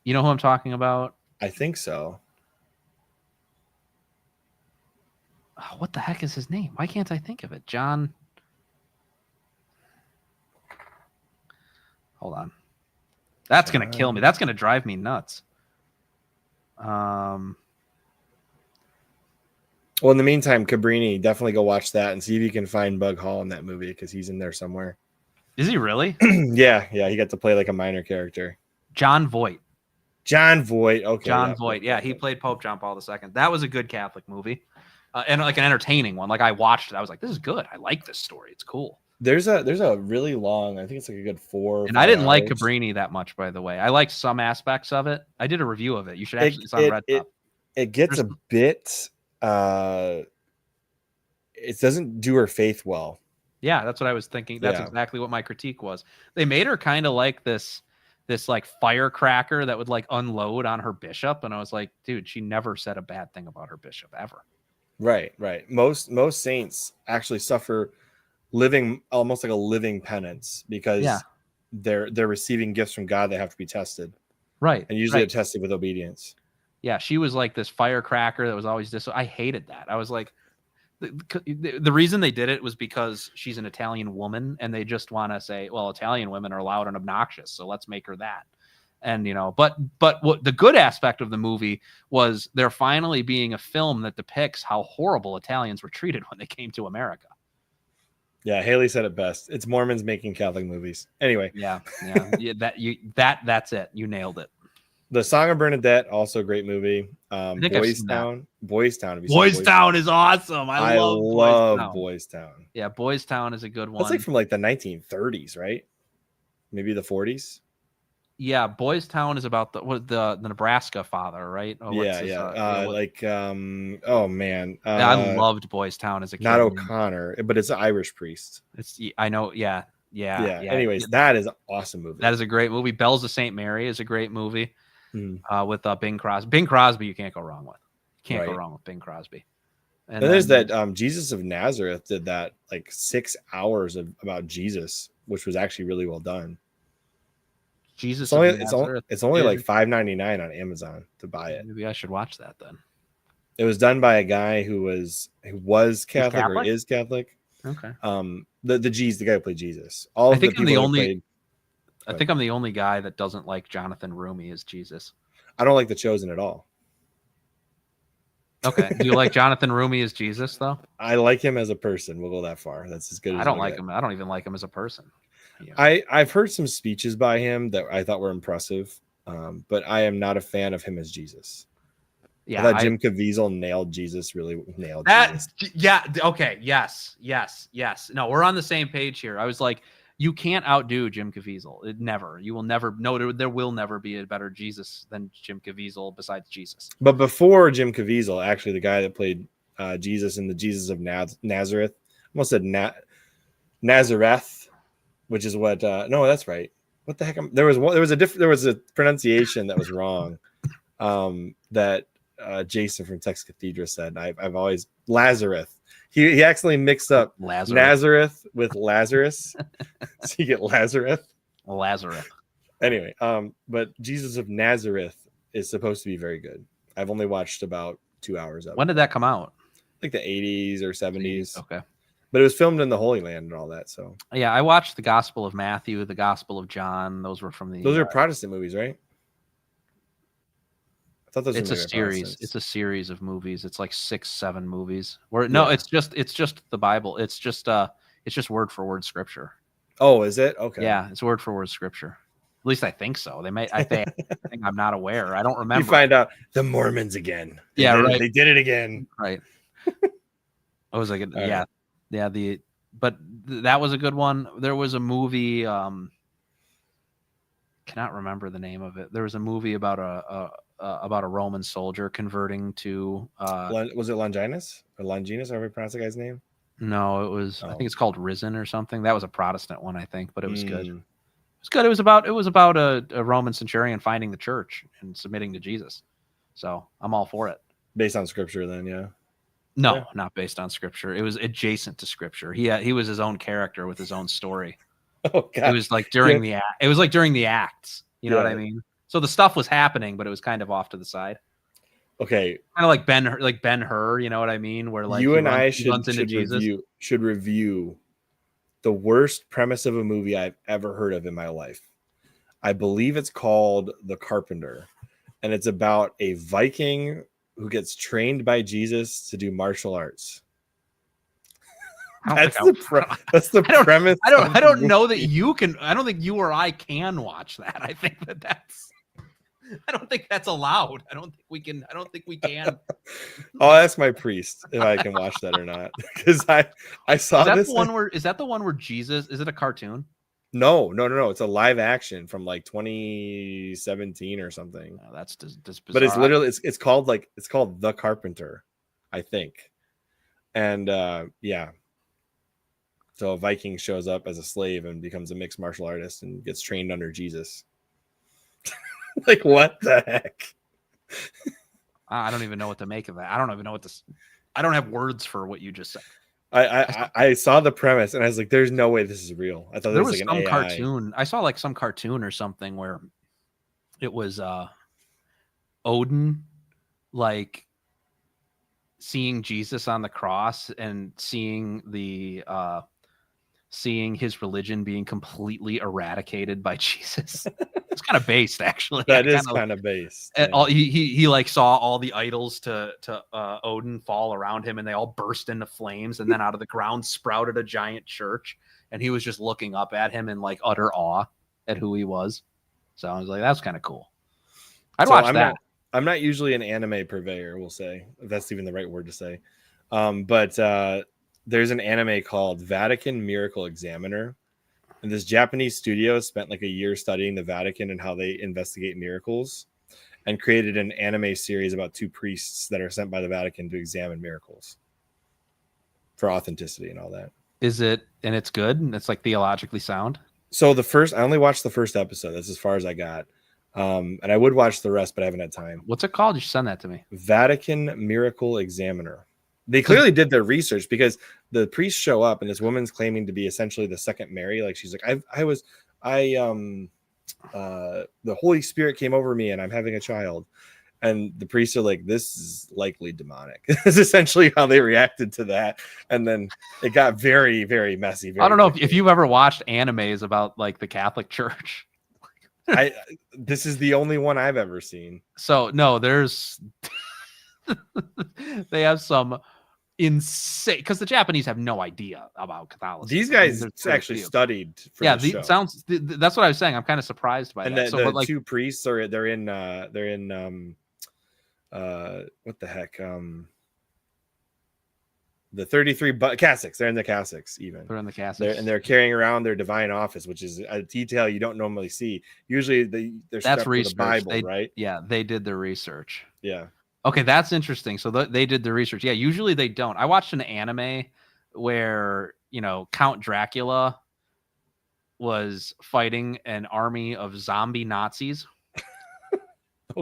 Speaker 2: you know who I'm talking about?
Speaker 1: I think so.
Speaker 2: Oh, what the heck is his name? Why can't I think of it? John. Hold on. That's gonna kill me. That's gonna drive me nuts.
Speaker 1: Well, in the meantime, Cabrini, definitely go watch that and see if you can find Bug Hall in that movie because he's in there somewhere.
Speaker 2: Is he really?
Speaker 1: Yeah, he got to play like a minor character.
Speaker 2: John Voight.
Speaker 1: John Voight. Okay.
Speaker 2: John Voight. Yeah, he played Pope John Paul II. That was a good Catholic movie, and like an entertaining one. Like I watched it, I was like, "This is good. I like this story. It's cool."
Speaker 1: There's a really long. I think it's like a good 4.
Speaker 2: And I didn't like Cabrini that much, by the way. I liked some aspects of it. I did a review of it. You should actually. It's on Redtop.
Speaker 1: It gets a bit. It doesn't do her faith well.
Speaker 2: Yeah, that's what I was thinking. That's exactly what my critique was. They made her kind of like this like firecracker that would like unload on her bishop, and I was like, dude, she never said a bad thing about her bishop ever.
Speaker 1: Right. Most saints actually suffer living almost like a living penance because they're receiving gifts from God that have to be tested.
Speaker 2: Right.
Speaker 1: And usually they're tested with obedience.
Speaker 2: Yeah, she was like this firecracker that was always I hated that. I was like, the reason they did it was because she's an Italian woman and they just want to say, well, Italian women are loud and obnoxious, so let's make her that. And but what the good aspect of the movie was there finally being a film that depicts how horrible Italians were treated when they came to America.
Speaker 1: Yeah, Haley said it best. It's Mormons making Catholic movies. Anyway.
Speaker 2: That's it. You nailed it.
Speaker 1: The Song of Bernadette, also a great movie. Boys Town.
Speaker 2: Boys Town is awesome. I love
Speaker 1: Boys Town.
Speaker 2: Yeah, Boys Town is a good one.
Speaker 1: That's like from like the 1930s, right? Maybe the 40s.
Speaker 2: Yeah, Boys Town is about the Nebraska father, right?
Speaker 1: Oh man.
Speaker 2: I loved Boys Town as a kid.
Speaker 1: Not O'Connor, but it's an Irish priest.
Speaker 2: I know. Yeah.
Speaker 1: Anyways, that is an awesome movie.
Speaker 2: That is a great movie. Bells of St. Mary is a great movie with Bing Crosby. Bing Crosby, you can't go wrong with. Can't go wrong with Bing Crosby.
Speaker 1: And there's that Jesus of Nazareth did that like 6 hours about Jesus, which was actually really well done.
Speaker 2: Jesus,
Speaker 1: it's only like $5.99 on Amazon to buy it.
Speaker 2: Maybe I should watch that then.
Speaker 1: It was done by a guy who was Catholic or is Catholic.
Speaker 2: Okay.
Speaker 1: The guy who played Jesus.
Speaker 2: I think I'm the only guy that doesn't like Jonathan Rumi as Jesus.
Speaker 1: I don't like The Chosen at all.
Speaker 2: Okay. Do you like Jonathan Rumi as Jesus though?
Speaker 1: I like him as a person. We'll go that far. That's as good as
Speaker 2: I don't like him. I don't even like him as a person.
Speaker 1: Yeah. I've heard some speeches by him that I thought were impressive, but I am not a fan of him as Jesus. Yeah, I thought Jim Caviezel nailed Jesus. Really nailed Jesus.
Speaker 2: Yeah. Okay. Yes. No, we're on the same page here. I was like, you can't outdo Jim Caviezel. You will never. No, there will never be a better Jesus than Jim Caviezel besides Jesus.
Speaker 1: But before Jim Caviezel, actually, the guy that played Jesus in the Jesus of Nazareth, almost said Nazareth. Which is what? No, that's right. What the heck? There was a pronunciation that was wrong. That Jason from Texas Cathedral said. I've always Lazarus. He accidentally mixed up Nazareth with Lazarus, so you get Lazarus. Anyway, but Jesus of Nazareth is supposed to be very good. I've only watched about 2 hours of it.
Speaker 2: When did that come out?
Speaker 1: Like the 80s or 70s.
Speaker 2: Okay.
Speaker 1: But it was filmed in the Holy Land and all that. So
Speaker 2: yeah, I watched the Gospel of Matthew, the Gospel of John. Those were from the.
Speaker 1: Those are Protestant movies, right? I thought those.
Speaker 2: It's a series. It's a series of movies. It's like 6-7 movies. It's just the Bible. It's just word for word scripture.
Speaker 1: Oh, is it? Okay.
Speaker 2: Yeah, it's word for word scripture. At least I think so. I think I'm not aware. I don't remember.
Speaker 1: You find out the Mormons again. They did it again.
Speaker 2: Right. I was like, yeah. Yeah, but that was a good one. There was a movie, cannot remember the name of it. There was a movie about a Roman soldier converting to
Speaker 1: was it Longinus or Longinus? However you pronounce the guy's name?
Speaker 2: No, it was I think it's called Risen or something. That was a Protestant one, I think, but it was good. It was good. It was about a Roman centurion finding the church and submitting to Jesus. So I'm all for it.
Speaker 1: Based on scripture, then, yeah.
Speaker 2: No, not based on scripture. It was adjacent to scripture. He was his own character with his own story.
Speaker 1: Oh God!
Speaker 2: It was like during the Acts. You know what I mean? So the stuff was happening, but it was kind of off to the side.
Speaker 1: Okay,
Speaker 2: Kind of like Ben Hur, you know what I mean? Where like
Speaker 1: you and I
Speaker 2: he runs into Jesus.
Speaker 1: review the worst premise of a movie I've ever heard of in my life. I believe it's called The Carpenter, and it's about a Viking who gets trained by Jesus to do martial arts. That's the premise.
Speaker 2: I don't know that you can. I don't think you or I can watch that. I think that's. I don't think that's allowed. I don't think we can.
Speaker 1: I'll ask my priest if I can watch that or not, because I saw this.
Speaker 2: Is that the one where Jesus? Is it a cartoon?
Speaker 1: No. It's a live action from like 2017 or something.
Speaker 2: Oh, that's bizarre.
Speaker 1: But it's literally it's called The Carpenter, I think. And yeah. So a Viking shows up as a slave and becomes a mixed martial artist and gets trained under Jesus. Like, what the heck?
Speaker 2: I don't even know what to make of that. I don't even know I don't have words for what you just said.
Speaker 1: I saw the premise and I was like, there's no way this is real. I thought
Speaker 2: there was
Speaker 1: like
Speaker 2: some
Speaker 1: an AI.
Speaker 2: cartoon. I saw like some cartoon or something where it was Odin like seeing Jesus on the cross and seeing his religion being completely eradicated by Jesus. It's kind of based, actually.
Speaker 1: That is kind of based.
Speaker 2: Yeah. He like saw all the idols to Odin fall around him, and they all burst into flames, and then out of the ground sprouted a giant church, and he was just looking up at him in like utter awe at who he was. So I was like, that's kind of cool. I'd watch that.
Speaker 1: I'm not usually an anime purveyor, we'll say, if that's even the right word to say. But there's an anime called Vatican Miracle Examiner. And this Japanese studio spent like a year studying the Vatican and how they investigate miracles, and created an anime series about two priests that are sent by the Vatican to examine miracles for authenticity and all that.
Speaker 2: Is it, and it's good? And it's like theologically sound?
Speaker 1: So I only watched the first episode. That's as far as I got. And I would watch the rest, but I haven't had time.
Speaker 2: What's it called? You should send that to me.
Speaker 1: Vatican Miracle Examiner. They clearly did their research, because the priests show up and this woman's claiming to be essentially the second Mary. Like, she's like, the Holy Spirit came over me and I'm having a child. And the priests are like, this is likely demonic. This is essentially how they reacted to that. And then it got very, very messy.
Speaker 2: I don't know if you've ever watched animes about like the Catholic Church.
Speaker 1: This is the only one I've ever seen.
Speaker 2: So no, there's they have some insane, because the Japanese have no idea about Catholicism.
Speaker 1: These guys actually studied for the show.
Speaker 2: Sounds that's what I was saying. I'm kind of surprised by that.
Speaker 1: The two priests are they're in what the heck, the 33 Catholics. They're in the Catholics. Even
Speaker 2: they're in the Catholics,
Speaker 1: and they're carrying around their divine office, which is a detail you don't normally see. Usually they're
Speaker 2: that's
Speaker 1: strapped with the Bible, right?
Speaker 2: Yeah, they did the research.
Speaker 1: Yeah.
Speaker 2: Okay, that's interesting. So they did the research. Yeah, usually they don't. I watched an anime where, Count Dracula was fighting an army of zombie Nazis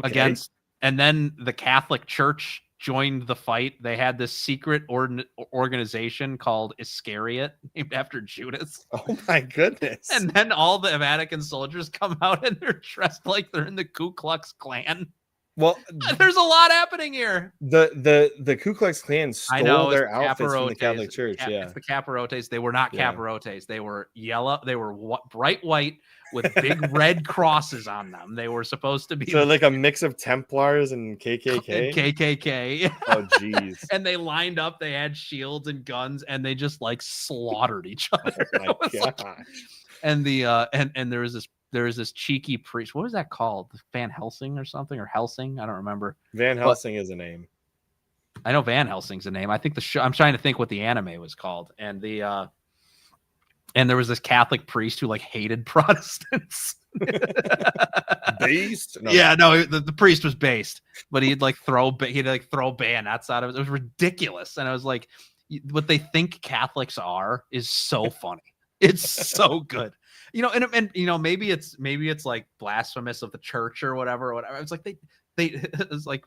Speaker 2: against, and then the Catholic Church joined the fight. They had this secret organization called Iscariot, named after Judas.
Speaker 1: Oh my goodness.
Speaker 2: And then all the Vatican soldiers come out and they're dressed like they're in the Ku Klux Klan.
Speaker 1: Well,
Speaker 2: there's a lot happening here.
Speaker 1: The Ku Klux Klan stole their outfits from the Catholic Church.
Speaker 2: It's the Capirotes. They were not Capirotes. They were yellow. They were bright white with big red crosses on them. They were supposed to be
Speaker 1: like a mix of Templars and KKK.
Speaker 2: KKK.
Speaker 1: Oh, jeez.
Speaker 2: And they lined up. They had shields and guns, and they just like slaughtered each other.
Speaker 1: Oh my gosh.
Speaker 2: And and there was this cheeky priest. What was that called? Van Helsing or something, or Helsing? I don't remember.
Speaker 1: Van Helsing is a name.
Speaker 2: I know Van Helsing's a name. I think the show. I'm trying to think what the anime was called. And and there was this Catholic priest who like hated Protestants.
Speaker 1: Based? No.
Speaker 2: Yeah, no, the priest was based, but he'd throw bayonets out of it. It was ridiculous, and I was like, what they think Catholics are is so funny. It's so good. And maybe it's like blasphemous of the church or whatever. It's like it's like,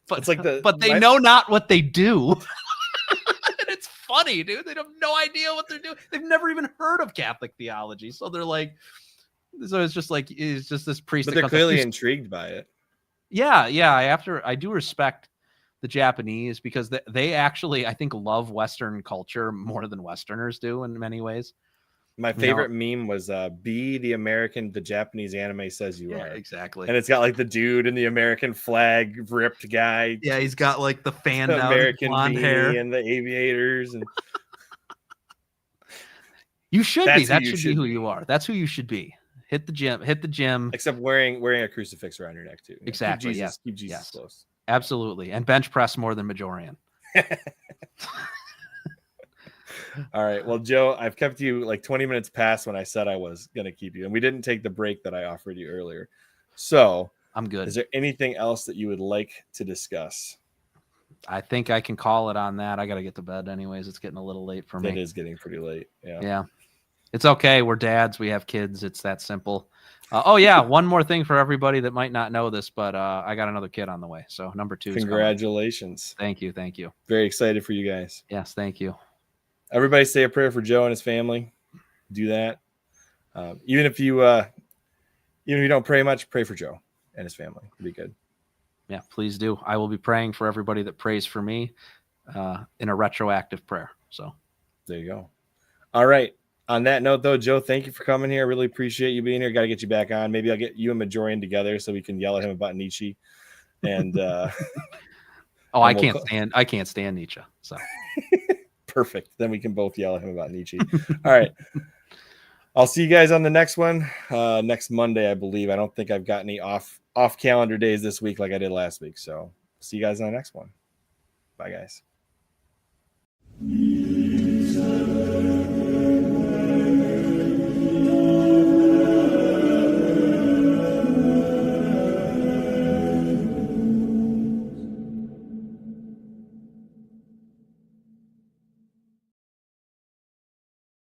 Speaker 2: but it's like but they know not what they do. And it's funny, dude. They have no idea what they're doing. They've never even heard of Catholic theology, so they're like, So it's just like it's just this priest.
Speaker 1: But
Speaker 2: that
Speaker 1: they're
Speaker 2: comes up,
Speaker 1: clearly intrigued by it.
Speaker 2: yeah. I do respect the Japanese because they actually, I think, love Western culture more than Westerners do in many ways.
Speaker 1: My favorite meme was be the American the Japanese anime says you are.
Speaker 2: Exactly.
Speaker 1: And it's got like the dude in the American flag ripped guy.
Speaker 2: Yeah, he's got like the fan
Speaker 1: the
Speaker 2: down
Speaker 1: American
Speaker 2: blonde
Speaker 1: beanie
Speaker 2: hair
Speaker 1: and the aviators. And
Speaker 2: you should
Speaker 1: That's
Speaker 2: be.
Speaker 1: who
Speaker 2: That
Speaker 1: you
Speaker 2: should
Speaker 1: should
Speaker 2: be who
Speaker 1: be.
Speaker 2: you are. That's who you should be. Hit the gym.
Speaker 1: Except wearing a crucifix around your neck too.
Speaker 2: Exactly.
Speaker 1: Keep Jesus close.
Speaker 2: Absolutely. And bench press more than Majorian.
Speaker 1: All right. Well, Joe, I've kept you like 20 minutes past when I said I was going to keep you. And we didn't take the break that I offered you earlier. So
Speaker 2: I'm good.
Speaker 1: Is there anything else that you would like to discuss?
Speaker 2: I think I can call it on that. I got to get to bed anyways. It's getting a little late for me.
Speaker 1: It is getting pretty late. Yeah.
Speaker 2: Yeah. It's okay. We're dads. We have kids. It's that simple. Oh, yeah. One more thing for everybody that might not know this, but I got another kid on the way. So number 2.
Speaker 1: Congratulations.
Speaker 2: Thank you. Thank you.
Speaker 1: Very excited for you guys.
Speaker 2: Yes. Thank you.
Speaker 1: Everybody say a prayer for Joe and his family. Do that. Even if you don't pray much, pray for Joe and his family. It'd be good.
Speaker 2: Yeah, please do. I will be praying for everybody that prays for me in a retroactive prayer. So
Speaker 1: there you go. All right. On that note, though, Joe, thank you for coming here. I really appreciate you being here. Got to get you back on. Maybe I'll get you and Majorian together so we can yell at him about Nietzsche. And
Speaker 2: I can't stand Nietzsche. So
Speaker 1: perfect. Then we can both yell at him about Nietzsche. All right. I'll see you guys on the next one next Monday, I believe. I don't think I've got any off calendar days this week like I did last week. So see you guys on the next one. Bye, guys.